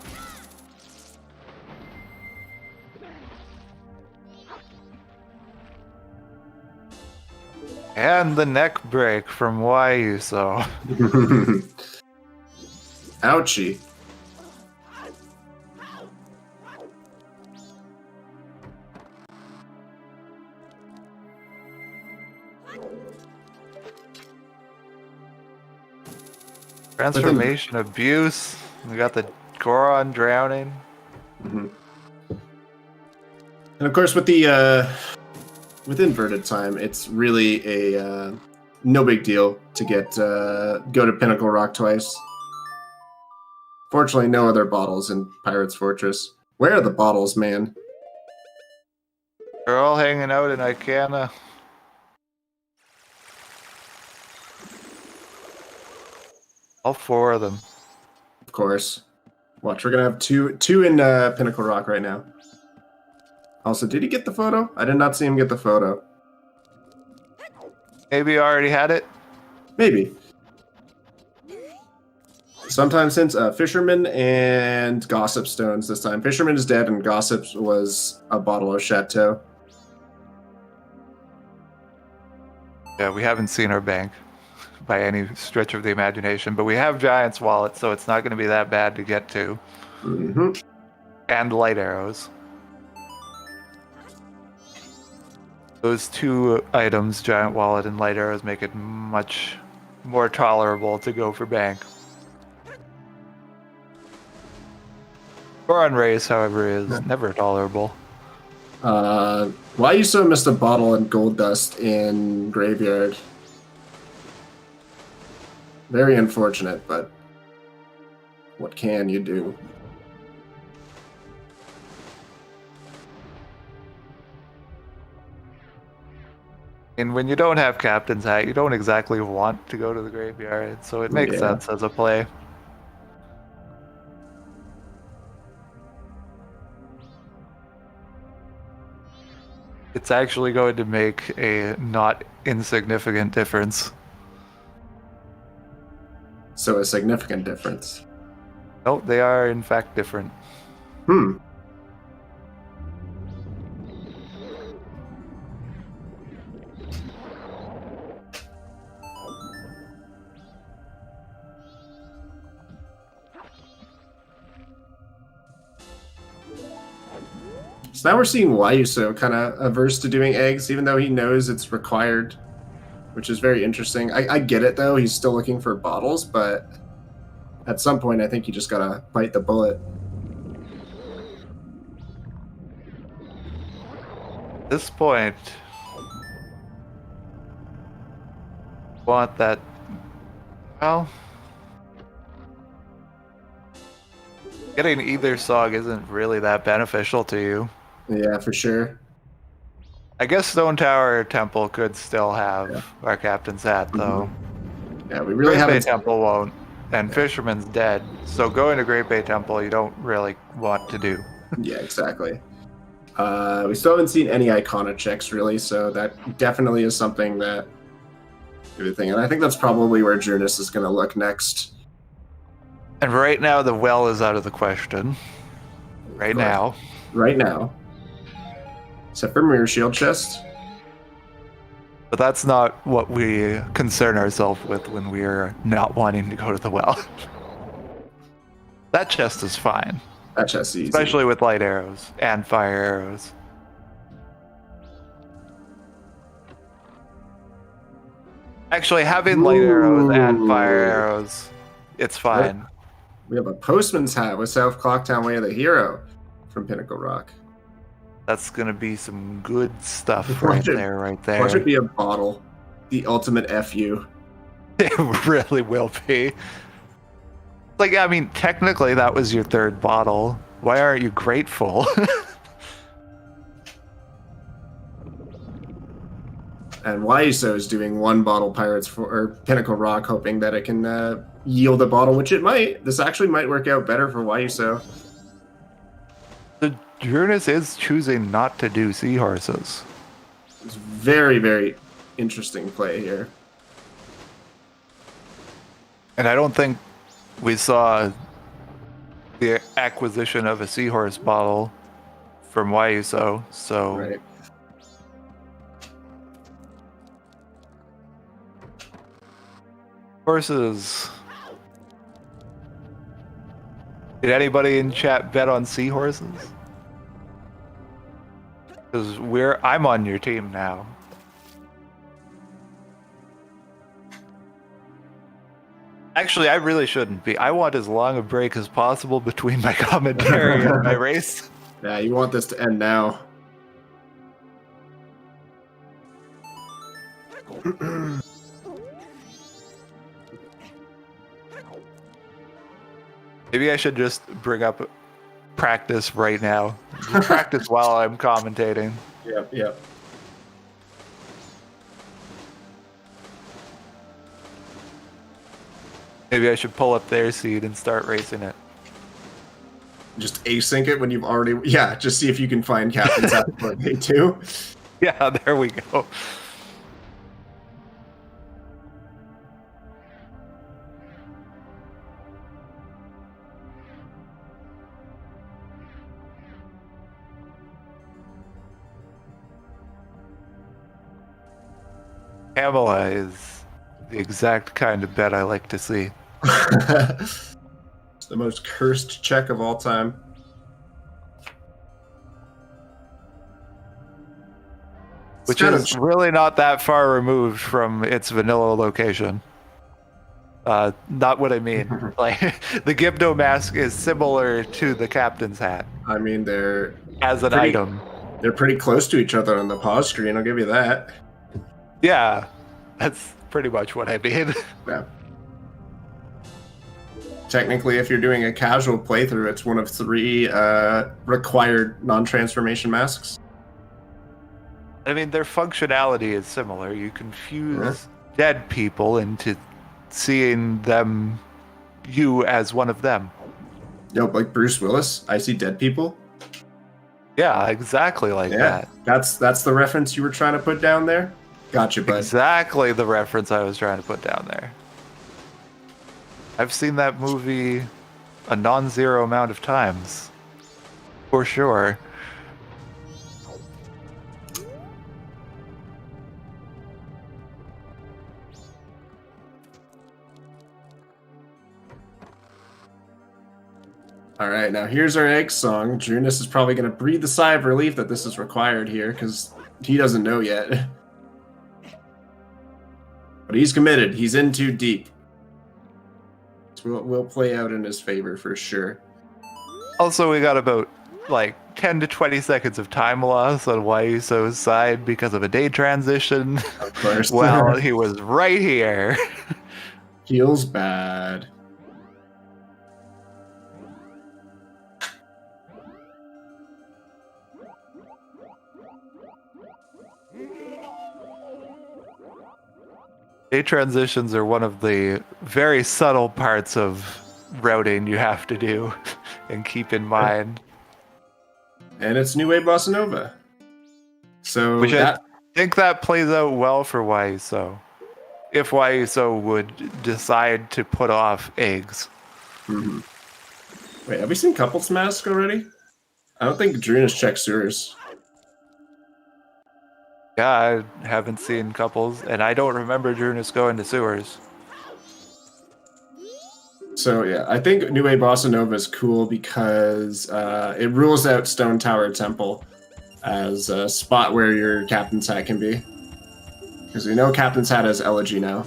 And the neck break from YUSo. Ouchie. Transformation abuse. We got the Goron drowning. Mm-hmm. And of course, with the with inverted time, it's really a no big deal to go to Pinnacle Rock twice. Fortunately, no other bottles in Pirate's Fortress. Where are the bottles, man? They're all hanging out in Icana. All 4 of them. Of course. Watch, we're gonna have two in Pinnacle Rock right now. Also, did he get the photo? I did not see him get the photo. Maybe you already had it? Maybe. Sometime since Fisherman and Gossip Stones this time. Fisherman is dead and Gossip was a bottle of Chateau. Yeah, we haven't seen our bank by any stretch of the imagination, but we have Giant's Wallet, so it's not going to be that bad to get to. Mm-hmm. And light arrows. Those 2 items, Giant Wallet and light arrows, make it much more tolerable to go for bank. Goron race, however, is never tolerable. YUSo missed a bottle and gold dust in Graveyard. Very unfortunate, but what can you do? And when you don't have Captain's Hat, you don't exactly want to go to the graveyard, so it makes sense as a play. It's actually going to make a not insignificant difference. So a significant difference. No, they are in fact different. Hmm. So now we're seeing YUSo kind of averse to doing eggs, even though he knows it's required, which is very interesting. I get it, though. He's still looking for bottles, but at some point, I think you just gotta bite the bullet. At this point, want that, well, getting either song isn't really that beneficial to you. Yeah, for sure. I guess Stone Tower Temple could still have our Captain's Hat, though. Yeah, we really Great Bay haven't. Temple won't, and Fisherman's dead, so going to Great Bay Temple you don't really want to do. Yeah, exactly. We still haven't seen any Icona checks, really, so that definitely is something that we would think. And I think that's probably where Drooness is going to look next. And right now the well is out of the question. Right now. Right now. Except for Mirror Shield Chest. But that's not what we concern ourselves with when we're not wanting to go to the well. That chest is fine. That chest is easy. Especially with light arrows and fire arrows. Actually, having light arrows and fire arrows, it's fine. We have a Postman's Hat with South Clocktown Way of the Hero. from Pinnacle Rock. That's gonna be some good stuff Watch right it- there. Watch it be a bottle. The ultimate FU. It really will be. Like, I mean, technically that was your third bottle. Why aren't you grateful? And YUSo is doing one bottle Pirates or Pinnacle Rock, hoping that it can yield a bottle, which it might. This actually might work out better for YUSo. The Drooness is choosing not to do seahorses. It's very, very interesting play here. And I don't think we saw the acquisition of a seahorse bottle from YUSo, so Right. horses. Did anybody in chat bet on seahorses? Because I'm on your team now. Actually, I really shouldn't be. I want as long a break as possible between my commentary and my race. Yeah, you want this to end now. Maybe I should just bring up practice right now. Just practice while I'm commentating. Yep. Maybe I should pull up their seed and start racing it. Just async it when you've already... Yeah, just see if you can find captains at the day too. Yeah, there we go. Pamela is the exact kind of bet I like to see. It's the most cursed check of all time. Which kind is really not that far removed from its vanilla location. Not what I mean. Like, the Gibdo mask is similar to the captain's hat I mean, they're as an item. they're pretty close to each other on the pause screen, I'll give you that. Yeah, that's pretty much what I mean. Yeah. Technically, if you're doing a casual playthrough, it's one of 3 required non-transformation masks. I mean, their functionality is similar. You confuse dead people into seeing you as one of them. Yo, like Bruce Willis, I see dead people. Yeah, exactly like that. That's the reference you were trying to put down there. Gotcha, bud. Exactly the reference I was trying to put down there. I've seen that movie a non-zero amount of times. For sure. All right, now here's our egg song. Drooness is probably going to breathe a sigh of relief that this is required here, because he doesn't know yet. But he's committed. He's in too deep. So we'll play out in his favor for sure. Also, we got about like 10 to 20 seconds of time loss on YUSo's side because of a day transition. Of course. Well, he was right here. Feels bad. Day transitions are one of the very subtle parts of routing you have to do and keep in mind. And it's New Wave Bossa Nova. So Which that, I think that plays out well for YUSo. If YUSo would decide to put off eggs. Mhm. Wait, have we seen Couples Mask already? I don't think Drooness checked sewers. Yeah, I haven't seen couples, and I don't remember Drooness going to sewers. So yeah, I think New Wave Bossa Nova is cool because it rules out Stone Tower Temple as a spot where your Captain's Hat can be. Because we know Captain's Hat has Elegy now.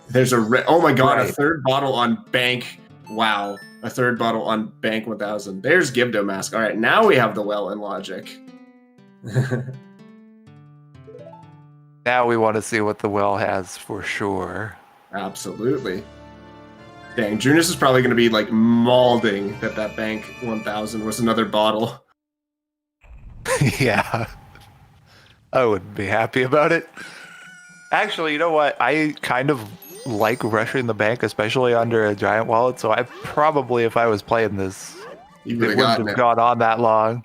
There's a oh my god, Right. A third bottle on Bank. Wow. a third bottle on bank 1000. There's Gibdo Mask. All right, now we have the well in logic. Now we want to see what the well has for sure. Absolutely. Dang, Drooness is probably going to be like mauling that bank 1000 was another bottle. Yeah. I wouldn't be happy about it. Actually, you know what? I kind of like rushing the bank, especially under a giant wallet, so I probably, if I was playing this, You it would have wouldn't gotten have it. gone on that long.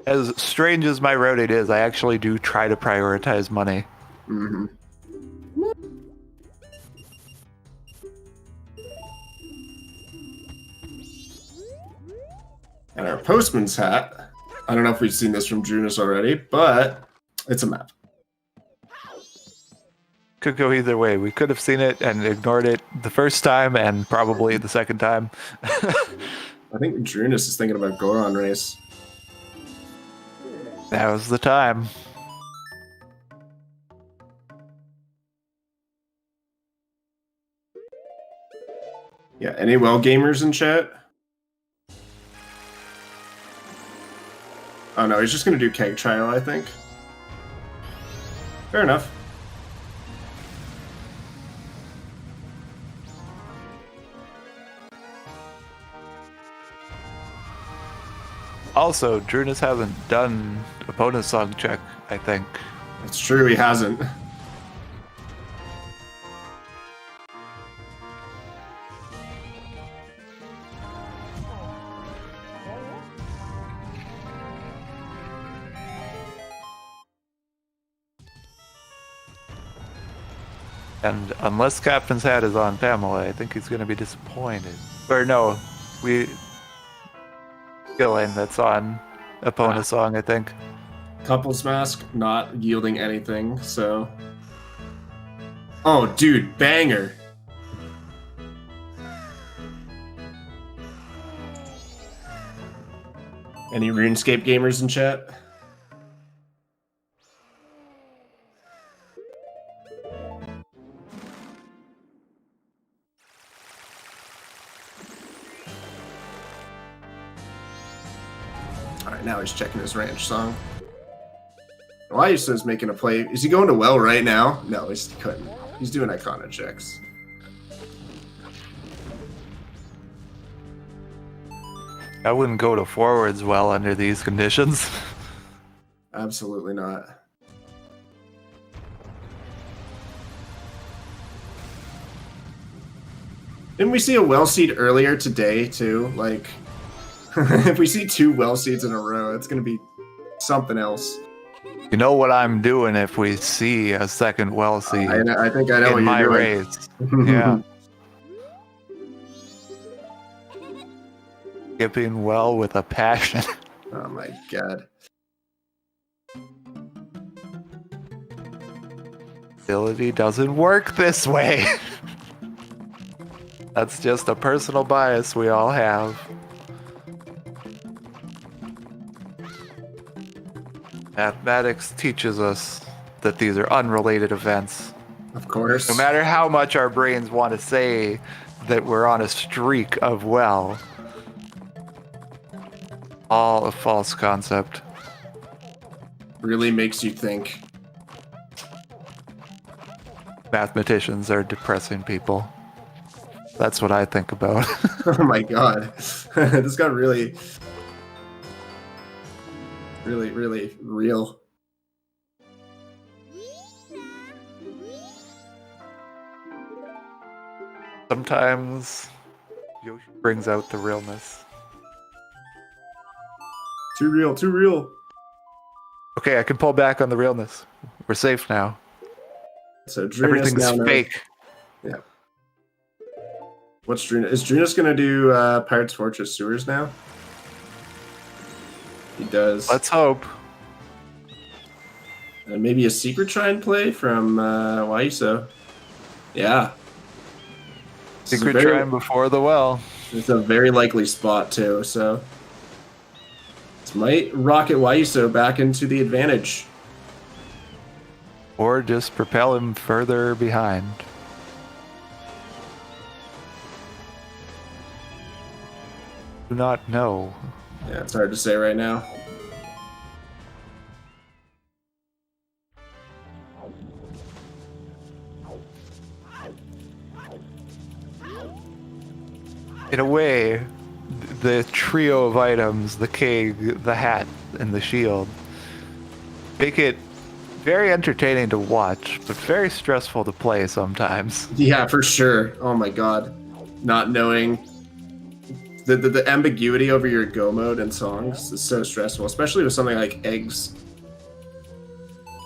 As strange as my routing is, I actually do try to prioritize money. Mm-hmm. And our postman's hat. I don't know if we've seen this from Drooness already, but it's a map. Could go either way. We could have seen it and ignored it the first time and probably the second time. I think Drooness is thinking about Goron race. That was the time. Yeah, any well gamers in chat? Oh no, he's just gonna do keg trial, I think. Fair enough. Also, Drooness hasn't done a bonus song check, I think. It's true, he hasn't. And unless Captain's hat is on Pamela, I think he's going to be disappointed. Or no, Gillian, that's on Epona song, I think. Couples mask not yielding anything, so. Oh, dude, banger. Any RuneScape gamers in chat? Alright, now he's checking his ranch song. YUSo's making a play. Is he going to well right now? No, he couldn't. He's doing Icona checks. I wouldn't go to forwards well under these conditions. Absolutely not. Didn't we see a well seed earlier today, too? Like, if we see 2 well seeds in a row, it's going to be something else. You know what I'm doing if we see a second well seed I think I know what in my you're doing. race. Yeah. Skipping well with a passion. Oh my god. Ability doesn't work this way. That's just a personal bias we all have. Mathematics teaches us that these are unrelated events. Of course. No matter how much our brains want to say that we're on a streak of well, all a false concept. Really makes you think. Mathematicians are depressing people. That's what I think about. Oh my god. This got really real. Sometimes Yoshi brings out the realness. Too real, too real. Okay, I can pull back on the realness. We're safe now. So Drooness Everything's now knows- fake. Yeah. What's Drooness? Is Drooness gonna do Pirates Fortress Sewers now? He does. Let's hope. And maybe a secret shrine play from YUSo. Yeah. This is Secret very- shrine before the well. It's a very likely spot too, so this might rocket YUSo back into the advantage. Or just propel him further behind. Do not know. Yeah, it's hard to say right now. In a way, the trio of items, the keg, the hat, and the shield, make it very entertaining to watch, but very stressful to play sometimes. Yeah, for sure. Oh my god. Not knowing the ambiguity over your go mode and songs is so stressful, especially with something like eggs.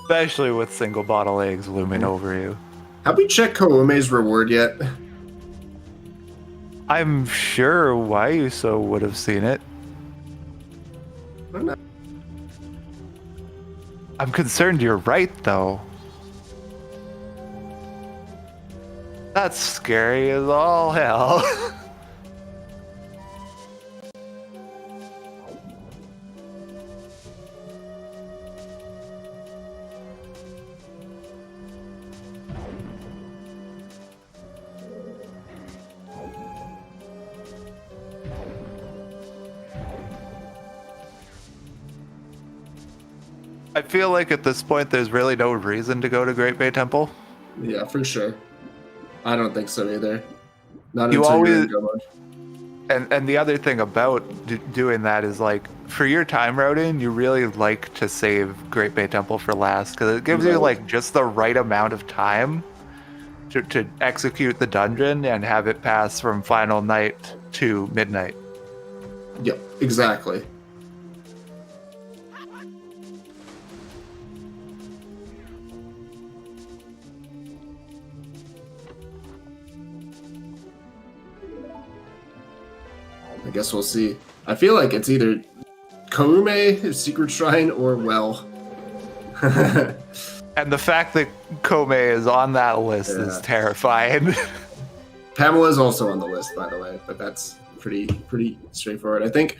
Especially with single bottle eggs looming over you. Have we checked Koume's reward yet? I'm sure YUSo would have seen it. I don't know. I'm concerned you're right, though. That's scary as all hell. I feel like at this point there's really no reason to go to Great Bay Temple. Yeah, for sure. I don't think so either. Not You until you're always- in go mode. And the other thing about doing that is, like, for your time routing, you really like to save Great Bay Temple for last, because it gives you, like, just the right amount of time to execute the dungeon and have it pass from final night to midnight. Yep, exactly. I guess we'll see. I feel like it's either Koume, Secret Shrine, or Well. And the fact that Koume is on that list is Yeah. terrifying. Pamela's also on the list, by the way, but that's pretty straightforward. I think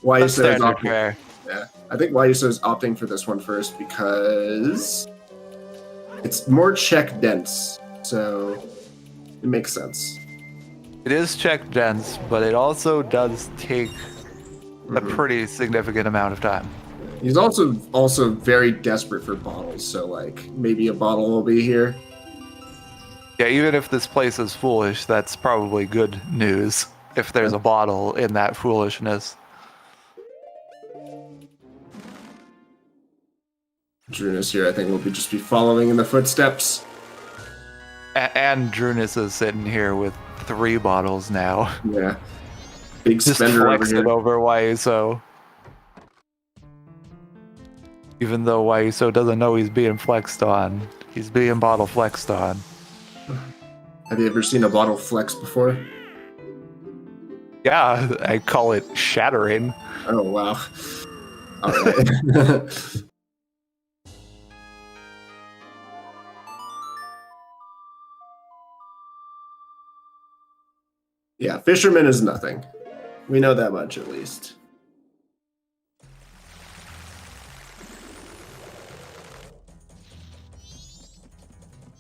That's YUSo is standard opting. fare. Yeah, I think YUSo is opting for this one first because it's more check dense, so it makes sense. It is check dense, but it also does take a pretty significant amount of time. He's also very desperate for bottles, so like maybe a bottle will be here. Yeah, even if this place is foolish, that's probably good news if there's a bottle in that foolishness. Drooness here, I think, will just be following in the footsteps. And Drooness is sitting here with 3 bottles now. Yeah, big Just spender over flexing here. over YUSo. Even though YUSo doesn't know he's being flexed on, he's being bottle flexed on. Have you ever seen a bottle flex before? Yeah, I call it shattering. Oh wow! All right. Yeah, fisherman is nothing. We know that much at least.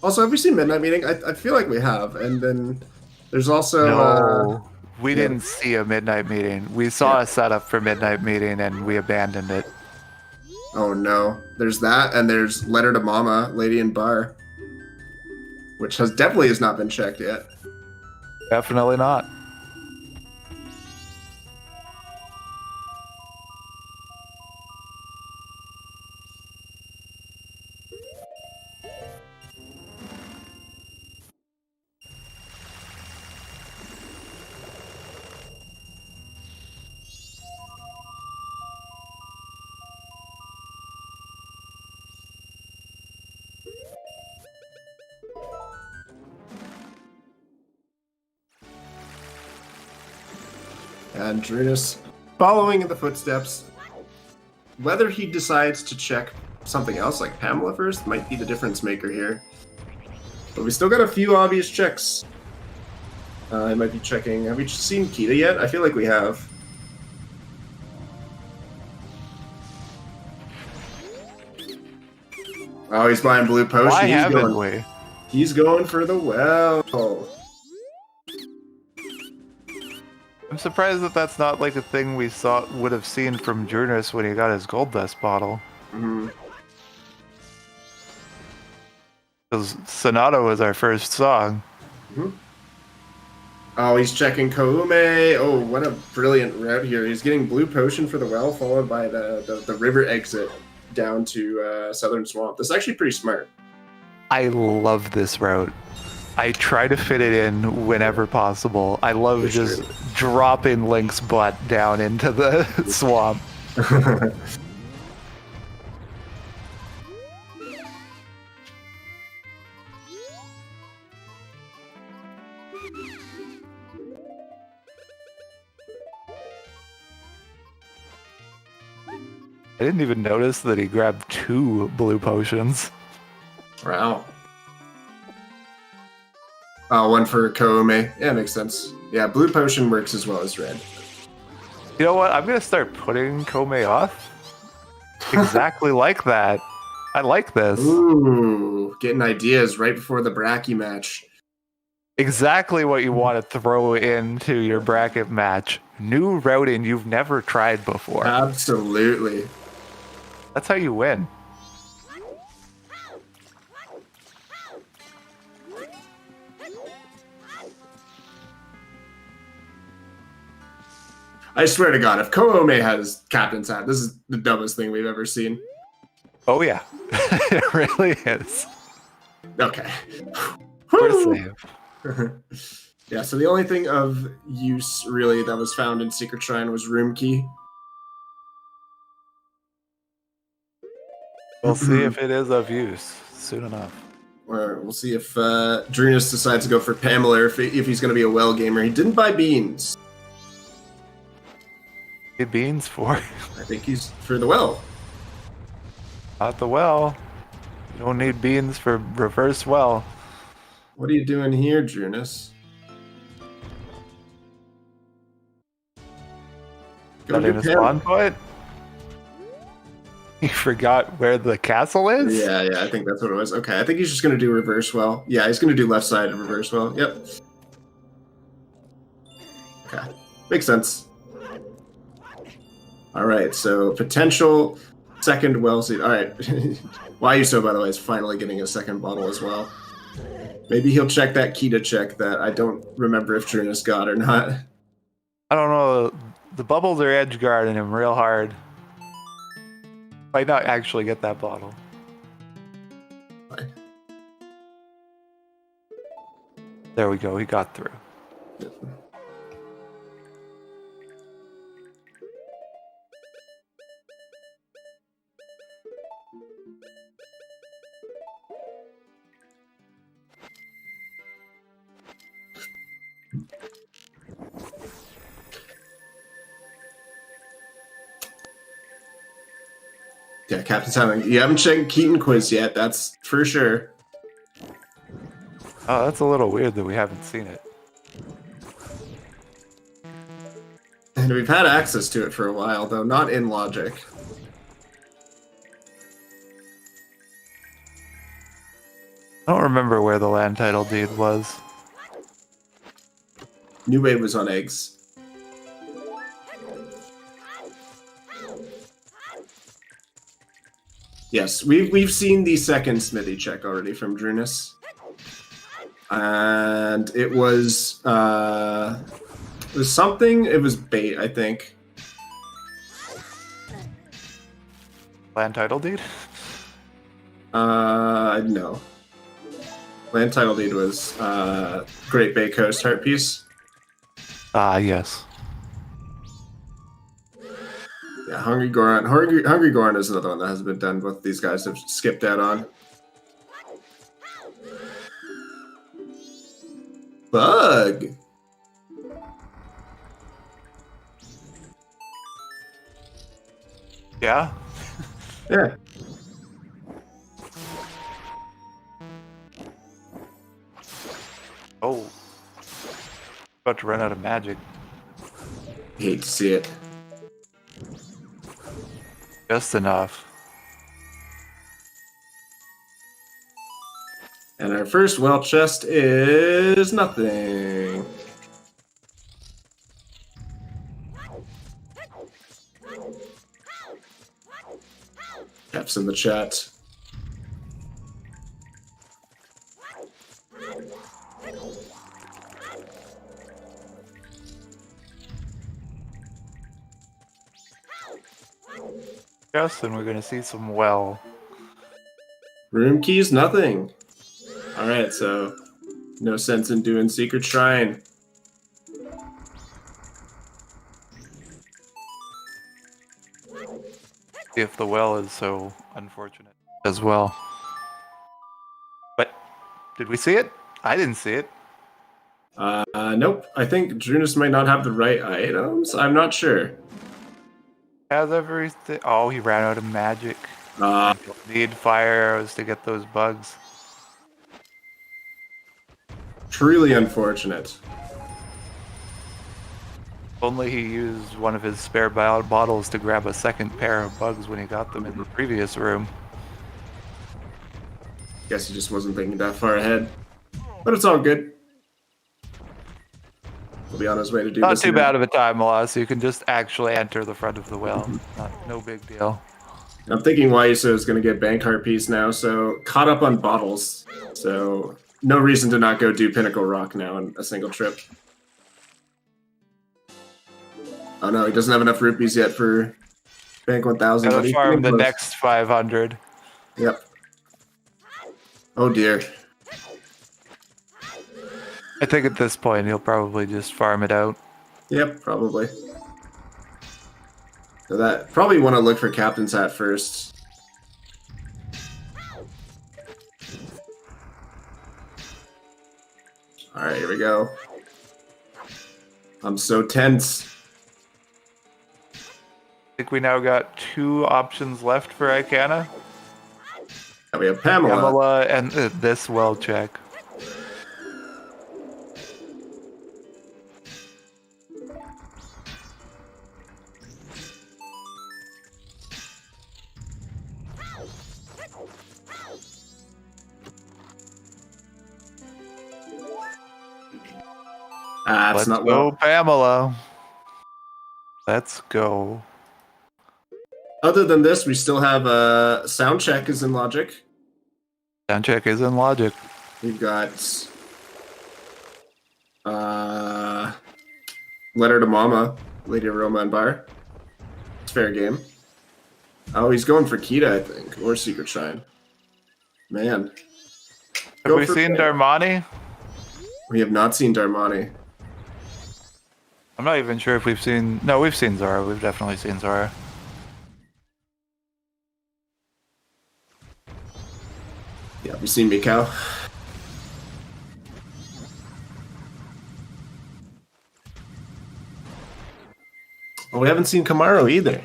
Also, have we seen Midnight Meeting? I feel like we have. And then there's also... No, we yeah. didn't see a midnight meeting. We saw a setup for midnight meeting and we abandoned it. oh no. There's that, and there's Letter to Mama, Lady in Bar. Which definitely has not been checked yet. Definitely not. And Drooness following in the footsteps. Whether he decides to check something else like Pamela first might be the difference maker here. But we still got a few obvious checks. I might be checking. Have we seen Kita yet? I feel like we have. Oh, he's buying blue potion. Why he's haven't going, we? He's going for the well. I'm surprised that that's not like a thing we would have seen from Drooness when he got his gold dust bottle. Mhm. Because Sonata was our first song. Mhm. Oh, he's checking Koume. Oh, what a brilliant route here. He's getting blue potion for the well, followed by the river exit down to Southern Swamp. This is actually pretty smart. I love this route. I try to fit it in whenever possible. I love For just sure. dropping Link's butt down into the swamp. I didn't even notice that he grabbed 2 blue potions. Wow. One for Koume. Yeah, makes sense. Yeah, blue potion works as well as red. You know what? I'm going to start putting Koume off. Exactly like that. I like this. Ooh, getting ideas right before the Bracky match. Exactly what you want to throw into your bracket match. New routing you've never tried before. Absolutely. That's how you win. I swear to God, if Koume has Captain's Hat, this is the dumbest thing we've ever seen. Oh yeah, it really is. Okay. We're safe. Yeah, so the only thing of use, really, that was found in Secret Shrine was Room Key. We'll see if it is of use soon enough. We'll see if Drooness decides to go for Pamela, or if he's going to be a well gamer. He didn't buy beans. Get beans for I think he's for the well. not the well. You don't need beans for reverse well. What are you doing here, Drooness? Got in a spawn point? You forgot where the castle is? Yeah, I think that's what it was. Okay, I think he's just going to do reverse well. Yeah, he's going to do left side reverse well. Yep. Okay, makes sense. All right, so potential second well seed. All right, YUSo, by the way, is finally getting a second bottle as well. Maybe he'll check that Kita check that I don't remember if Drooness got or not. I don't know. The bubbles are edge guarding him real hard. Might not actually get that bottle. Fine. There we go. He got through. Yeah, Captain Simon, you haven't checked Keaton quiz yet. That's for sure. Oh, that's a little weird that we haven't seen it. And we've had access to it for a while, though not in Logic. I don't remember where the land title deed was. New Wave was on eggs. Yes, we've seen the second Smithy check already from Drooness. And it was something, it was bait, I think. Land title deed? No. Land title deed was Great Bay Coast Heart Piece. Ah, yes. Yeah, Hungry Goron. Hungry Goron is another one that hasn't been done. Both these guys have skipped out on. Bug. Yeah? Yeah. Oh. About to run out of magic. Hate to see it. Just enough. And our first well chest is nothing. F's in the chat. Yes, and we're gonna see some well. Room keys, nothing. Alright, so no sense in doing Secret Shrine. If the well is so unfortunate as well. But did we see it? I didn't see it. Nope. I think Drooness might not have the right items. I'm not sure. Has everything. Oh, he ran out of magic. Need fire arrows to get those bugs. Truly unfortunate. Only he used one of his spare bottles to grab a second pair of bugs when he got them in the previous room. Guess he just wasn't thinking that far ahead. But it's all good. He'll be on his way to do Not this. too bad of a time loss. You can just actually enter the front of the well. No big deal. I'm thinking YUSo is going to get Bank Heart Piece now, so caught up on bottles. So no reason to not go do Pinnacle Rock now in a single trip. Oh no, he doesn't have enough rupees yet for Bank 1000. Gotta farm the next 500. Yep. Oh dear. I think at this point he'll probably just farm it out. Yep, probably. So that probably want to look for Captain's Hat first. Alright, here we go. I'm so tense. I think we now got 2 options left for Icana. We have Pamela. Pamela and this well check. Ah, it's Let's not go, well. Pamela. Let's go. Other than this, we still have sound check is in logic. Sound check is in logic. We've got Letter to Mama, Lady of Roma and Bar. It's fair game. Oh, he's going for Kita, I think, or Secret Shrine. Man. Have we seen Darmani? We have not seen Darmani. I'm not even sure if we've seen... No, we've seen Zora. We've definitely seen Zora. Yeah, we've seen Mikau. Oh, we haven't seen Kamaro either.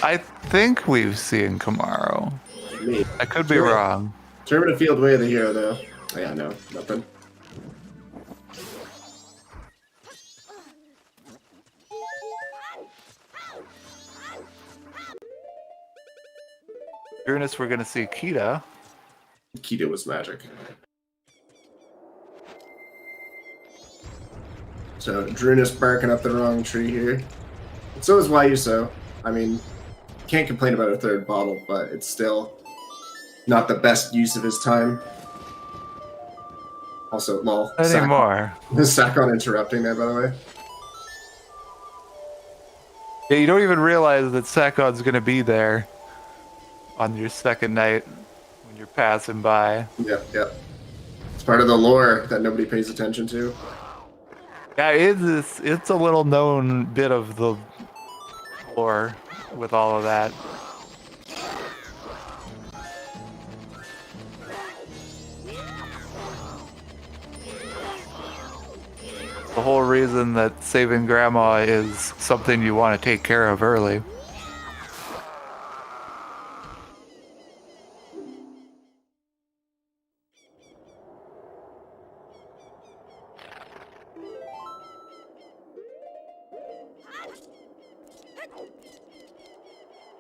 I think we've seen Kamaro. Me. I could be wrong. Tournament Field Way of the Hero, though. Oh, yeah, no, nothing. Drooness, we're gonna see Kita. Kita was magic. So Drooness barking up the wrong tree here. So is YUSo. I mean, can't complain about a third bottle, but it's still not the best use of his time. Also, lol. Anymore. Sakon interrupting there, by the way. Yeah, you don't even realize that Sakon's gonna be there on your second night when you're passing by. Yep, yep. It's part of the lore that nobody pays attention to. Yeah, it's a little known bit of the lore with all of that. The whole reason that saving grandma is something you want to take care of early.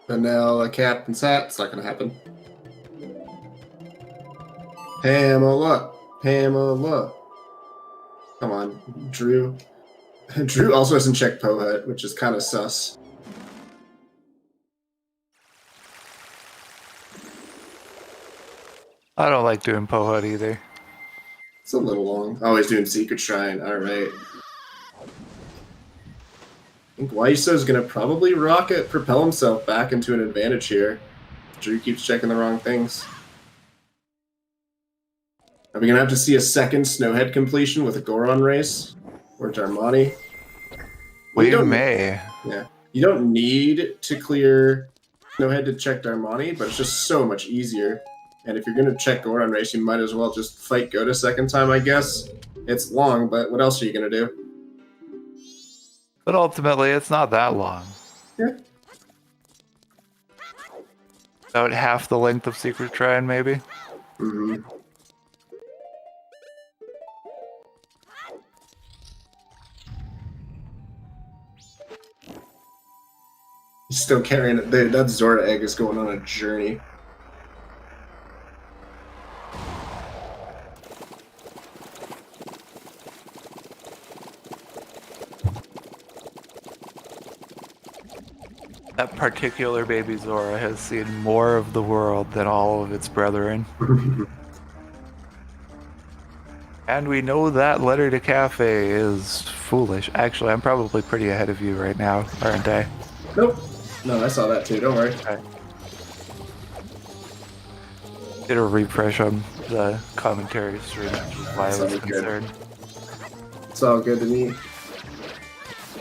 Vanilla Captain's Hat. It's not gonna happen. Pamela. Pamela. Come on, Drew. Drew also hasn't checked Pohet, which is kind of sus. I don't like doing Pohut either. It's a little long. Always doing Secret Shrine. All right. I think YUSo's gonna probably propel himself back into an advantage here. Drew keeps checking the wrong things. Are we gonna have to see a second Snowhead completion with a Goron race or Darmani? We may. Yeah, you don't need to clear Snowhead to check Darmani, but it's just so much easier. And if you're gonna check Goron race, you might as well just fight Goda second time, I guess. It's long, but what else are you gonna do? But ultimately, it's not that long. Yeah. About half the length of Secret Shrine, maybe. Mm-hmm. He's still carrying it. That Zora egg is going on a journey. That particular baby Zora has seen more of the world than all of its brethren. And we know that letter to Cafe is foolish. Actually, I'm probably pretty ahead of you right now, aren't I? Nope. No, I saw that too. Don't worry. Okay. Did a refresh on the commentary stream, which is why I was Sounds good. concerned. It's all good to me.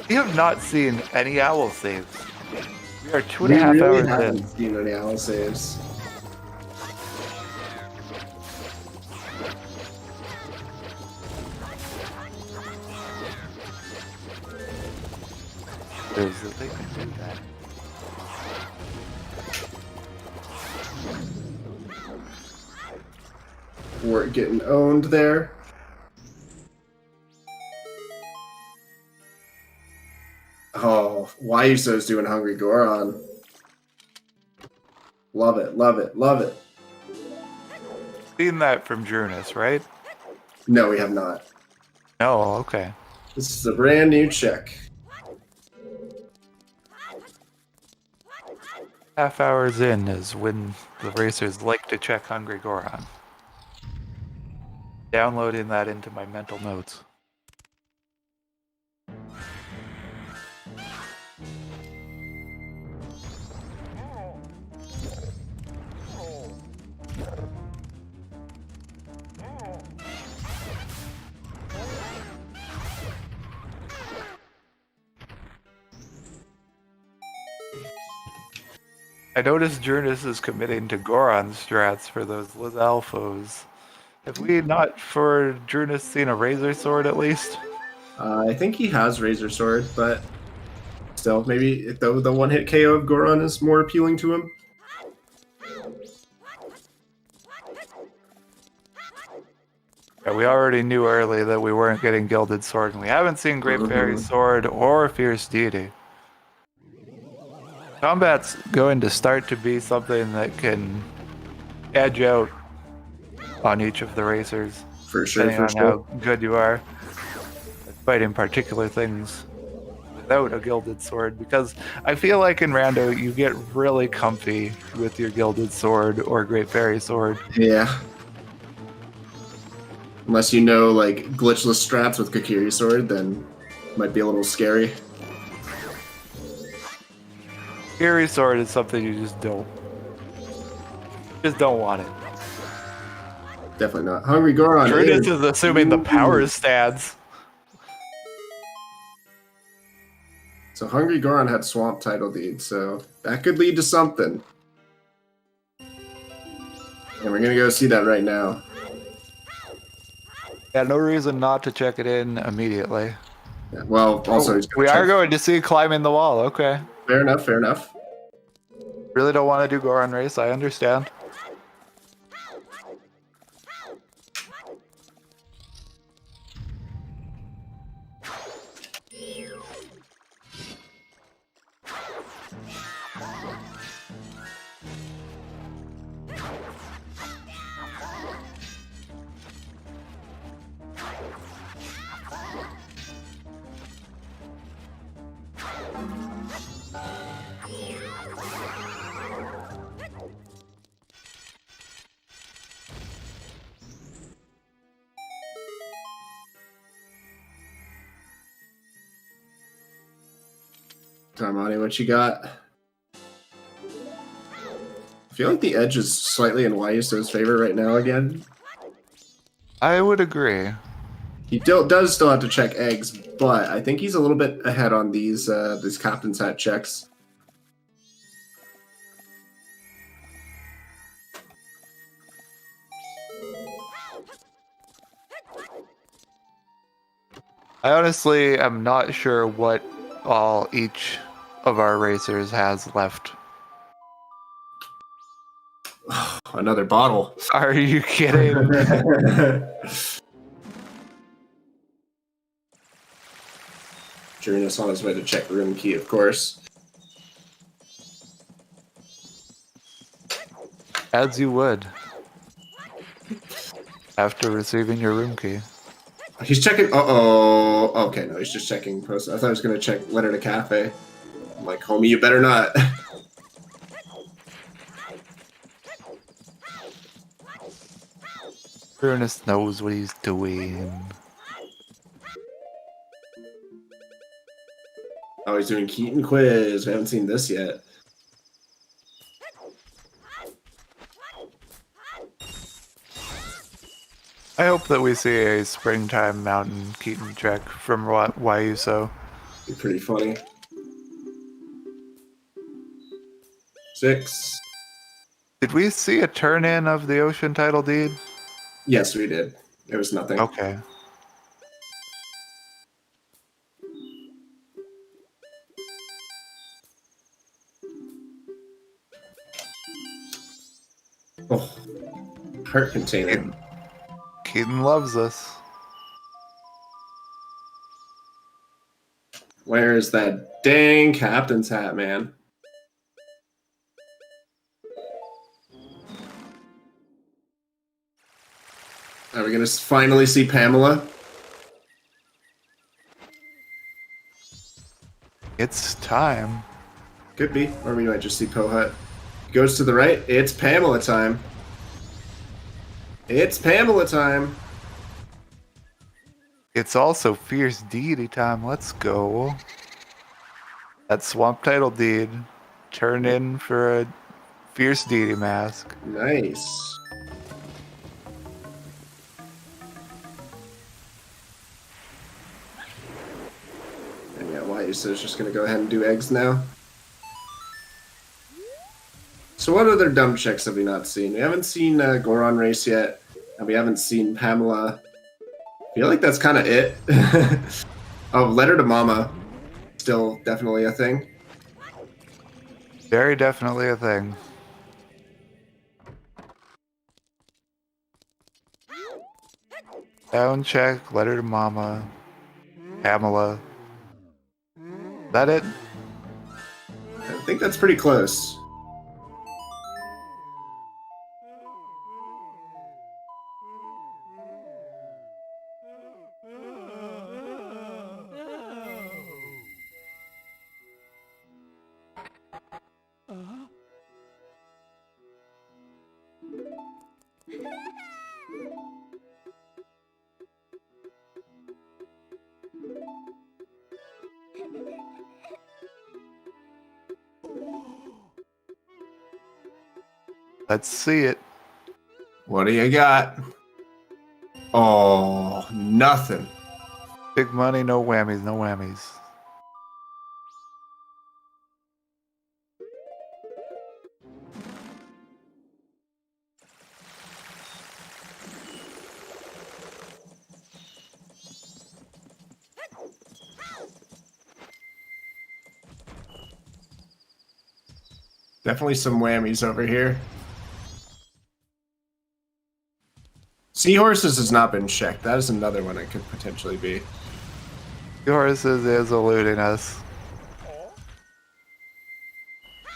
We have not seen any owl saves. We are 2.5 really hours haven't in. seen any owl saves. There's that they can do that. We're getting owned there. Oh, YUSo's doing Hungry Goron. Love it, love it, love it. Seen that from Drooness, right? No, we have not. No, okay. This is a brand new check. Half hours in is when the racers like to check Hungry Goron. Downloading that into my mental notes. I noticed Drooness is committing to Goron strats for those Lizal foes. Have we not, for Drooness, seen a Razor Sword at least? I think he has Razor Sword, but still, maybe the one-hit KO of Goron is more appealing to him. Yeah, we already knew early that we weren't getting Gilded Sword, and we haven't seen Great Fairy Sword or Fierce Deity. Combat's going to start to be something that can edge out on each of the racers. For sure, Depending for on sure. how good you are at fighting particular things without a Gilded Sword. Because I feel like in Rando, you get really comfy with your Gilded Sword or Great Fairy Sword. Yeah. Unless you know, like, glitchless strats with Kokiri Sword, then it might be a little scary. Fairy Sword is something you just don't want it. Definitely not. Hungry Goron Drooness is assuming the power stands. So Hungry Goron had Swamp Title Deed, so that could lead to something. And we're gonna go see that right now. Yeah, no reason not to check it in immediately. Yeah, well, also he's We are going to see Climbing the Wall, okay. Fair enough, fair enough. Really don't want to do Goron Race, I understand. Darmani, what you got? I feel like the edge is slightly in YUSo's favor right now again. I would agree. He does still have to check eggs, but I think he's a little bit ahead on these captain's hat checks. I honestly am not sure what all each of our racers has left. Another bottle. Are you kidding? Drooness on his way to check room key, of course. As you would. After receiving your room key. He's checking. Uh-oh. Okay, no, he's just checking post. I thought he was going to check letter to cafe. I'm like, homie, you better not. Drooness knows what he's doing. Oh, he's doing Keaton quiz. We haven't seen this yet. I hope that we see a springtime mountain Keaton trek from YUSo. Be pretty funny. 6. Did we see a turn in of the ocean title deed? Yes, we did. It was nothing. Okay. Oh, heart container. Keaton loves us. Where is that dang captain's hat, man? Are we going to finally see Pamela? It's time. Could be. Or we might just see Pohut. Goes to the right. It's Pamela time. It's Pamela time. It's also fierce deity time. Let's go. That swamp title deed. Turn in for a fierce deity mask. Nice. And yeah, YUSo's just going to go ahead and do eggs now. So what other dumb checks have we not seen? We haven't seen Goron race yet, and we haven't seen Pamela. I feel like that's kind of it. Oh, letter to mama. Still definitely a thing. Very definitely a thing. Down check, letter to mama, Pamela. That it? I think that's pretty close. Let's see it. What do you got? Oh, nothing. Big money, no whammies, no whammies. Definitely some whammies over here. Seahorses has not been checked. That is another one it could potentially be. Horses is eluding us.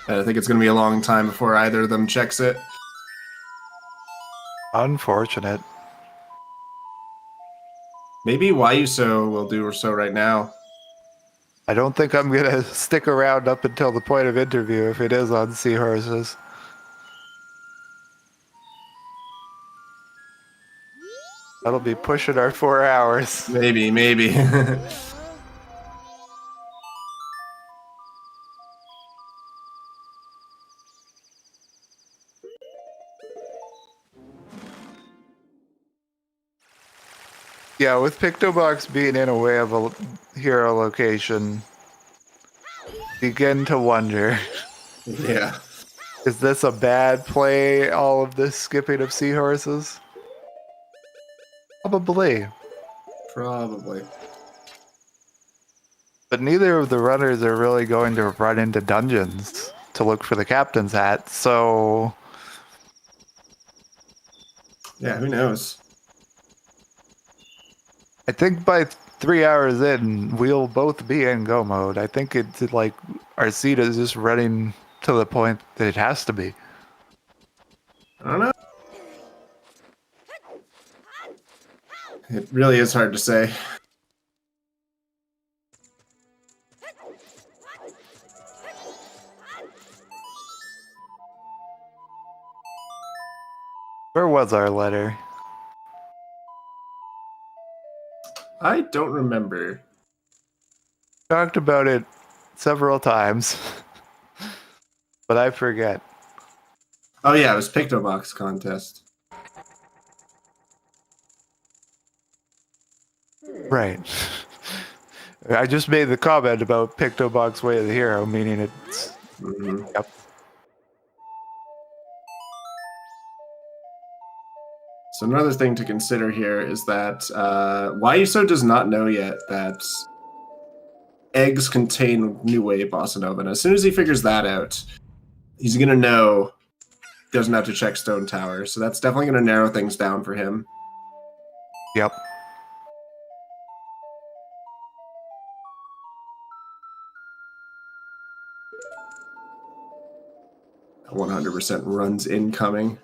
And I think it's going to be a long time before either of them checks it. Unfortunate. Maybe YUSo will do so right now. I don't think I'm gonna stick around up until the point of interview if it is on seahorses. That'll be pushing our 4 hours. Maybe. Yeah, with Pictobox being in a way of a hero location, begin to wonder, Yeah. is this a bad play, all of this skipping of seahorses? Probably. Probably. But neither of the runners are really going to run into dungeons to look for the captain's hat, so Yeah, who knows? I think by 3 hours in, we'll both be in go mode. I think it's like our seat is just running to the point that it has to be. I don't know. It really is hard to say. Where was our letter? I don't remember. Talked about it several times, but I forget. Oh yeah, it was Pictobox contest. Right. I just made the comment about Pictobox Way of the Hero, meaning it's... Mm-hmm. Yep. So another thing to consider here is that YUSo does not know yet that eggs contain New Wave Bossa Nova. And as soon as he figures that out, he's going to know he doesn't have to check Stone Tower. So that's definitely going to narrow things down for him. Yep. A 100% runs incoming.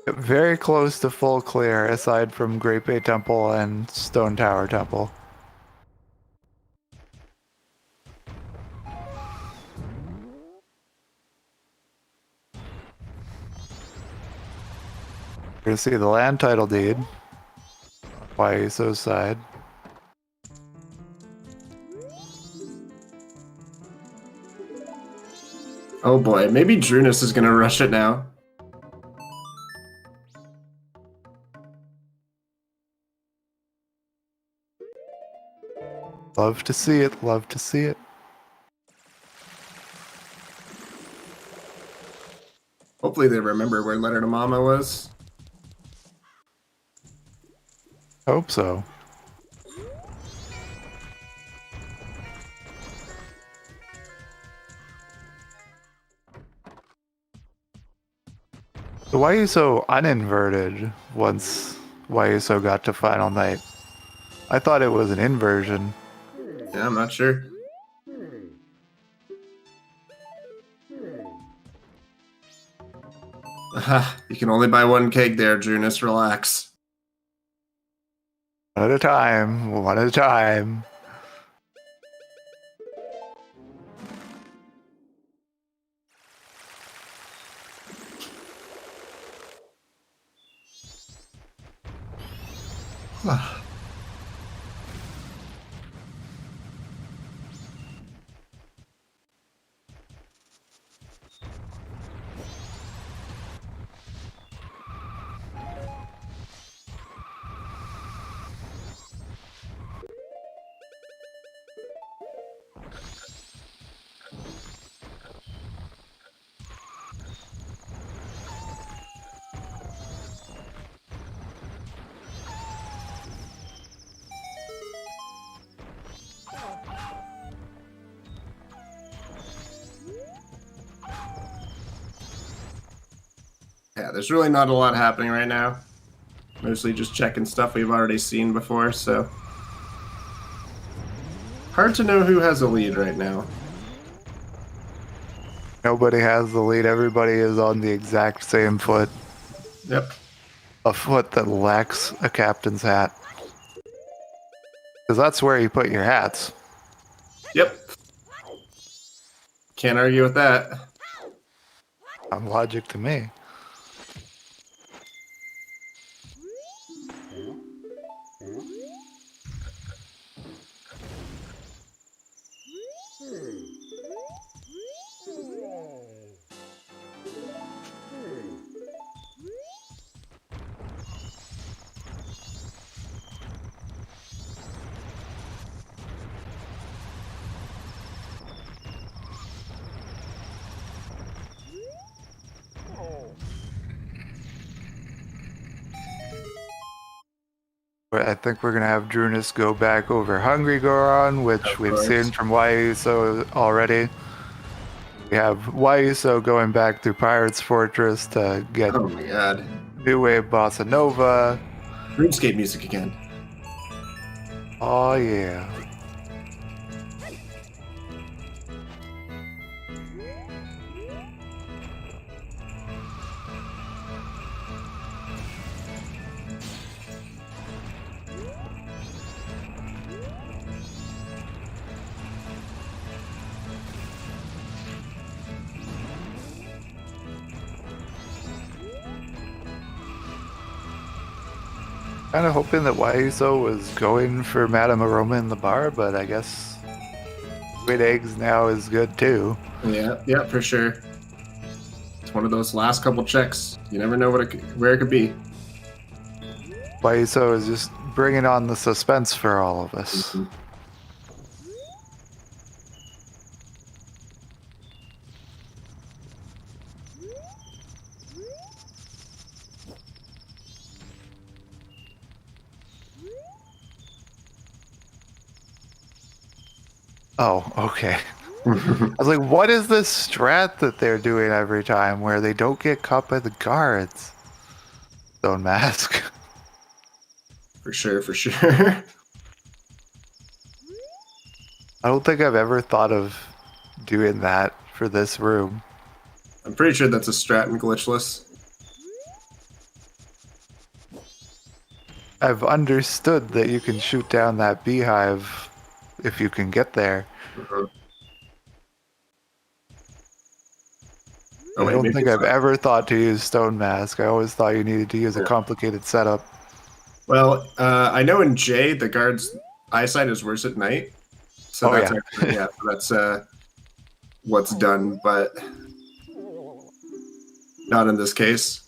Very close to full clear, aside from Great Bay Temple and Stone Tower Temple. You're gonna see the land title deed. YUSo's side. Oh boy, maybe Drooness is going to rush it now. Love to see it, love to see it. Hopefully they remember where Letter to Mama was. Hope so. So why are you so uninverted once YUSo got to Final Night? I thought it was an inversion. Yeah, I'm not sure. Aha, you can only buy one keg there, Drooness. Relax. One at a time, one at a time. Yeah, there's really not a lot happening right now. Mostly just checking stuff we've already seen before, so... Hard to know who has a lead right now. Nobody has the lead, everybody is on the exact same foot. Yep. A foot that lacks a captain's hat. Because that's where you put your hats. Yep. Can't argue with that. Logic to me. I think we're gonna have Drooness go back over Hungry Goron, which Of we've course. seen from YUSo already. We have YUSo going back through Pirate's Fortress to get Oh my god. New Wave Bossa Nova. RuneScape music again. Oh yeah. Kind of hoping that YUSo was going for Madame Aroma in the bar, but I guess Squid Eggs now is good too. Yeah, for sure. It's one of those last couple checks. You never know where it could be. YUSo is just bringing on the suspense for all of us. Mhm. Oh, okay. I was like, what is this strat that they're doing every time where they don't get caught by the guards? Stone Mask. For sure. I don't think I've ever thought of doing that for this room. I'm pretty sure that's a strat in glitchless. I've understood that you can shoot down that beehive if you can get there. Mhm. I don't maybe think it's I've not. ever thought to use Stone Mask. I always thought you needed to use a Yeah. complicated setup. Well, I know in J the guard's eyesight is worse at night, so Oh, that's yeah. actually, yeah, that's what's done, but not in this case.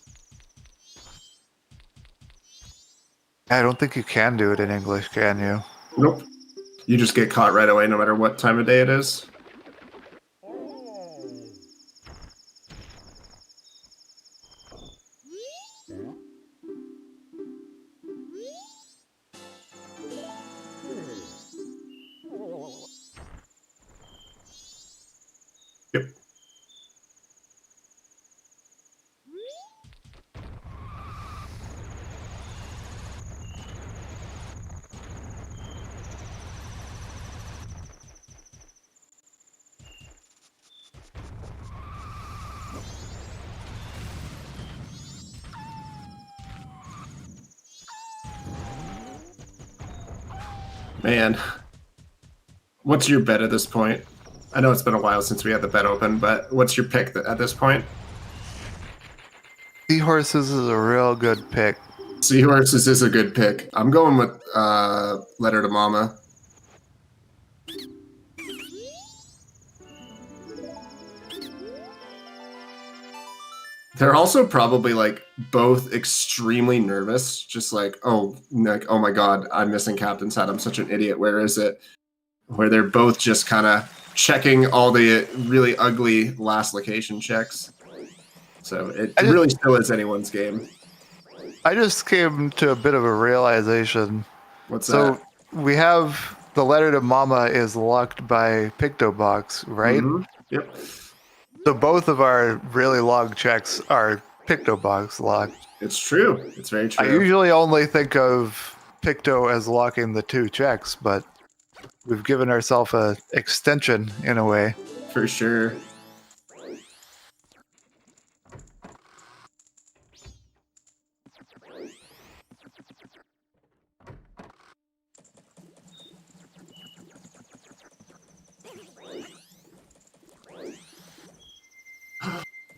I don't think you can do it in English, can you? Nope. You just get caught right away, no matter what time of day it is. Yep. Man, what's your bet at this point? I know it's been a while since we had the bet open, but what's your pick at this point? Seahorses is a real good pick. Seahorses is a good pick. I'm going with Letter to Mama. They're also probably like both extremely nervous, just like oh my god, I'm missing Captain's Hat. I'm such an idiot. Where is it? Where they're both just kind of checking all the really ugly last location checks. So it really still is anyone's game. I just came to a bit of a realization. What's So that? we have the Letter to Mama is locked by Pictobox, right? Mhm. Yep. So both of our really long checks are Pictobox locked. It's true. It's very I true. usually only think of Picto as locking the two checks, but we've given ourselves a extension in a way. For sure.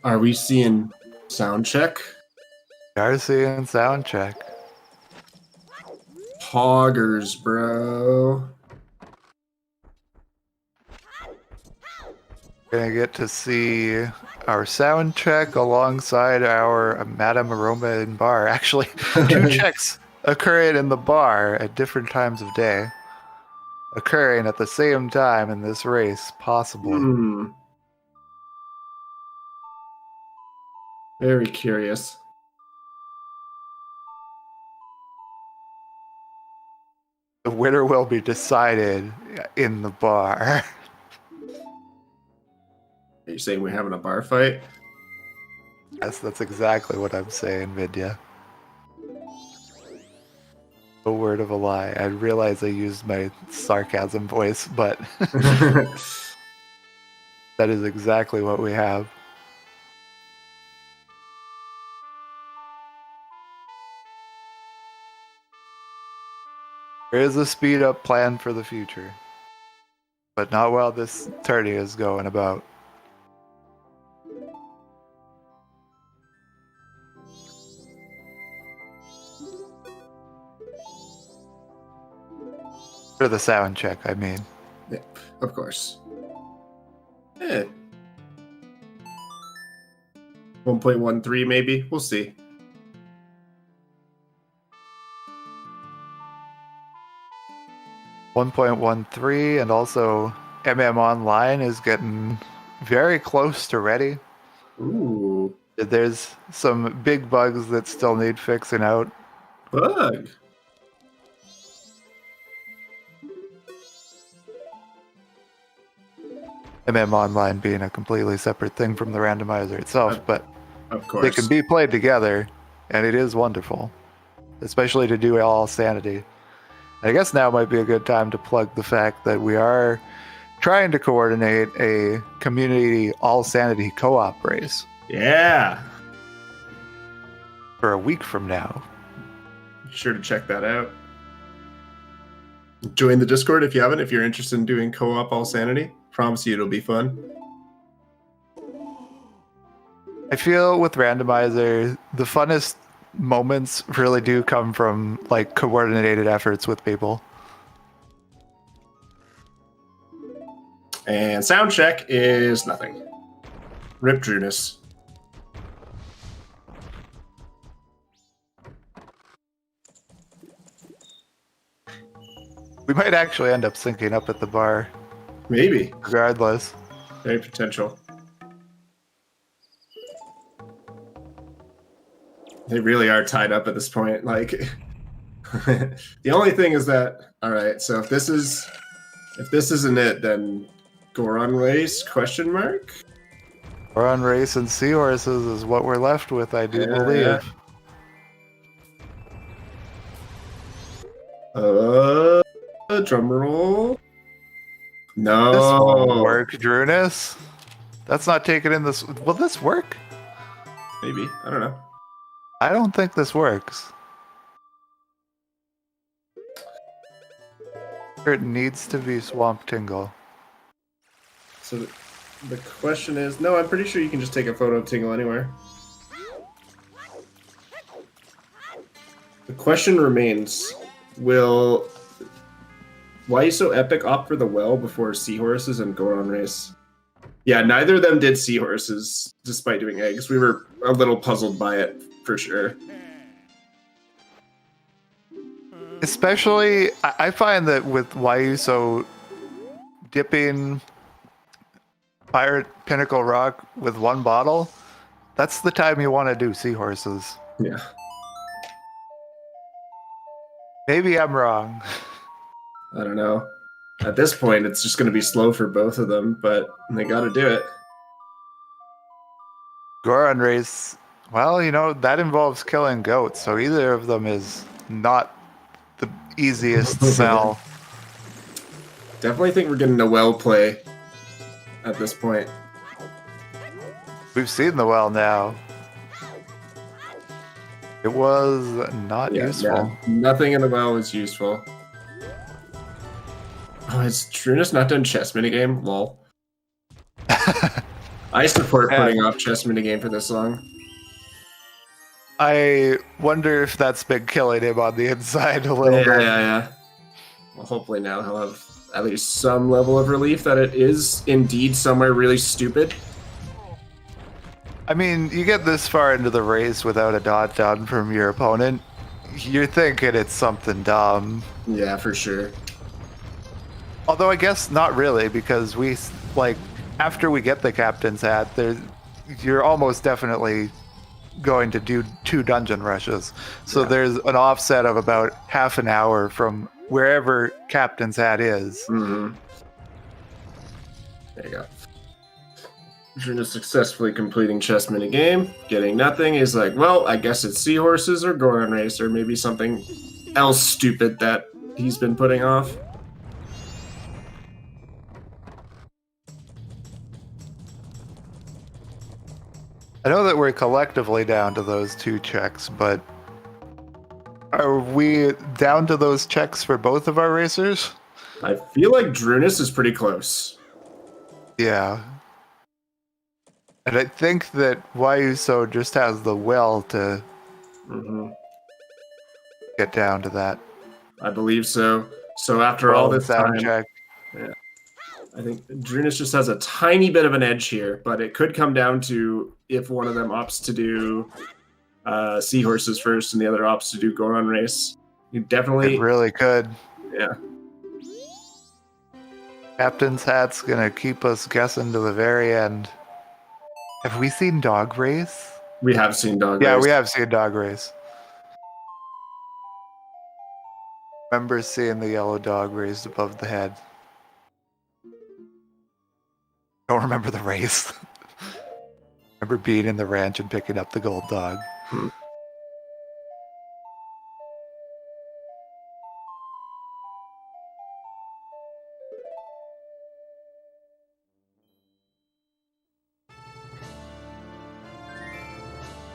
Are we seeing sound check? Darcy and sound check. Poggers, bro. Gonna get to see our sound check alongside our Madame Aroma in bar. Actually, two checks occurring in the bar at different times of day. Occurring at the same time in this race, possibly. Very curious. winner will be decided in the bar. Are you saying we're having a bar fight? Yes, that's exactly what I'm saying, Vidya. No word of a lie. I realize I used my sarcasm voice, but that is exactly what we have. There is a speed up plan for the future, but not while this tourney is going about. For the sound check, I mean. Yeah, of course. Eh. 1.13 maybe. We'll see. .13, and also Online is getting very close to ready. Ooh. There's some big bugs that still need fixing out. Bug. Online being a completely separate thing from the randomizer itself, but Of course. they can be played together, and it is wonderful, especially to do all sanity. I guess now might be a good time to plug the fact that we are trying to coordinate a community all sanity co-op race Yeah. for a week from now. Be sure to check that out. Join the Discord if you haven't, if you're interested in doing co-op all sanity. Promise you it'll be fun. I feel with Randomizer, the funnest moments really do come from like coordinated efforts with people. And sound check is nothing. Rip Drooness. We might actually end up syncing up at the bar, Maybe. regardless. Very potential. They really are tied up at this point. Like, the only thing is that, all right, so if this isn't it, then Goron race, question mark? Run race and seahorses is what we're left with, I do believe. Drum roll. No. This won't work, Drooness. That's not taken in this. Will this work? Maybe. I don't know. I don't think this works. It needs to be Swamp Tingle. So the question is, no, I'm pretty sure you can just take a photo of Tingle anywhere. The question remains, will YUSoEpic opt for the well before seahorses and Goron race? Yeah, neither of them did seahorses, despite doing eggs. We were a little puzzled by it, for sure. Especially, I find that with YUSo dipping Pirate Pinnacle Rock with one bottle, that's the time you want to do seahorses. Yeah. Maybe I'm wrong. I don't know. At this point, it's just going to be slow for both of them, but they got to do it. Goron race, well, you know, that involves killing goats, so either of them is not the easiest sell. Definitely think we're getting a well play at this point. We've seen the well now. It was not useful. Yeah, nothing in the well was useful. Oh, has Drooness not done chess minigame? Lol. I support putting off chess minigame for this long. I wonder if that's been killing him on the inside a little bit. Yeah. Well, hopefully now he'll have at least some level of relief that it is indeed somewhere really stupid. I mean, you get this far into the race without a dot done from your opponent, you're thinking it's something dumb. Yeah, for sure. Although I guess not really, because we, like, after we get the captain's hat, you're almost definitely going to do 2 dungeon rushes. So Yeah. there's an offset of about half an hour from wherever Captain's Hat is. Mm-hmm. There you go. Drooness successfully completing chess minigame, getting nothing. He's like, well, I guess it's Seahorses or Goron Race, or maybe something else stupid that he's been putting off. I know that we're collectively down to those 2 checks, but are we down to those checks for both of our racers? I feel like Drooness is pretty close. Yeah. And I think that YUSo just has the will to get down to that. I believe so. So after all this sound time, check. yeah, I think Drooness just has a tiny bit of an edge here, but it could come down to if one of them opts to do Seahorses first and the other opts to do Goron Race. You definitely... It really could. Yeah. Captain's Hat's gonna keep us guessing to the very end. Have we seen Dog Race? We have seen Dog Race. Yeah, we have seen Dog Race. Remember seeing the yellow dog raised above the head. Don't remember the race. Remember being in the ranch and picking up the gold dog.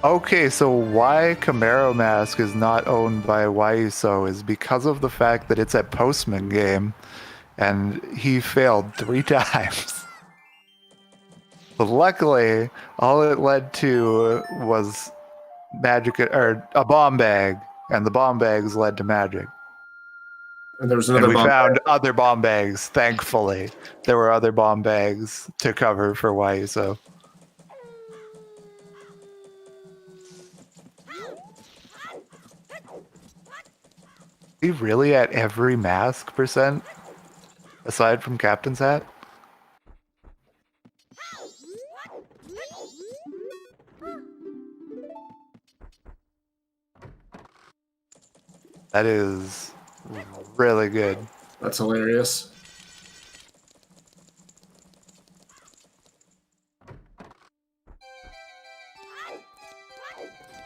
Okay, so why Camaro Mask is not owned by YUSo is because of the fact that it's a Postman game, and he failed 3 times. But luckily, all it led to was magic, or a bomb bag, and the bomb bags led to magic. And there was another And we bomb found bag. other bomb bags, thankfully. There were other bomb bags to cover for YUSo. He really at every mask percent? Aside from Captain's Hat? That is really good. That's hilarious.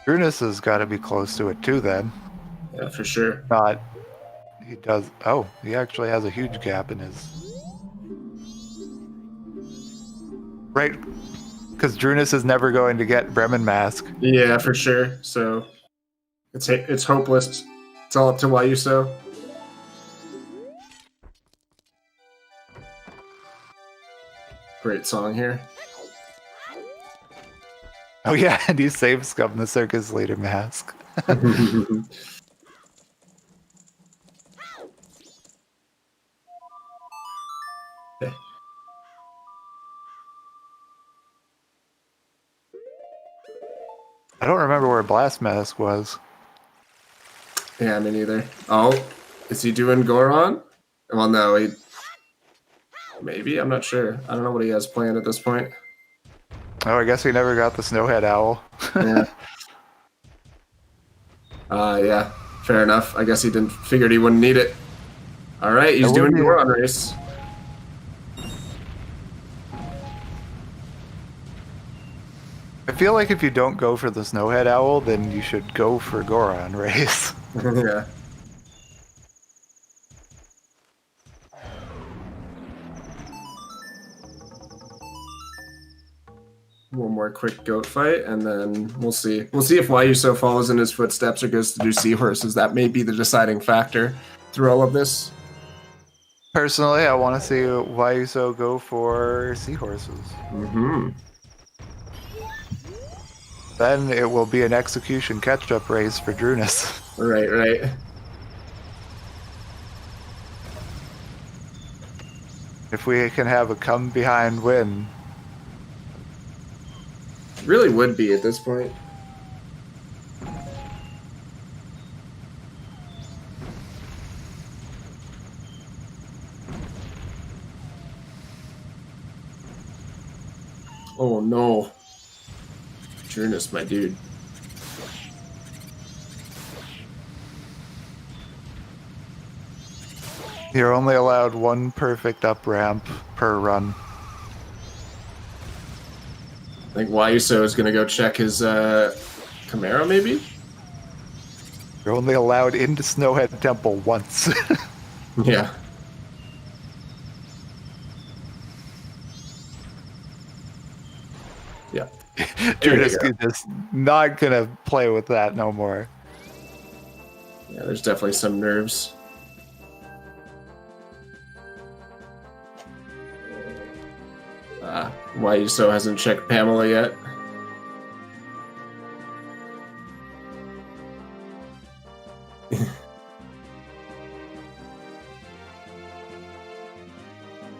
Drooness has got to be close to it too then. Yeah, for sure. Not... He does... Oh, he actually has a huge gap in his... Right, because Drooness is never going to get Bremen Mask. Yeah, for sure. So it's hopeless. It's all up to YUSo. Great song here. Oh yeah, and he saves Scum the Circus Leader Mask. I don't remember where Blast Mask was. Yeah, me neither. Oh, is he doing Goron? Well, no, he... Maybe? I'm not sure. I don't know what he has planned at this point. Oh, I guess he never got the Snowhead Owl. Yeah. Yeah, fair enough. I guess he figured he wouldn't need it. All right, he's doing Goron Race. I feel like if you don't go for the Snowhead Owl, then you should go for Goron Race. Yeah. One more quick goat fight, and then we'll see. We'll see if YUSo follows in his footsteps or goes to do Seahorses. That may be the deciding factor through all of this. Personally, I want to see YUSo go for Seahorses. Mm-hmm. Then it will be an execution catch-up race for Drooness. Right. If we can have a come-behind win. Really would be at this point. Oh no. Drooness, my dude. You're only allowed one perfect up ramp per run. I think YUSo is going to go check his Camaro, maybe? You're only allowed into Snowhead Temple once. Yeah. Yeah. Drooness is just not gonna play with that no more. Yeah, there's definitely some nerves. YUSo hasn't checked Pamela yet.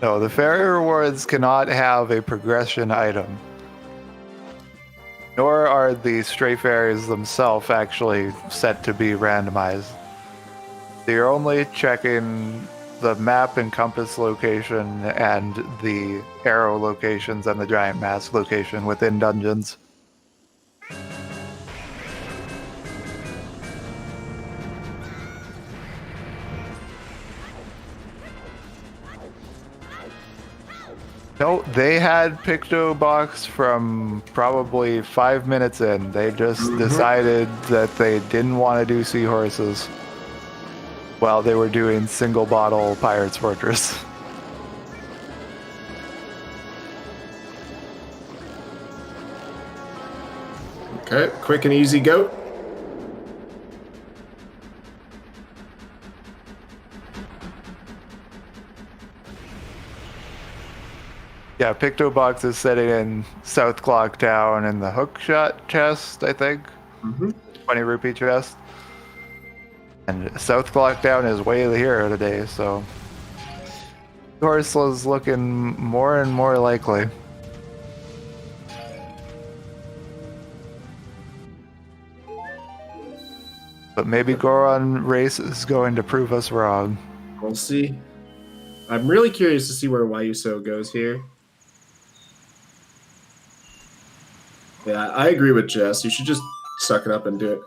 No, the fairy rewards cannot have a progression item. Nor are the stray fairies themselves actually set to be randomized. So you're only checking the map and compass location and the arrow locations and the giant mask location within dungeons. No, they had Picto Box from probably 5 minutes in. They just decided that they didn't want to do seahorses while they were doing single bottle Pirate's Fortress. Okay, quick and easy goat. Yeah, Picto Box is sitting in South Clock Town in the hookshot chest, I think. 20 rupee chest. And South Clock Town is way the hero today, so Horsla's looking more and more likely. But maybe Goron Race is going to prove us wrong. We'll see. I'm really curious to see where YUSo goes here. Yeah, I agree with Jess. You should just suck it up and do it.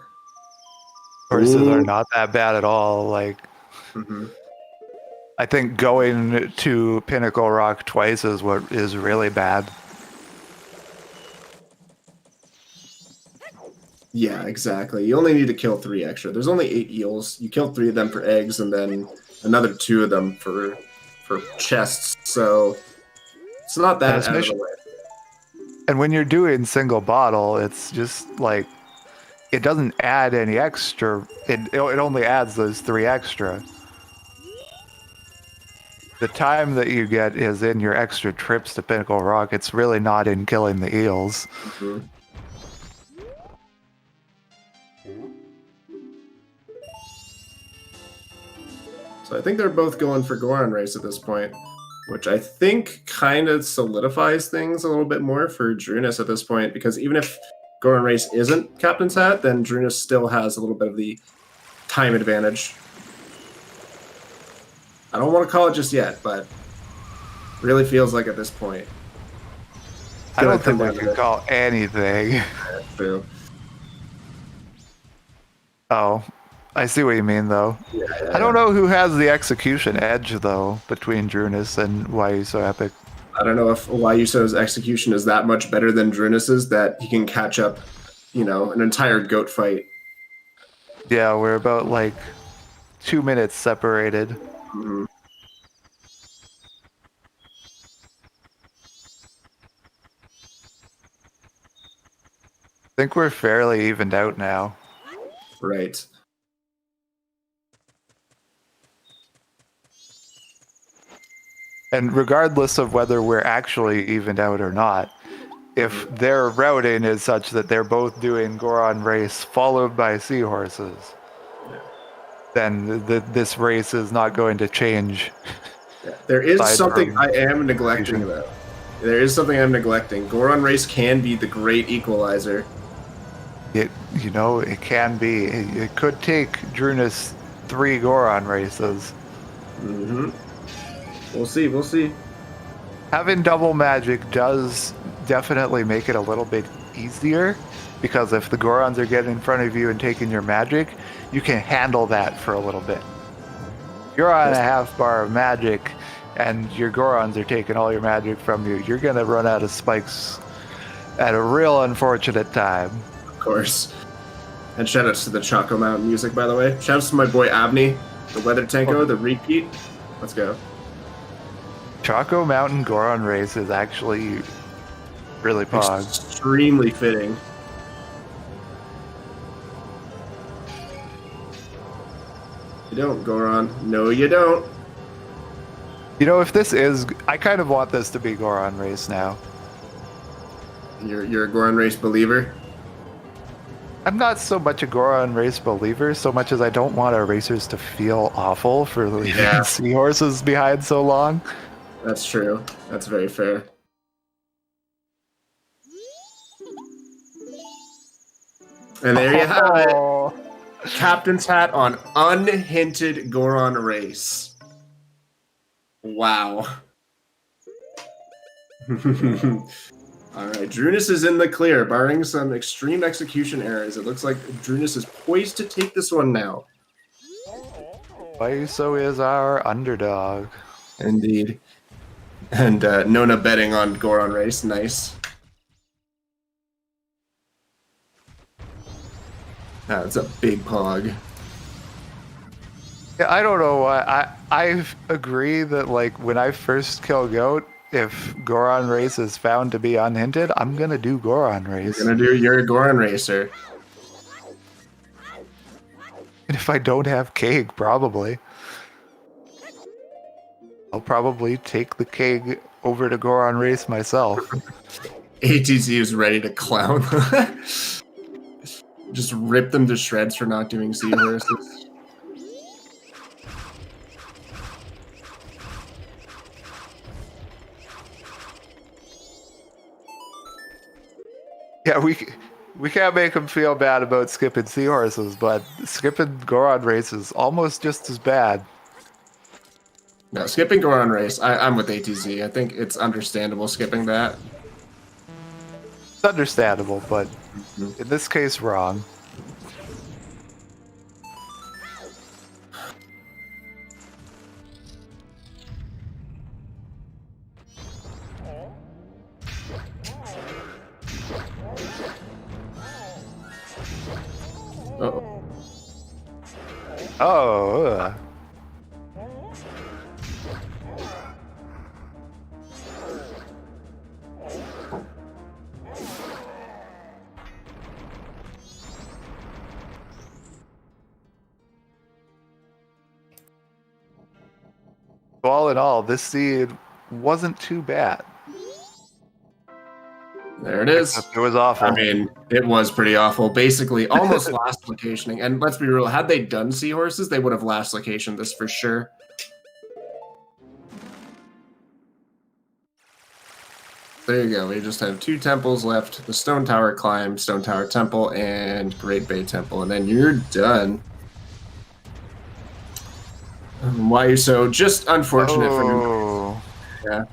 Horses are not that bad at all. Like, I think going to Pinnacle Rock twice is what is really bad. Yeah, exactly. You only need to kill 3 extra. There's only 8 eels. You kill 3 of them for eggs, and then another 2 of them for chests. So it's not that out of the way. And when you're doing single bottle, it's just like it doesn't add any extra. It only adds those 3 extra. The time that you get is in your extra trips to Pinnacle Rock. It's really not in killing the eels. So I think they're both going for Goron Race at this point, which I think kind of solidifies things a little bit more for Drooness at this point, because even if Goron Race isn't Captain's Hat, then Drooness still has a little bit of the time advantage. I don't want to call it just yet, but really feels like at this point. I don't think we can call anything. True. Oh, I see what you mean, though. Yeah. I don't know who has the execution edge, though, between Drooness and YUSoEpic. I don't know if YUSo's execution is that much better than Drooness's that he can catch up, an entire goat fight. Yeah, we're about, 2 minutes separated. I think we're fairly evened out now. Right. And regardless of whether we're actually evened out or not, if their routing is such that they're both doing Goron Race followed by seahorses, then this race is not going to change. Yeah. There is something I am neglecting, though. There is something I'm neglecting. Goron Race can be the great equalizer. It can be. It could take Drooness 3 Goron Races. We'll see. Having double magic does definitely make it a little bit easier, because if the Gorons are getting in front of you and taking your magic, you can handle that for a little bit. you're on a half bar of magic, and your Gorons are taking all your magic from you. You're gonna run out of spikes at a real unfortunate time. Of course. And shoutouts to the Choco Mountain music, by the way. Shoutouts to my boy Avni, the Weather Tanko, the repeat. Let's go. Choco Mountain Goron race is actually really pog. Extremely fitting. You don't, Goron. No, you don't. You know, if this is, I kind of want this to be Goron race now. You're a Goron race believer? I'm not so much a Goron race believer, so much as I don't want our racers to feel awful for leaving seahorses behind so long. That's true. That's very fair. And there you have it. Captain's hat on unhinted Goron race. Wow. Alright, Drooness is in the clear, barring some extreme execution errors. It looks like Drooness is poised to take this one now. YUSo is our underdog. Indeed. And Nona betting on Goron race. Nice. That's a big pog. Yeah, I don't know why. I agree that, like, when I first kill Goat, if Goron race is found to be unhinted, I'm gonna do Goron race. You're a Goron racer. And if I don't have Keg, probably. I'll probably take the Keg over to Goron race myself. ATZ is ready to clown. Just rip them to shreds for not doing seahorses. Yeah, we can't make him feel bad about skipping seahorses, but skipping Goron race is almost just as bad. No, skipping Goron race, I'm with ATZ. I think it's understandable skipping that. It's understandable, but in this case, wrong. Uh-oh. Oh. All in all, this seed wasn't too bad. There it is. It was awful. I mean, it was pretty awful. Basically, almost last locationing. And let's be real, had they done seahorses, they would have last locationed this for sure. There you go. We just have 2 temples left. The Stone Tower Climb, Stone Tower Temple, and Great Bay Temple. And then you're done. YUSo, just unfortunate for him. Yeah.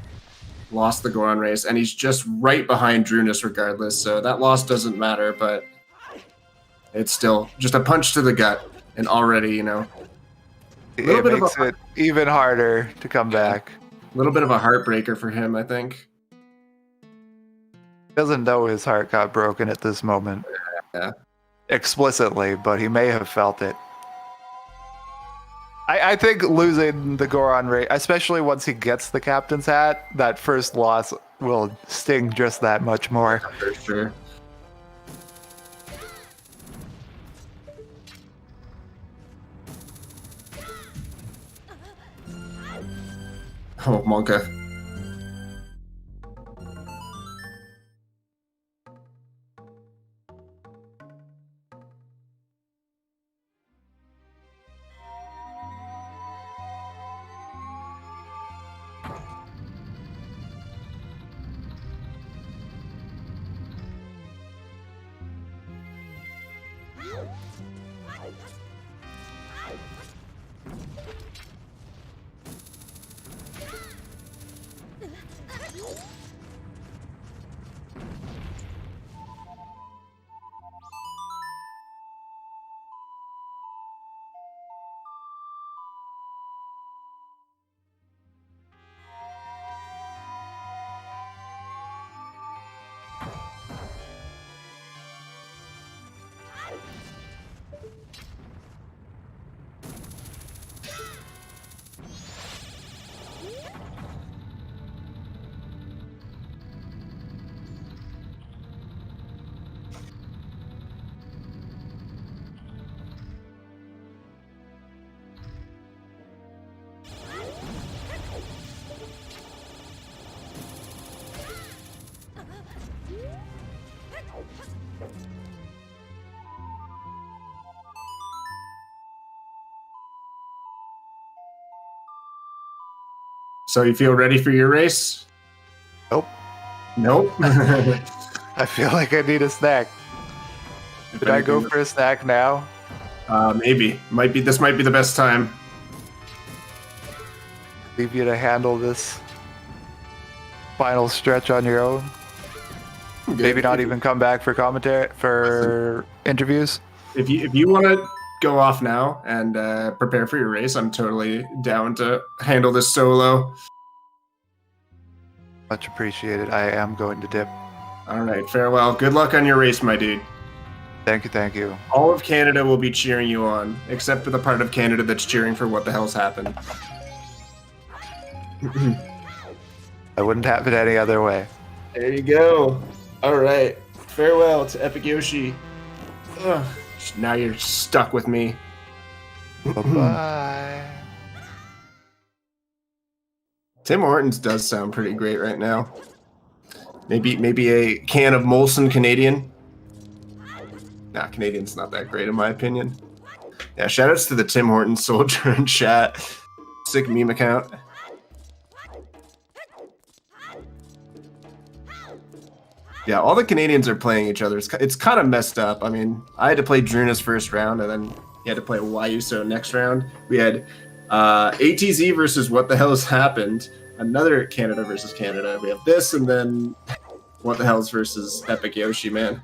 Lost the Goron race, and he's just right behind Drooness regardless, so that loss doesn't matter, but it's still just a punch to the gut, and already, you know, It makes it even harder to come back. A little bit of a heartbreaker for him, I think. He doesn't know his heart got broken at this moment. Yeah. Explicitly, but he may have felt it. I think losing the Goron race, especially once he gets the captain's hat, that first loss will sting just that much more. For sure. Oh, Monka. So you feel ready for your race? Nope. Nope. I feel like I need a snack. Did I go for a snack now? Maybe. This might be the best time. Leave you to handle this final stretch on your own. Maybe not even come back for commentary for interviews. If you want to go off now and prepare for your race, I'm totally down to handle this solo. Much appreciated. I am going to dip. All right, farewell. Good luck on your race, my dude. Thank you, thank you. All of Canada will be cheering you on, except for the part of Canada that's cheering for what the hell's happened. I wouldn't have it any other way. There you go. All right. Farewell to Epic Yoshi. Ugh. Now you're stuck with me. Bye-bye. Tim Hortons does sound pretty great right now. Maybe a can of Molson Canadian. Nah, Canadian's not that great in my opinion. Yeah, shoutouts to the Tim Hortons soldier in chat. Sick meme account. Yeah, all the Canadians are playing each other. It's kind of messed up. I mean, I had to play Drooness first round, and then you had to play YUSo next round. We had ATZ versus What the Hell Has Happened. Another Canada versus Canada. We have this, and then What the Hell's versus Epic Yoshi, man.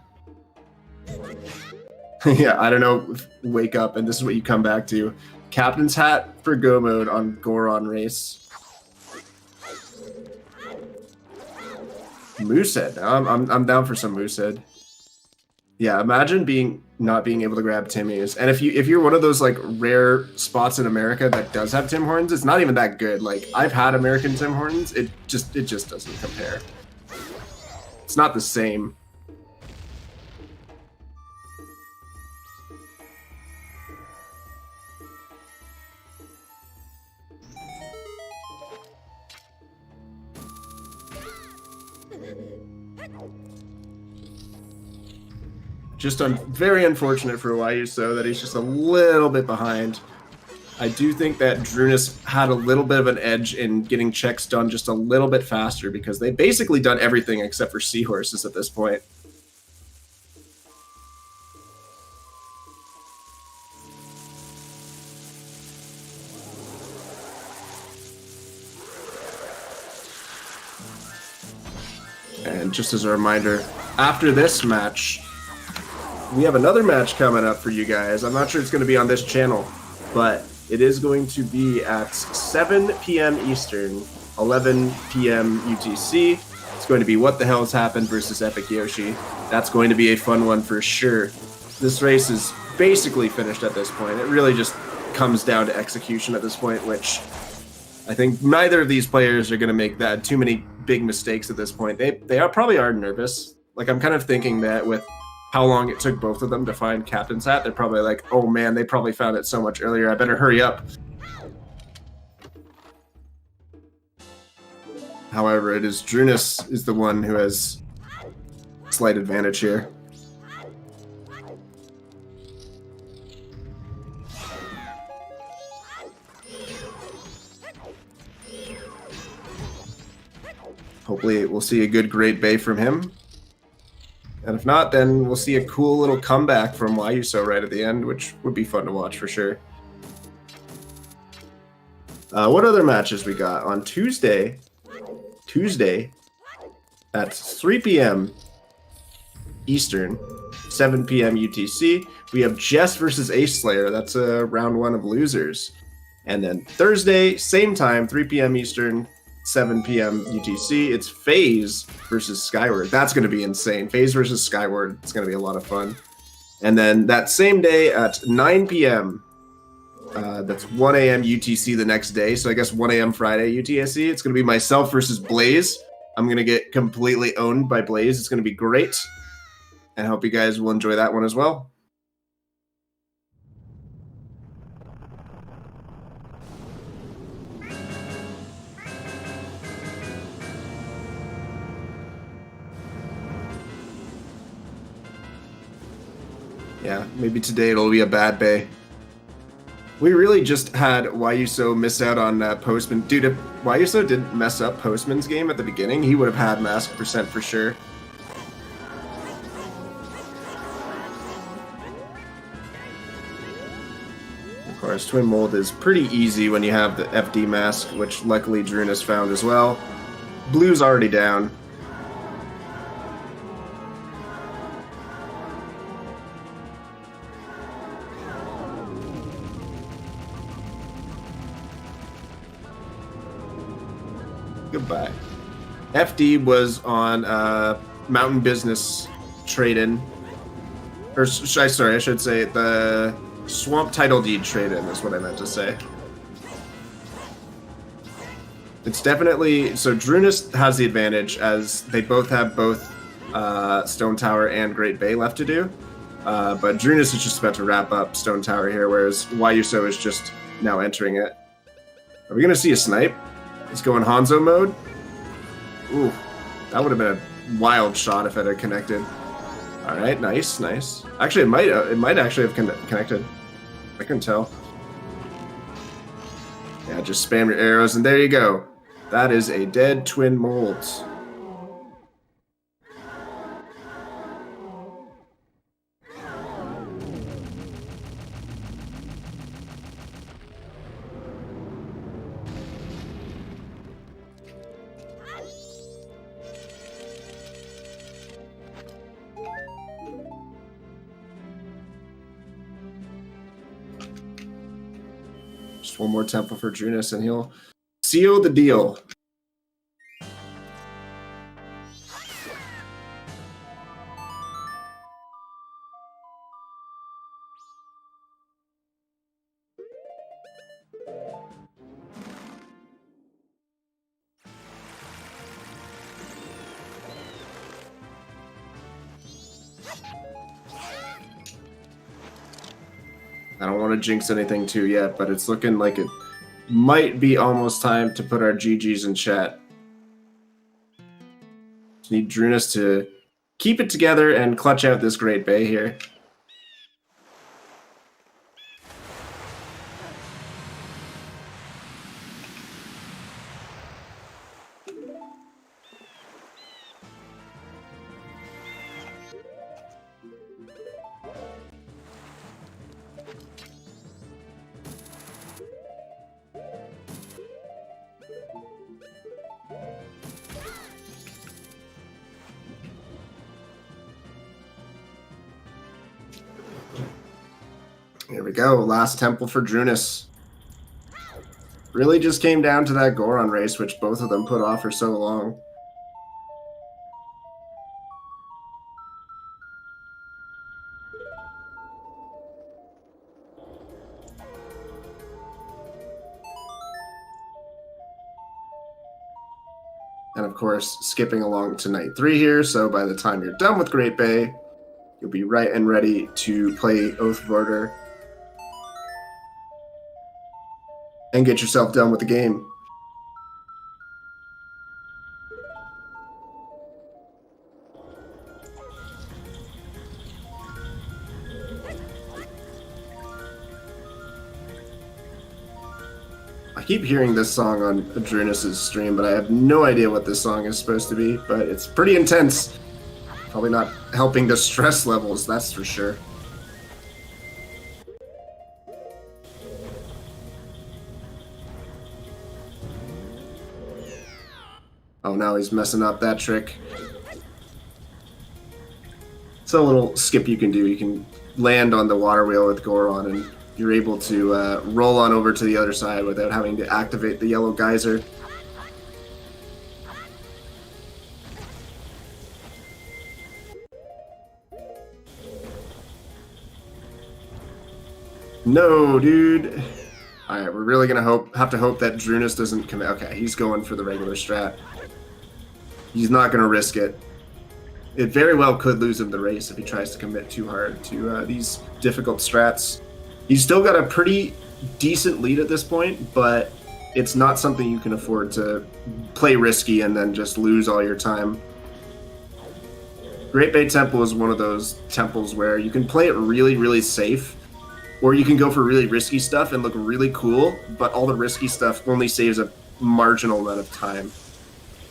Yeah, I don't know. Wake up, and this is what you come back to. Captain's hat for Go mode on Goron race. Moosehead. I'm down for some Moosehead. Yeah, imagine not being able to grab Timmy's. And if you're one of those like rare spots in America that does have Tim Hortons, it's not even that good. Like I've had American Tim Hortons, it just doesn't compare. It's not the same. Just very unfortunate for YUSo that he's just a little bit behind. I do think that Drooness had a little bit of an edge in getting checks done just a little bit faster because they've basically done everything except for seahorses at this point. And just as a reminder, after this match, we have another match coming up for you guys. I'm not sure it's going to be on this channel, but it is going to be at 7 p.m. Eastern, 11 p.m. UTC. It's going to be What the Hell Has Happened versus Epic Yoshi. That's going to be a fun one for sure. This race is basically finished at this point. It really just comes down to execution at this point, which I think neither of these players are going to make that too many big mistakes at this point. They probably are nervous. Like I'm kind of thinking that with how long it took both of them to find Captain's Hat, they're probably like, oh man, they probably found it so much earlier. I better hurry up. However, it is Drooness is the one who has slight advantage here. Hopefully we'll see a good Great Bay from him. And if not, then we'll see a cool little comeback from YUSo right at the end, which would be fun to watch for sure. What other matches we got? On Tuesday at 3 p.m. Eastern, 7 p.m. UTC, we have Jess versus Ace Slayer. That's a round one of losers. And then Thursday, same time, 3 p.m. Eastern, 7 p.m. UTC, it's FaZe versus Skyward. That's going to be insane. FaZe versus Skyward. It's going to be a lot of fun. And then that same day at 9 p.m., that's 1 a.m. UTC the next day. So I guess 1 a.m. Friday UTC. It's going to be myself versus Blaze. I'm going to get completely owned by Blaze. It's going to be great. And I hope you guys will enjoy that one as well. Yeah, maybe today it'll be a bad bay. We really just had YUSo miss out on Postman. Dude, if YUSo didn't mess up Postman's game at the beginning, he would have had mask percent for sure. Of course, Twin Mold is pretty easy when you have the FD mask, which luckily Drooness found as well. Blue's already down. Goodbye. FD was on Mountain Business trade-in. Or, I should say the Swamp Title Deed trade-in is what I meant to say. It's definitely... So Drooness has the advantage as they both have both Stone Tower and Great Bay left to do. But Drooness is just about to wrap up Stone Tower here, whereas YUSo is just now entering it. Are we going to see a snipe? He's going Hanzo mode. Ooh, that would have been a wild shot if it had connected. All right, nice, nice. Actually, it might actually have connected. I couldn't tell. Yeah, just spam your arrows, and there you go. That is a dead Twin Molds. Just one more temple for Drooness, and he'll seal the deal. I don't want to jinx anything too yet, but it's looking like it might be almost time to put our GGs in chat. Just need Drooness to keep it together and clutch out this Great Bay here. Here we go, last temple for Drooness. Really just came down to that Goron race, which both of them put off for so long. And of course, skipping along to night 3 here, so by the time you're done with Great Bay, you'll be right and ready to play Oath of Order and get yourself done with the game. I keep hearing this song on Drooness' stream, but I have no idea what this song is supposed to be, but it's pretty intense. Probably not helping the stress levels, that's for sure. Oh, now he's messing up that trick. It's a little skip you can do. You can land on the water wheel with Goron, and you're able to roll on over to the other side without having to activate the yellow geyser. No, dude. All right, we're really gonna have to hope that Drooness doesn't commit. Okay, he's going for the regular strat. He's not gonna risk it. It very well could lose him the race if he tries to commit too hard to these difficult strats. He's still got a pretty decent lead at this point, but it's not something you can afford to play risky and then just lose all your time. Great Bay Temple is one of those temples where you can play it really, really safe, or you can go for really risky stuff and look really cool, but all the risky stuff only saves a marginal amount of time.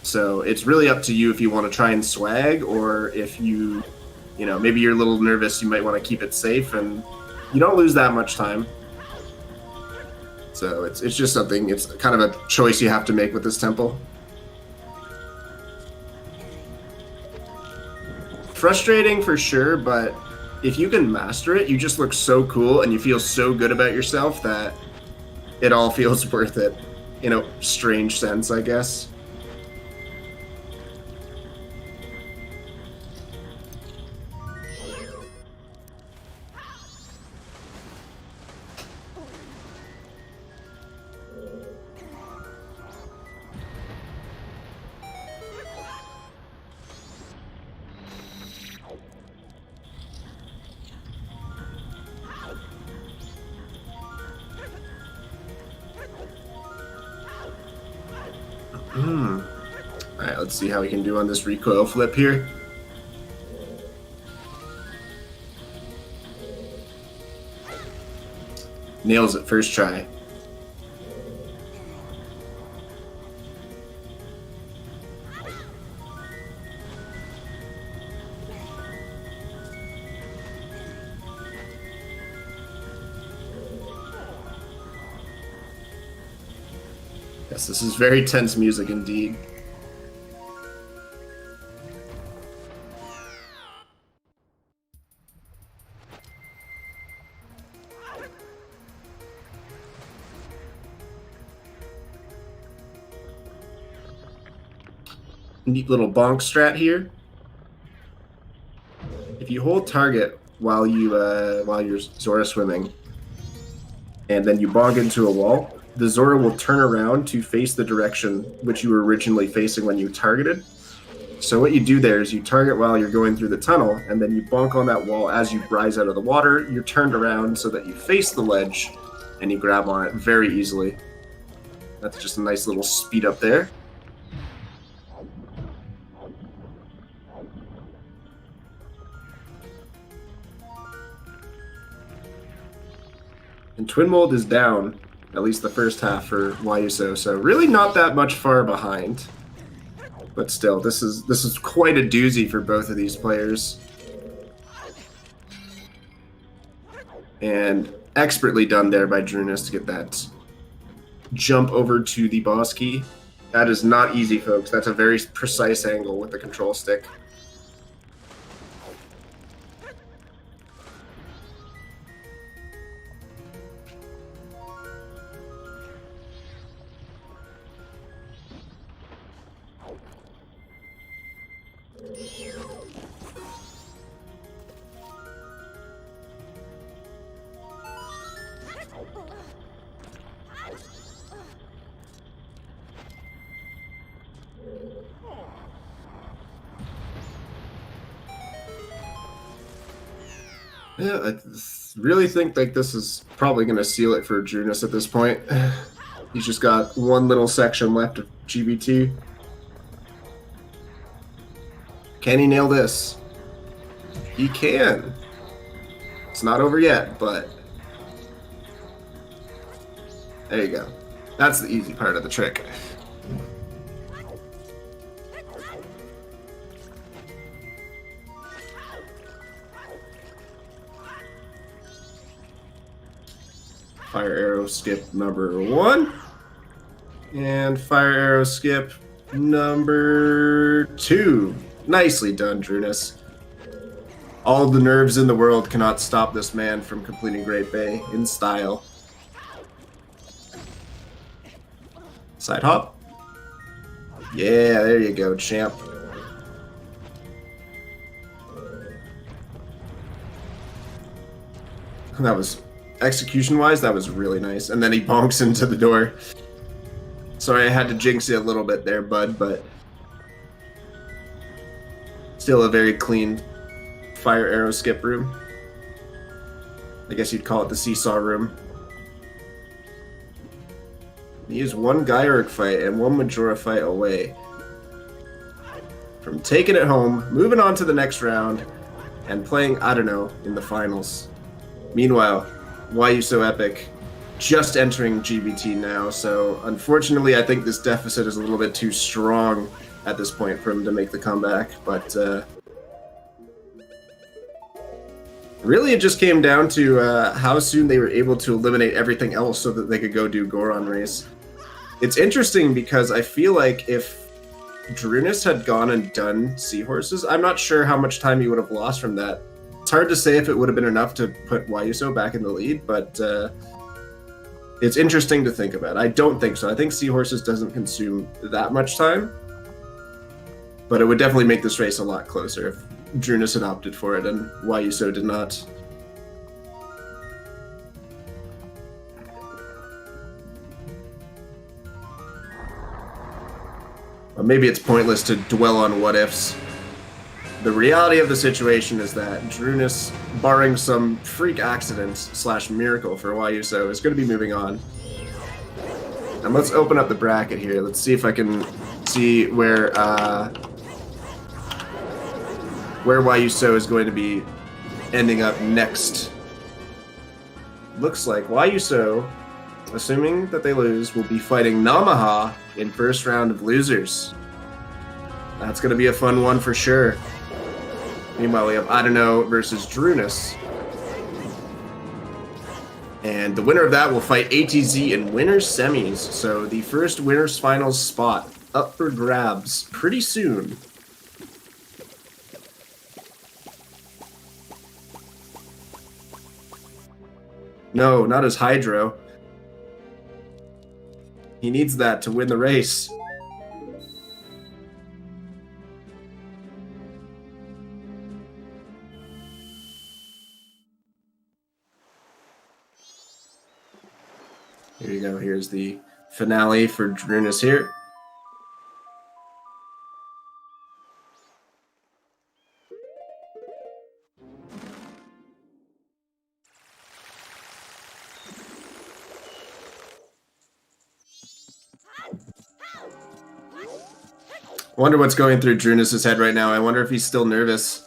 So it's really up to you if you want to try and swag, or if you know, maybe you're a little nervous, you might want to keep it safe, and you don't lose that much time. So it's just something, it's kind of a choice you have to make with this temple. Frustrating for sure, but if you can master it, you just look so cool and you feel so good about yourself that it all feels worth it in a strange sense, I guess. Alright, let's see how we can do on this recoil flip here. Nails it first try. Yes, this is very tense music indeed. Neat little bonk strat here. If you hold target while you're Zora swimming, and then you bonk into a wall, the Zora will turn around to face the direction which you were originally facing when you targeted. So what you do there is you target while you're going through the tunnel, and then you bonk on that wall as you rise out of the water. You're turned around so that you face the ledge, and you grab on it very easily. That's just a nice little speed up there. And Twin Mold is down, at least the first half for YUSo, so really not that much far behind. But still, this is quite a doozy for both of these players. And expertly done there by Drooness to get that jump over to the boss key. That is not easy, folks. That's a very precise angle with the control stick. Yeah, I really think like this is probably going to seal it for Drooness at this point. He's just got one little section left of GBT. Can he nail this? He can. It's not over yet, but there you go. That's the easy part of the trick. Fire arrow skip number 1. And fire arrow skip number 2. Nicely done, Drooness. All the nerves in the world cannot stop this man from completing Great Bay in style. Side hop. Yeah, there you go, champ. That was execution-wise, that was really nice. And then he bonks into the door. Sorry, I had to jinx you a little bit there, bud, but still a very clean fire arrow skip room. I guess you'd call it the seesaw room. He is one Gyurk fight and one Majora fight away from taking it home, moving on to the next round, and playing, I don't know, in the finals. Meanwhile, YUSoEpic just entering GBT now, so unfortunately I think this deficit is a little bit too strong at this point for him to make the comeback, but really it just came down to how soon they were able to eliminate everything else so that they could go do Goron race. It's interesting because I feel like if Drooness had gone and done Seahorses, I'm not sure how much time he would have lost from that. It's hard to say if it would have been enough to put YUSo back in the lead, but it's interesting to think about. I don't think so. I think Seahorses doesn't consume that much time, but it would definitely make this race a lot closer if Drooness had opted for it and YUSo did not. Well, maybe it's pointless to dwell on what-ifs. The reality of the situation is that Drooness, barring some freak accident / miracle for YUSo, is going to be moving on. And let's open up the bracket here. Let's see if I can see where YUSo is going to be ending up next. Looks like YUSo, assuming that they lose, will be fighting Namaha in first round of losers. That's going to be a fun one for sure. Meanwhile, we have I don't know versus Drooness. And the winner of that will fight ATZ in winners semis. So the first winners finals spot up for grabs pretty soon. No, not as Hydro. He needs that to win the race. Here you go. Here's the finale for Drooness here. I wonder what's going through Drooness' head right now. I wonder if he's still nervous.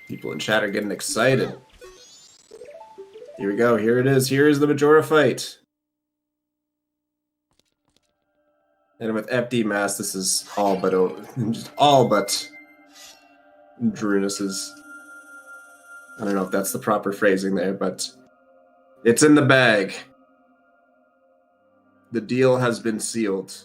People in chat are getting excited. Here we go. Here it is. Here is the Majora fight. And with FD Mass, this is all but Drooness's. I don't know if that's the proper phrasing there, but it's in the bag. The deal has been sealed.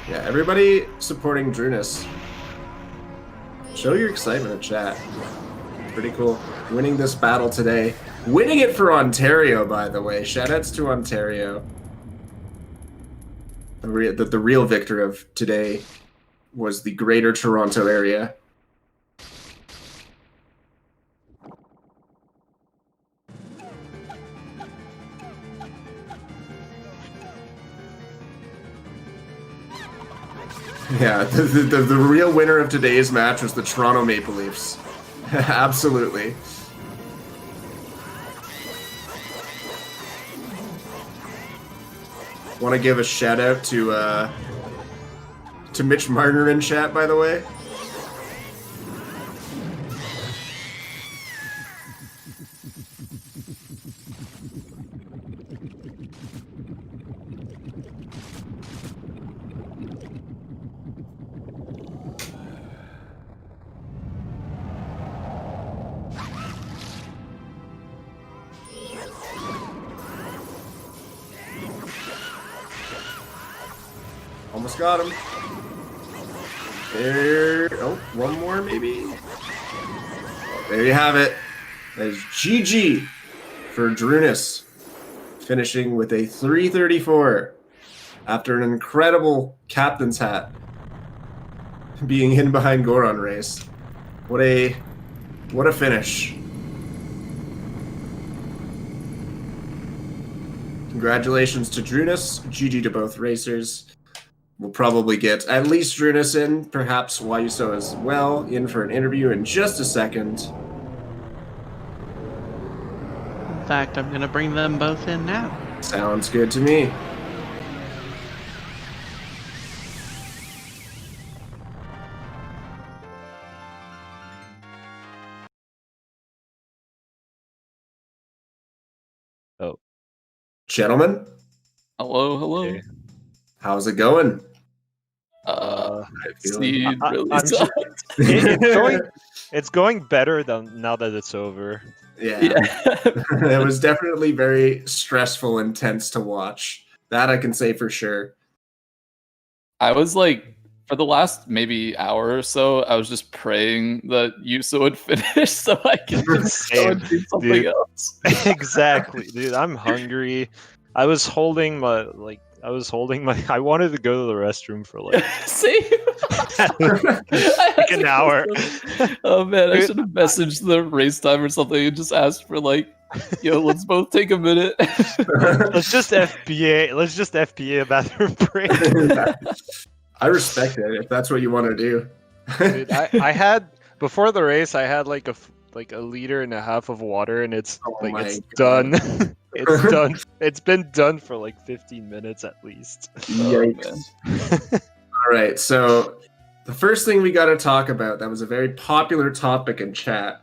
Yeah, everybody supporting Drooness. Show your excitement in chat. Pretty cool. Winning this battle today. Winning it for Ontario, by the way. Shoutouts to Ontario. The real victor of today was the Greater Toronto area. Yeah, the real winner of today's match was the Toronto Maple Leafs. Absolutely. Want to give a shout out to Mitch Marner in chat, by the way. Almost got him. There. Oh, one more maybe. There you have it. That is GG for Drooness, finishing with a 334 after an incredible captain's hat being hidden behind Goron race. What a finish. Congratulations to Drooness. GG to both racers. We'll probably get at least Drooness in, perhaps YUSo as well, in for an interview in just a second. In fact, I'm going to bring them both in now. Sounds good to me. Oh. Gentlemen, Hello, hello. Okay. how's it going? Seed really I'm sucks. It's going better than now that it's over. Yeah. Yeah. It was definitely very stressful and tense to watch. That I can say for sure. I was like, for the last maybe hour or so, I was just praying that YUSo would finish so I could just go and do something Dude. else. Exactly, dude. I'm hungry. I was holding my I wanted to go to the restroom for like Same. like an hour. Oh man, I Dude, should have messaged the race time or something and just asked for like, yo, let's both take a minute. Let's just FPA a bathroom break. I respect it if that's what you want to do. Dude, I had before the race I had like a liter and a half of water and it's Oh like my it's God. done. It's done. It's been done for like 15 minutes at least. Yikes. All right, so the first thing we got to talk about, that was a very popular topic in chat.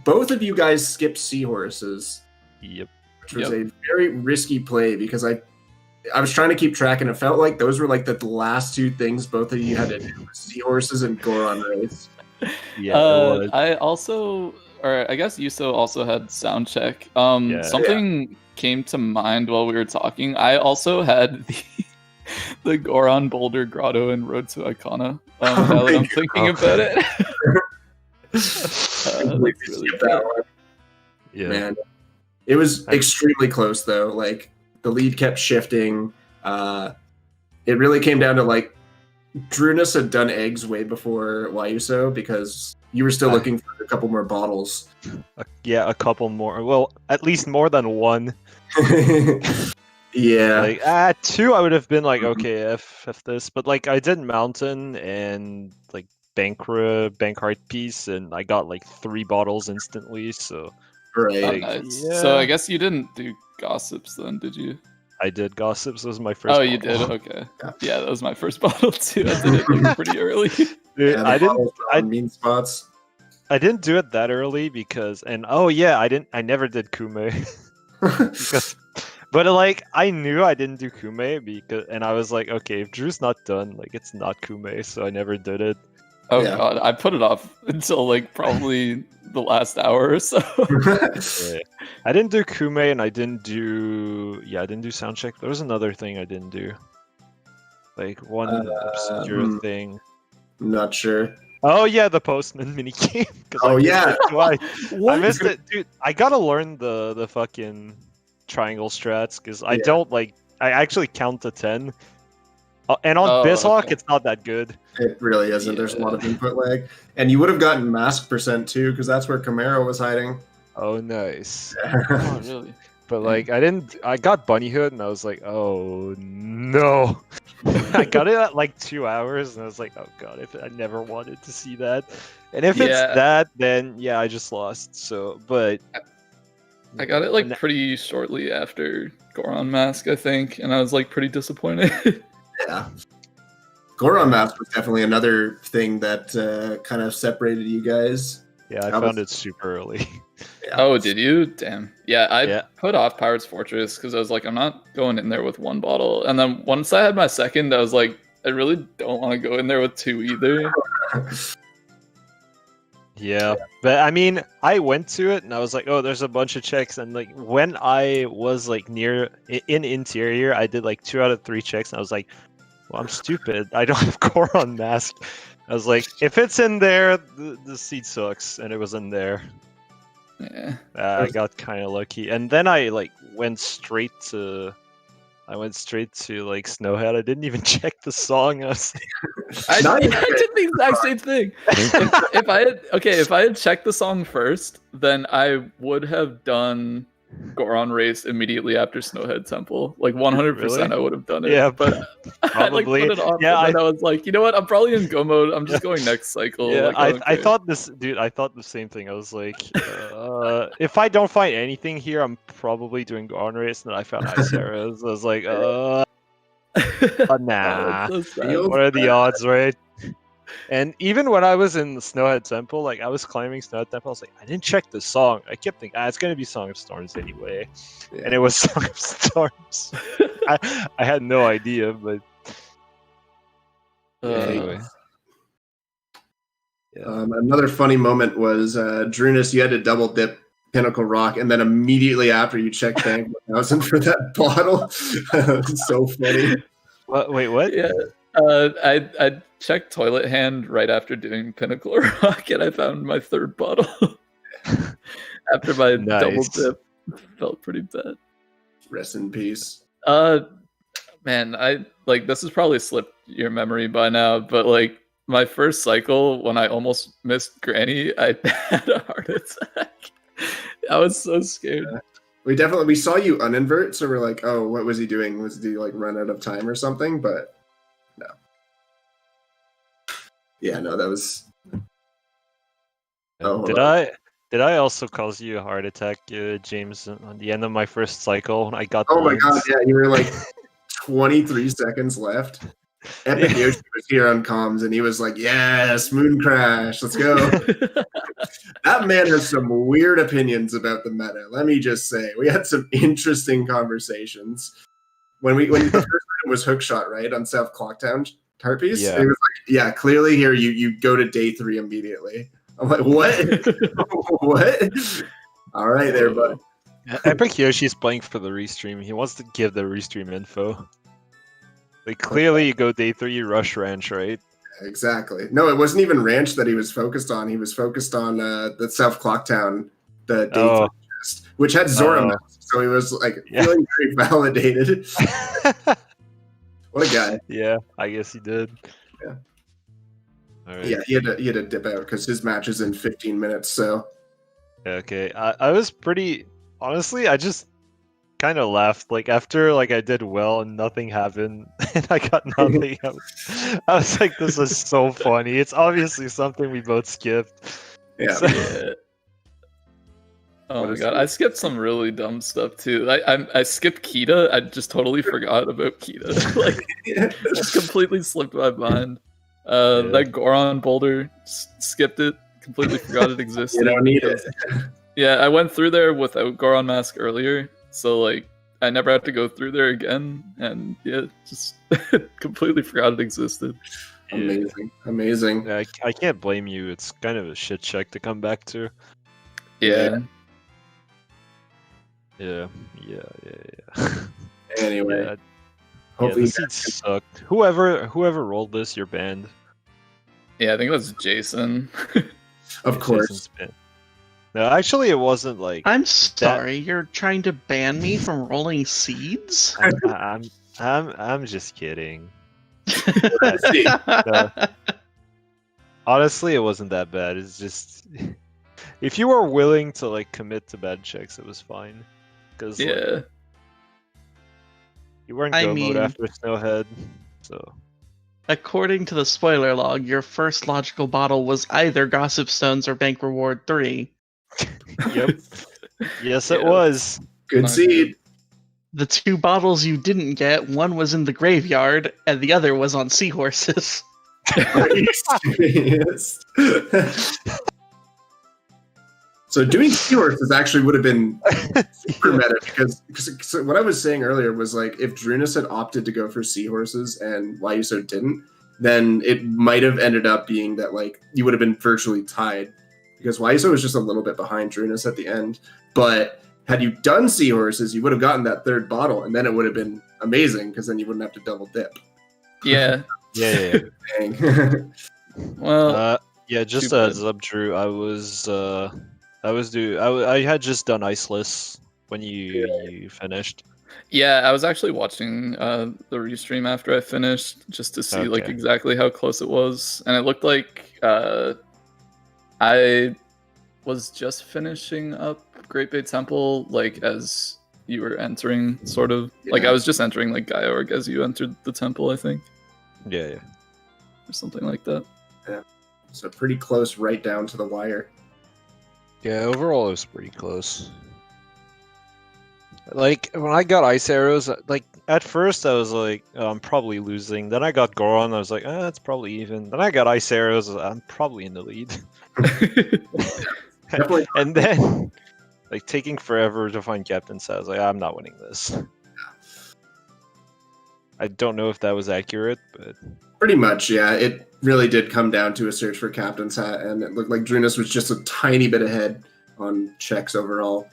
Both of you guys skipped seahorses, Yep. which was a very risky play because I was trying to keep track and it felt like those were like the last two things both of you had to do with seahorses and Goron race. Yeah. It was. I also, or I guess YUSo also had sound check. Yeah. Something came to mind while we were talking. I also had the Goron Boulder Grotto and Road to Icona. Now that I'm thinking about it. Completely That's really skipped that one. Yeah. Man, it was extremely close though. Like the lead kept shifting. It really came down to like Drooness had done eggs way before YUSo because you were still looking for a couple more bottles. Yeah, a couple more. Well, at least more than one. Yeah. Like two, I would have been like, okay, f this. But like, I did mountain and like bank heart piece, and I got like 3 bottles instantly. So Right. Oh, Like, nice. yeah. So I guess you didn't do gossips then, did you? I did gossips. Was my first. Oh, you did. bottle. Okay. Yeah. Yeah, that was my first bottle too. I did it like, pretty early. Dude, Yeah, the I didn't. bottles were on mean spots. I didn't do it that early because, and oh yeah, I never did Kume. because, but like I knew I didn't do Kume because, and I was like, okay, if Drew's not done, like it's not Kume, so I never did it. Oh Yeah. god, I put it off until like probably the last hour or so. Yeah. I didn't do Kume, and I didn't do soundcheck. There was another thing I didn't do, like one procedure thing. Not sure. Oh yeah, the postman minigame. Oh, yeah. I missed it, dude. I gotta learn the fucking triangle strats because I Yeah. don't like. I actually count to 10, and on Oh, Bizhawk okay. it's not that good. It really isn't. There's a lot of input lag. And you would have gotten mask percent too, because that's where Camaro was hiding. Oh nice. Oh really? But like I didn't. I got Bunny Hood, and I was like, oh no. I got it at like 2 hours, and I was like, oh god, if I never wanted to see that. And if it's Yeah. that, then yeah, I just lost. So, but I got it like And- pretty shortly after Goron Mask, I think, and I was like pretty disappointed. Yeah. Goron Mask was definitely another thing that kind of separated you guys. Yeah, I That found was- it super early. Yeah. Oh, did you? Damn. Yeah, I Yeah. put off Pirate's Fortress because I was like, I'm not going in there with one bottle. And then once I had my second, I was like, I really don't want to go in there with two either. Yeah, but I mean, I went to it and I was like, oh, there's a bunch of checks, and like when I was like in interior, I did like 2 out of 3 checks, and I was like, well, I'm stupid. I don't have Goron Mask. I was like, if it's in there, the seed sucks, and it was in there. Yeah. I got kind of lucky, and then I like went straight to like Snowhead. I didn't even check the song. I was I Not did even- the exact same thing. If I had checked the song first, then I would have done Goron Race immediately after Snowhead Temple. Like 100%, Really? I would have done it. Yeah, but I like probably. put it off. Yeah, and then I was like, you know what? I'm probably in Go mode. I'm just going next cycle. yeah, Like, don't I care. thought this, dude. I thought the same thing. I was like, if I don't find anything here, I'm probably doing Goron Race. And then I found Ice Arrows. I was like, nah. Oh, that's so sad. Feels What are the bad. odds, right? And even when I was in the Snowhead Temple, like I was climbing Snowhead Temple, I was like, I didn't check the song. I kept thinking, it's gonna be Song of Storms anyway, Yeah. and it was Song of Storms. I had no idea, but anyway. Another funny moment was Drooness, you had to double dip Pinnacle Rock, and then immediately after you checked Bank 1000 for that bottle. It's so funny. What? Wait, what? Yeah. I checked Toilet Hand right after doing Pinnacle Rock, and I found my third bottle after my double Nice. dip. Felt pretty bad. Rest in peace. Man, I like this has probably slipped your memory by now, but like my first cycle when I almost missed Granny, I had a heart attack. I was so scared. We saw you uninvert, so we're like, oh, what was he doing? Was he like run out of time or something? But no. Yeah, no, that was. Oh, Did hold Did I also cause you a heart attack, James, on the end of my first cycle when I got Oh my the god, leads? yeah, you were like 23 seconds left. Epic Yeah. Yoshi was here on comms and he was like, yes, Moon Crash, let's go. That man has some weird opinions about the meta. Let me just say, we had some interesting conversations. When the first item was Hookshot, right, on South Clocktown Harpies, Yeah. it was like, yeah, clearly here you go to day 3 immediately. I'm like, what? What? All right, there, bud. Epic Yoshi's playing for the restream. He wants to give the restream info. Like clearly, you go day 3, you rush ranch, right? Exactly. No, it wasn't even ranch that he was focused on. He was focused on the South Clocktown, the day 3 chest, which had Zora Oh. mask, so he was like Yeah. feeling very validated. What a guy. Yeah, I guess he did. Yeah. All right. Yeah, he had to dip out because his match is in 15 minutes. So Okay. I was pretty honestly. I just kind of laughed. Like after like I did well and nothing happened, and I got nothing. I was like, this is so funny. It's obviously something we both skipped. yeah, So- Yeah. Oh What my is god, it? I skipped some really dumb stuff too. I skipped Kita. I just totally forgot about Kita. Like, it completely slipped my mind. Yeah. That Goron boulder, skipped it. Completely forgot it existed. you don't need it. Yeah, I went through there without Goron Mask earlier, so like I never had to go through there again, and yeah, just completely forgot it existed. Amazing, amazing. Yeah, I can't blame you. It's kind of a shit check to come back to. Yeah. Yeah. Anyway, Yeah, hopefully, the seeds sucked. Whoever rolled this, you're banned. Yeah, I think it was Jason. of Yeah, course. Jason's banned. No, actually, it wasn't like. I'm sorry, you're trying to ban me from rolling seeds? I'm just kidding. Let's see. Honestly, it wasn't that bad. It's just if you were willing to like commit to bad checks, it was fine. Because Yeah. you weren't I go mean- mode after Snowhead, so According to the spoiler log, your first logical bottle was either Gossip Stones or Bank Reward 3. yep. Yes, Yeah. it was. Good Not seed. The 2 bottles you didn't get, one was in the graveyard, and the other was on seahorses. Are you serious? So doing seahorses actually would have been super meta because what I was saying earlier was like if Drooness had opted to go for seahorses and YUSo didn't, then it might have ended up being that like you would have been virtually tied because YUSo was just a little bit behind Drooness at the end. But had you done seahorses, you would have gotten that 3rd bottle, and then it would have been amazing because then you wouldn't have to double dip. Yeah. Yeah. Dang. Well, Yeah, just Too a bad. heads up, Drew. I had just done Iceless when you finished. yeah, I was actually watching the restream after I finished just to see like Okay. exactly how close it was, and it looked like I was just finishing up Great Bay Temple like as you were entering, sort of. Like Yeah. I was just entering like Gaiorg as you entered the temple, I think, Yeah. or something like that. So pretty close, right down to the wire. Yeah, overall it was pretty close. Like when I got ice arrows, like at first I was like, oh, I'm probably losing. Then I got Goron, I was like, it's probably even. Then I got ice arrows, I'm probably in the lead. Definitely. And then, like taking forever to find Captain Set, I was like, I'm not winning this. I don't know if that was accurate, but Pretty much, yeah. It really did come down to a search for Captain's Hat, and it looked like Drooness was just a tiny bit ahead on checks overall,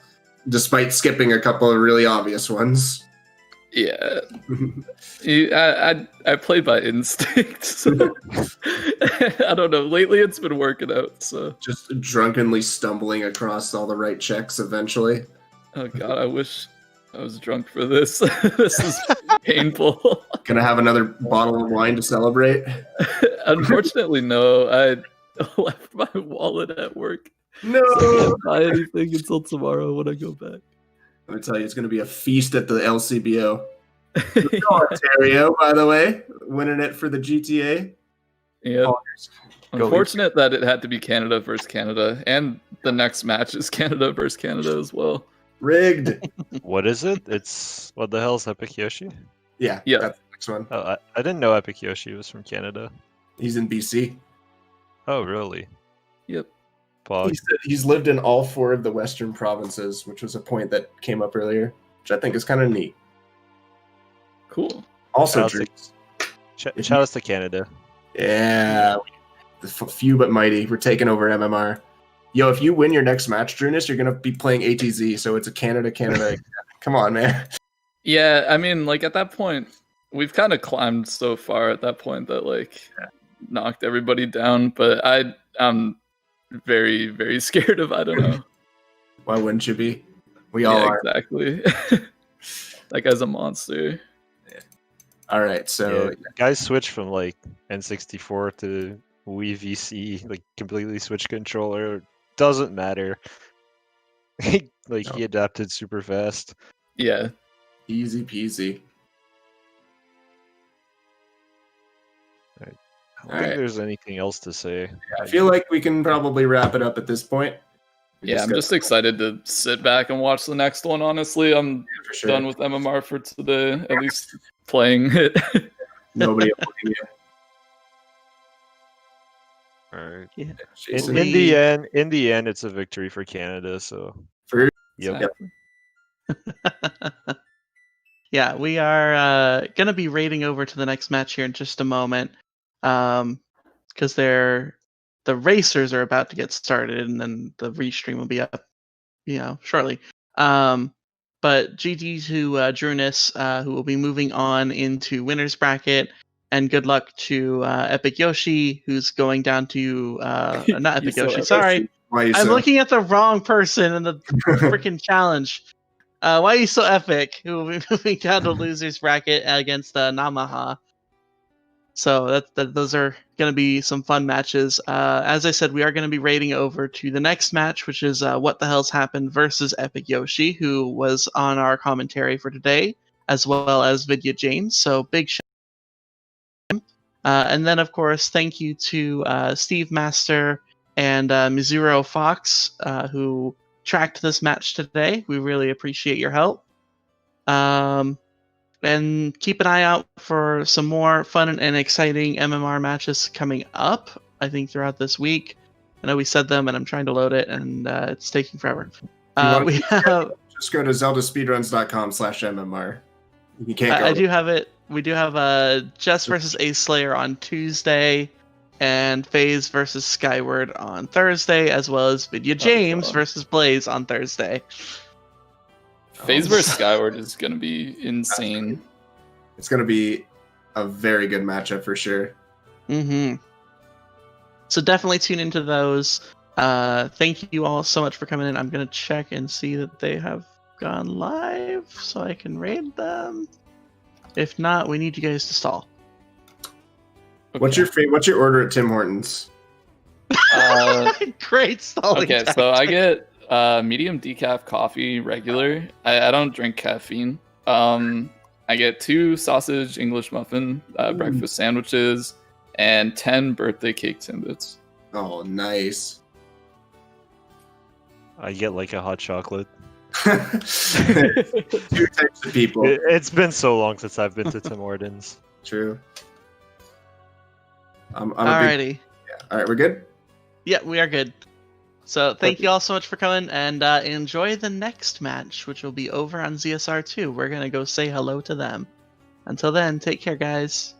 despite skipping a couple of really obvious ones. Yeah, I play by instinct. So I don't know. Lately, it's been working out. So Just drunkenly stumbling across all the right checks eventually. oh god, I wish I was drunk for this. This is painful. Gonna have another bottle of wine to celebrate. Unfortunately, no. I left my wallet at work. No! So I can't buy anything until tomorrow when I go back. Let me tell you, it's gonna be a feast at the LCBO. Ontario, by the way, winning it for the GTA. Yeah. Go Unfortunate that it had to be Canada versus Canada, and the next match is Canada versus Canada as well. Rigged. what is it? It's what the hell's Epic Yoshi? Yeah, Yeah. that's the next one. Oh, I didn't know Epic Yoshi was from Canada. He's in BC. Oh, really? Yep. Pog. He's lived in all 4 of the Western provinces, which was a point that came up earlier, which I think is kind of neat. Cool. Also, Shout Drew. Shout outs to Canada. Yeah, the few but mighty. We're taking over MMR. Yo, if you win your next match, Drooness, you're gonna be playing ATZ, so it's a Canada. Come on, man. Yeah, I mean, like at that point, we've kind of climbed so far at that point that like knocked everybody down. But I'm very, very scared of I don't know. Why wouldn't you be? We all Yeah, are. exactly. That guy's a monster. All right, so Yeah, guys switch from like N64 to Wii VC, like completely switch controller. Doesn't matter. He adapted super fast. Yeah. easy peasy. I don't All think right. there's anything else to say. I feel like we can probably wrap it up at this point. Yeah, I'm just excited to sit back and watch the next one, honestly. I'm for sure. done with MMR for today, at least playing it. Nobody will blame you. All right. Jason. In the end, it's a victory for Canada. So. For- Yep. Yeah, we are gonna be raiding over to the next match here in just a moment, because the racers are about to get started, and then the restream will be up, shortly. But GG to Drooness, who will be moving on into winners bracket, and good luck to Epic Yoshi, who's going down to not Epic Yoshi. Sorry, I'm looking at the wrong person in the freaking challenge. Why are you so epic? Who will be moving down to losers bracket against Namaha. So those are going to be some fun matches. As I said, we are going to be raiding over to the next match, which is What the Hell's Happened versus Epic Yoshi, who was on our commentary for today, as well as Vidya James. So big shout out to him. And then, of course, thank you to Steve Master and Mizuro Fox, who tracked this match today. We really appreciate your help. And keep an eye out for some more fun and exciting MMR matches coming up, I think, throughout this week. I know we said them, and I'm trying to load it, and it's taking forever. We have... Just go to ZeldaSpeedRuns.com/MMR. You can't go. I do have it. We do have Jess versus Ace Slayer on Tuesday, and FaZe versus Skyward on Thursday, as well as Vidya James versus Blaze on Thursday. FaZe versus Skyward is going to be insane. It's going to be a very good matchup for sure. Mm-hmm. So definitely tune into those. Thank you all so much for coming in. I'm going to check and see that they have gone live so I can raid them. If not, we need you guys to stall. Okay. What's your order at Tim Hortons? Great stalling. Okay, tactic. so I get medium decaf coffee regular. I don't drink caffeine. I get 2 sausage English muffin breakfast sandwiches and 10 birthday cake Timbits. Oh, nice. I get like a hot chocolate. 2 types of people. It's been so long since I've been to Tim Hortons. True. Alrighty. All right, we're good? Yeah, we are good. So thank you all so much for coming, and enjoy the next match, which will be over on ZSR2. We're going to go say hello to them. Until then, take care, guys.